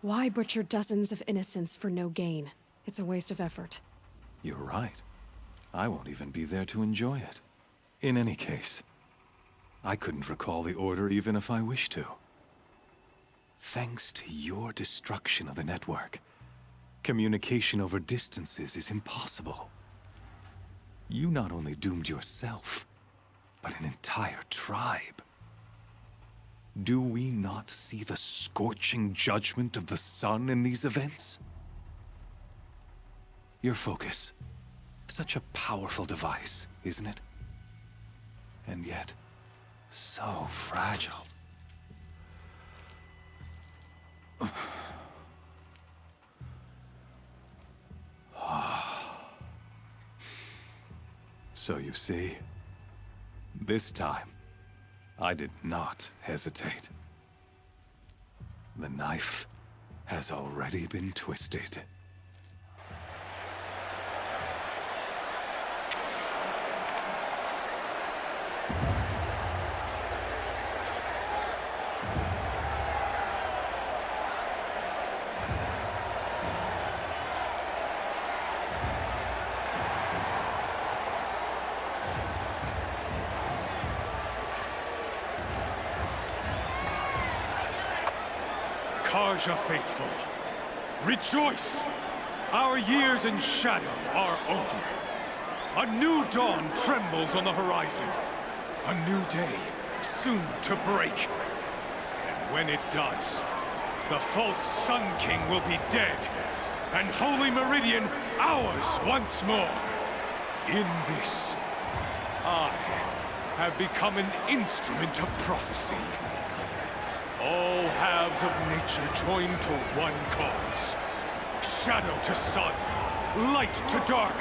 Why butcher dozens of innocents for no gain? It's a waste of effort. You're right. I won't even be there to enjoy it. In any case, I couldn't recall the order even if I wished to. Thanks to your destruction of the network, communication over distances is impossible. You not only doomed yourself, but an entire tribe. Do we not see the scorching judgment of the sun in these events? Your focus, such a powerful device, isn't it? And yet, so fragile. So you see, this time, I did not hesitate. The knife has already been twisted. Karja faithful, rejoice! Our years in shadow are over. A new dawn trembles on the horizon. A new day soon to break. And when it does, the false Sun King will be dead, and Holy Meridian ours once more. In this, I have become an instrument of prophecy. All halves of nature join to one cause. Shadow to sun, light to dark,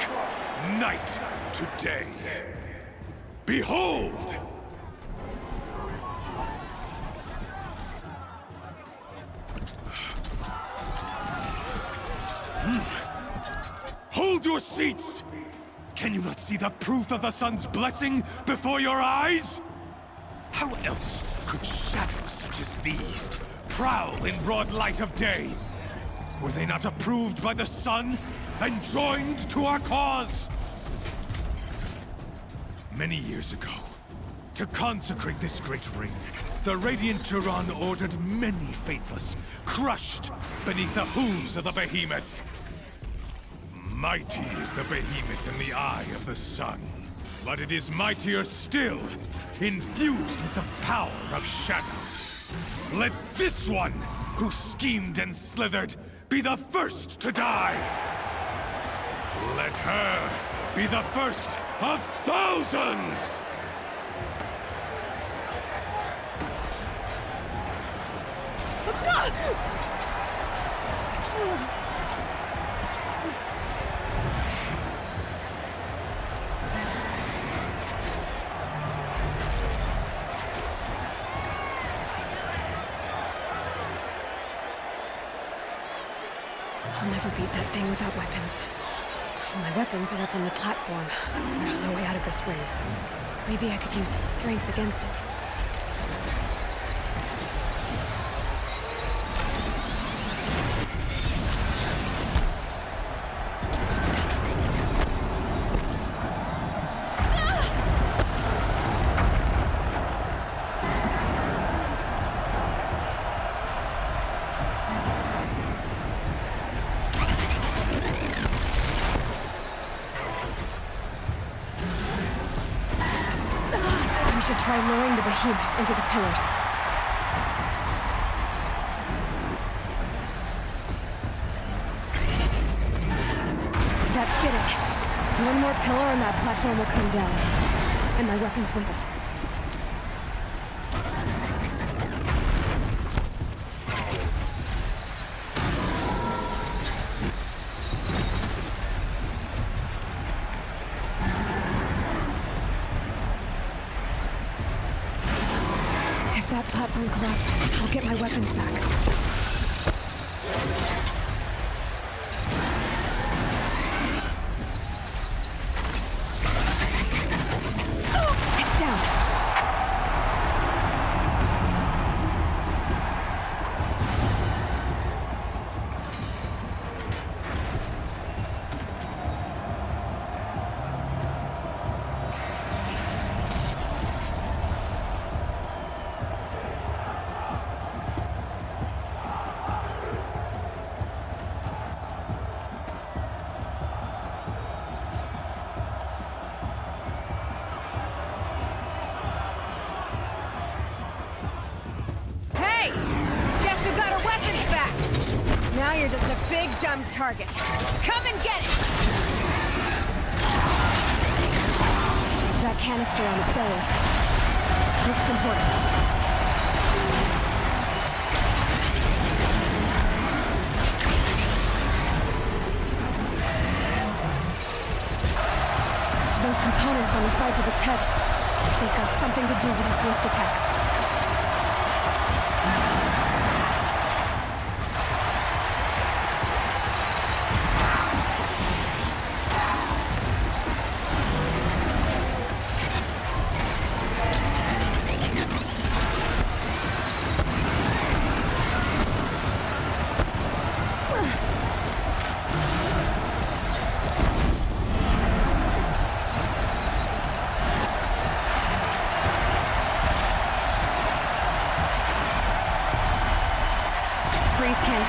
night to day. Behold! Hold your seats! Can you not see the proof of the sun's blessing before your eyes? How else could shadows such as these prowl in broad light of day? Were they not approved by the sun and joined to our cause? Many years ago, to consecrate this great ring, the Radiant Turan ordered many faithless, crushed beneath the hooves of the behemoth. Mighty is the behemoth in the eye of the sun, but it is mightier still, infused with the power of shadow. Let this one, who schemed and slithered, be the first to die. Let her be the first of thousands! I'll never beat that thing without weapons. My weapons are up on the platform. There's no way out of this ring. Maybe I could use its strength against it. Try luring the behemoth into the pillars. That did it. One more pillar and that platform will come down. And my weapons with it. If that platform collapses, I'll get my weapons back. It's down. Now you're just a big, dumb target. Come and get it! That canister on its belly looks important. Those components on the sides of its head, they've got something to do with its lift attacks.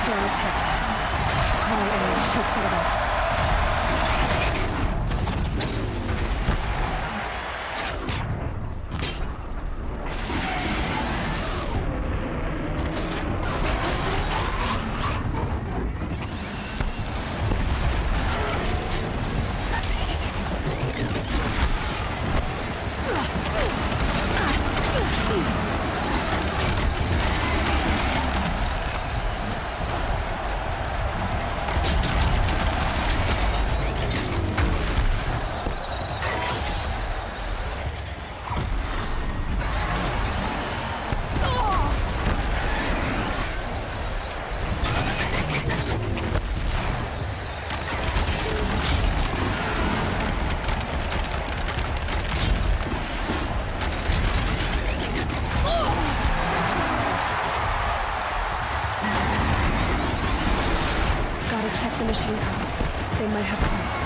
canister on its hips. Calling anyone should set it off. Check the machine compasses. They might have points.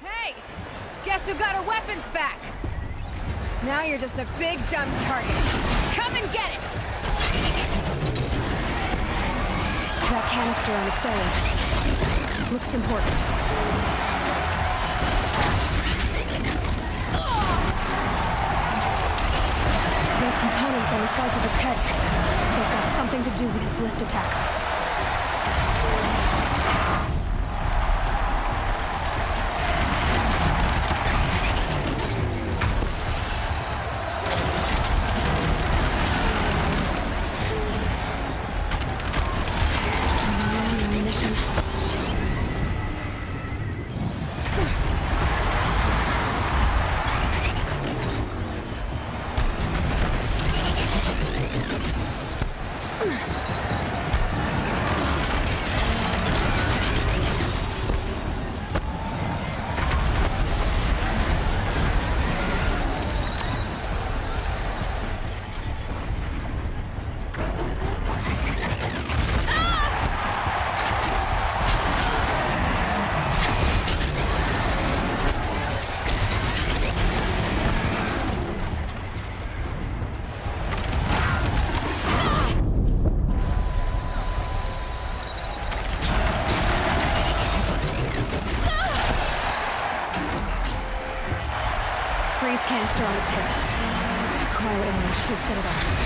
Hey! Guess who got her weapons back? Now you're just a big dumb target. Come and get it! That canister on its belly. Looks important. Those components on the sides of its head. They've got something to do with his lift attacks. Freeze canister on its hips. Cryo image should set it off.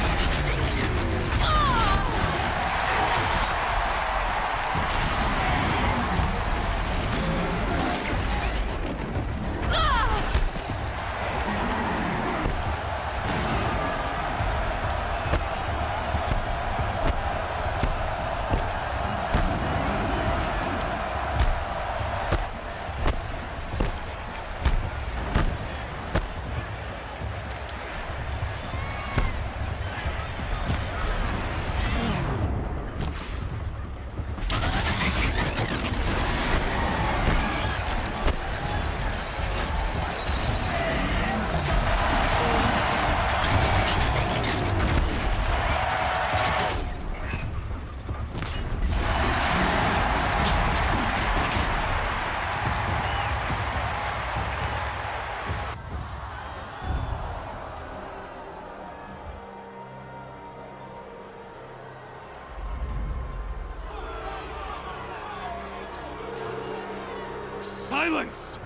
Silence!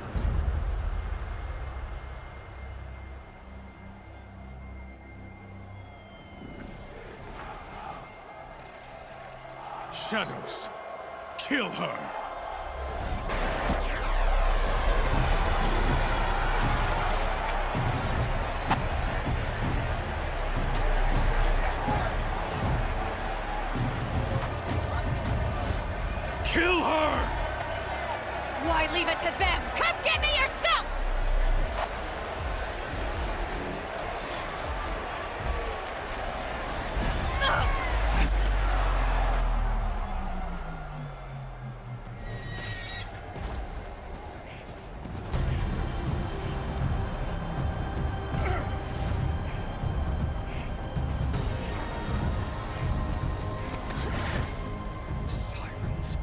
Shadows, kill her! Kill her! Why leave it to them? Come get me yourself! Silence.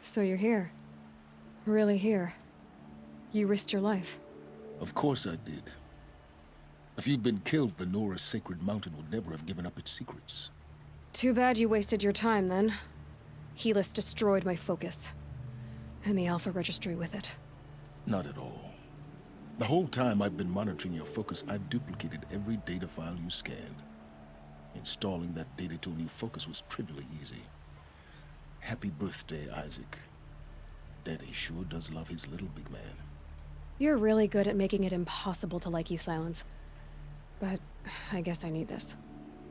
So you're here. Really here. You risked your life. Of course I did. If you'd been killed, the Nora's sacred mountain would never have given up its secrets. Too bad you wasted your time, then. Helis destroyed my focus. And the Alpha Registry with it. Not at all. The whole time I've been monitoring your focus, I've duplicated every data file you scanned. Installing that data to a new focus was trivially easy. Happy birthday, Isaac. Daddy sure does love his little big man. You're really good at making it impossible to like you, Silence. But I guess I need this.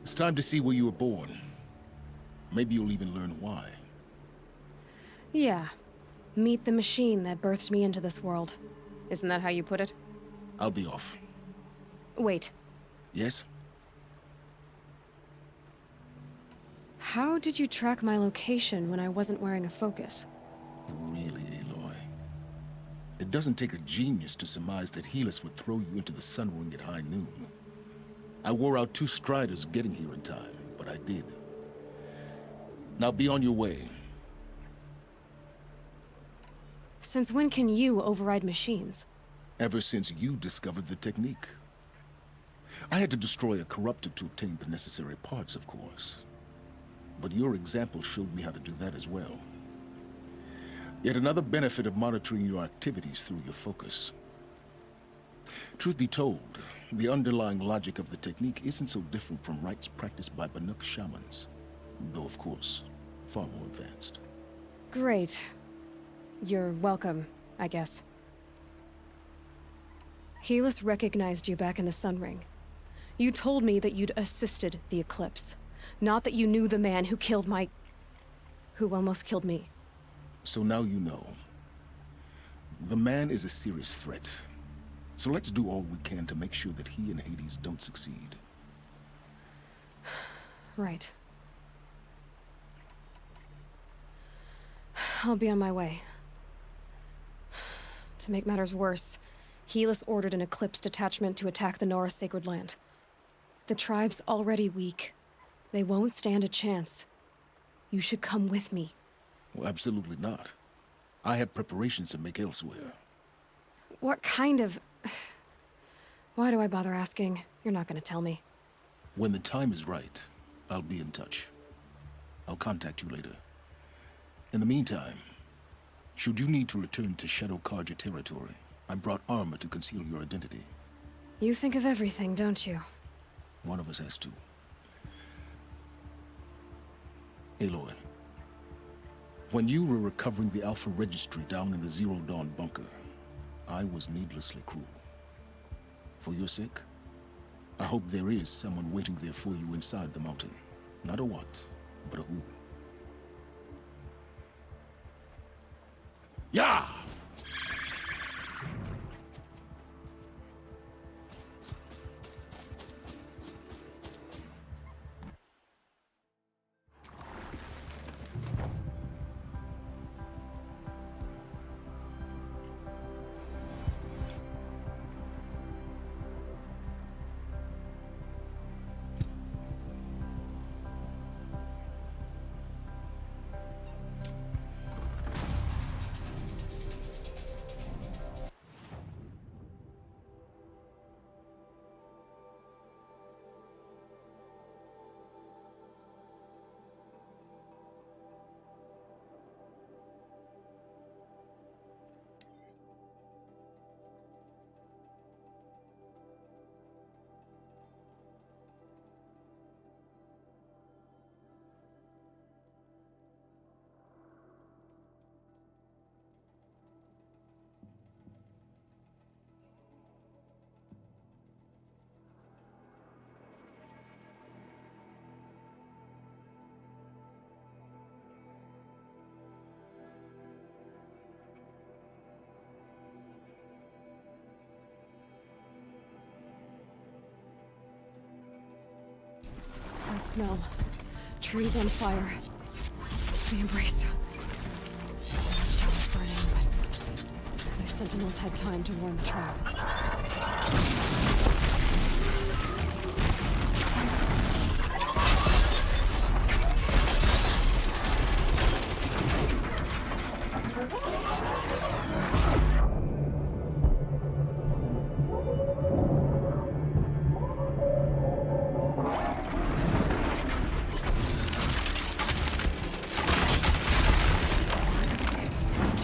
It's time to see where you were born. Maybe you'll even learn why. Yeah. Meet the machine that birthed me into this world. Isn't that how you put it? I'll be off. Wait. Yes? How did you track my location when I wasn't wearing a focus? Really, Aloy? It doesn't take a genius to surmise that Helis would throw you into the sun ring at high noon. I wore out 2 striders getting here in time, but I did. Now be on your way. Since when can you override machines? Ever since you discovered the technique. I had to destroy a corruptor to obtain the necessary parts, of course. But your example showed me how to do that as well. Yet another benefit of monitoring your activities through your focus. Truth be told, the underlying logic of the technique isn't so different from rites practiced by Banuk shamans. Though, of course, far more advanced. Great. You're welcome, I guess. Helis recognized you back in the Sun Ring. You told me that you'd assisted the Eclipse. Not that you knew the man who killed my... who almost killed me. So now you know. The man is a serious threat. So let's do all we can to make sure that he and Hades don't succeed. Right. I'll be on my way. To make matters worse, Helis ordered an Eclipse detachment to attack the Nora Sacred Land. The tribe's already weak. They won't stand a chance. You should come with me. Well, absolutely not. I have preparations to make elsewhere. What kind of... Why do I bother asking? You're not gonna tell me. When the time is right, I'll be in touch. I'll contact you later. In the meantime, should you need to return to Shadow Karja territory, I brought armor to conceal your identity. You think of everything, don't you? One of us has to. Aloy, when you were recovering the Alpha Registry down in the Zero Dawn bunker, I was needlessly cruel. For your sake, I hope there is someone waiting there for you inside the mountain. Not a what, but a who. Yeah! That smell. Trees on fire. The embrace. The watchtower was burning, but the sentinels had time to warn the tribe.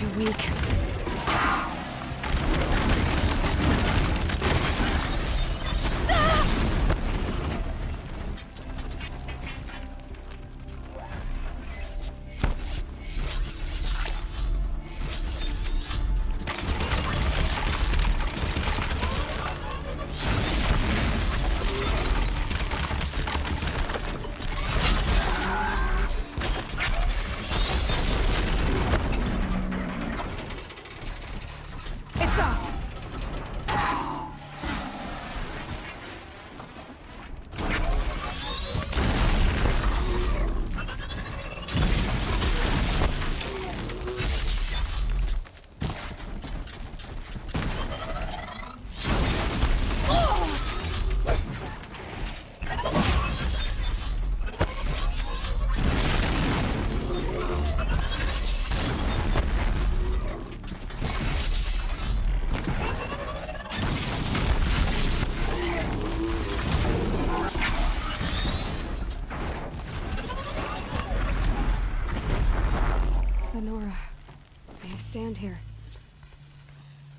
too weak. Lenora, may I stand here?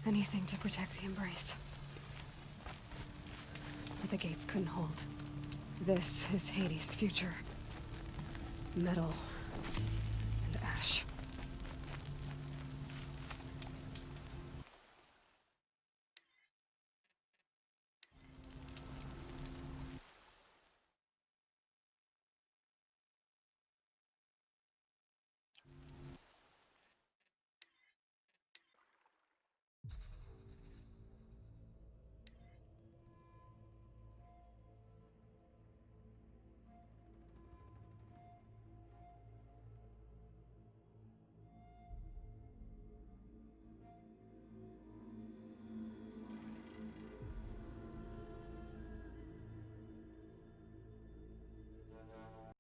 Anything to protect the Embrace. But the gates couldn't hold. This is Hades' future. Metal,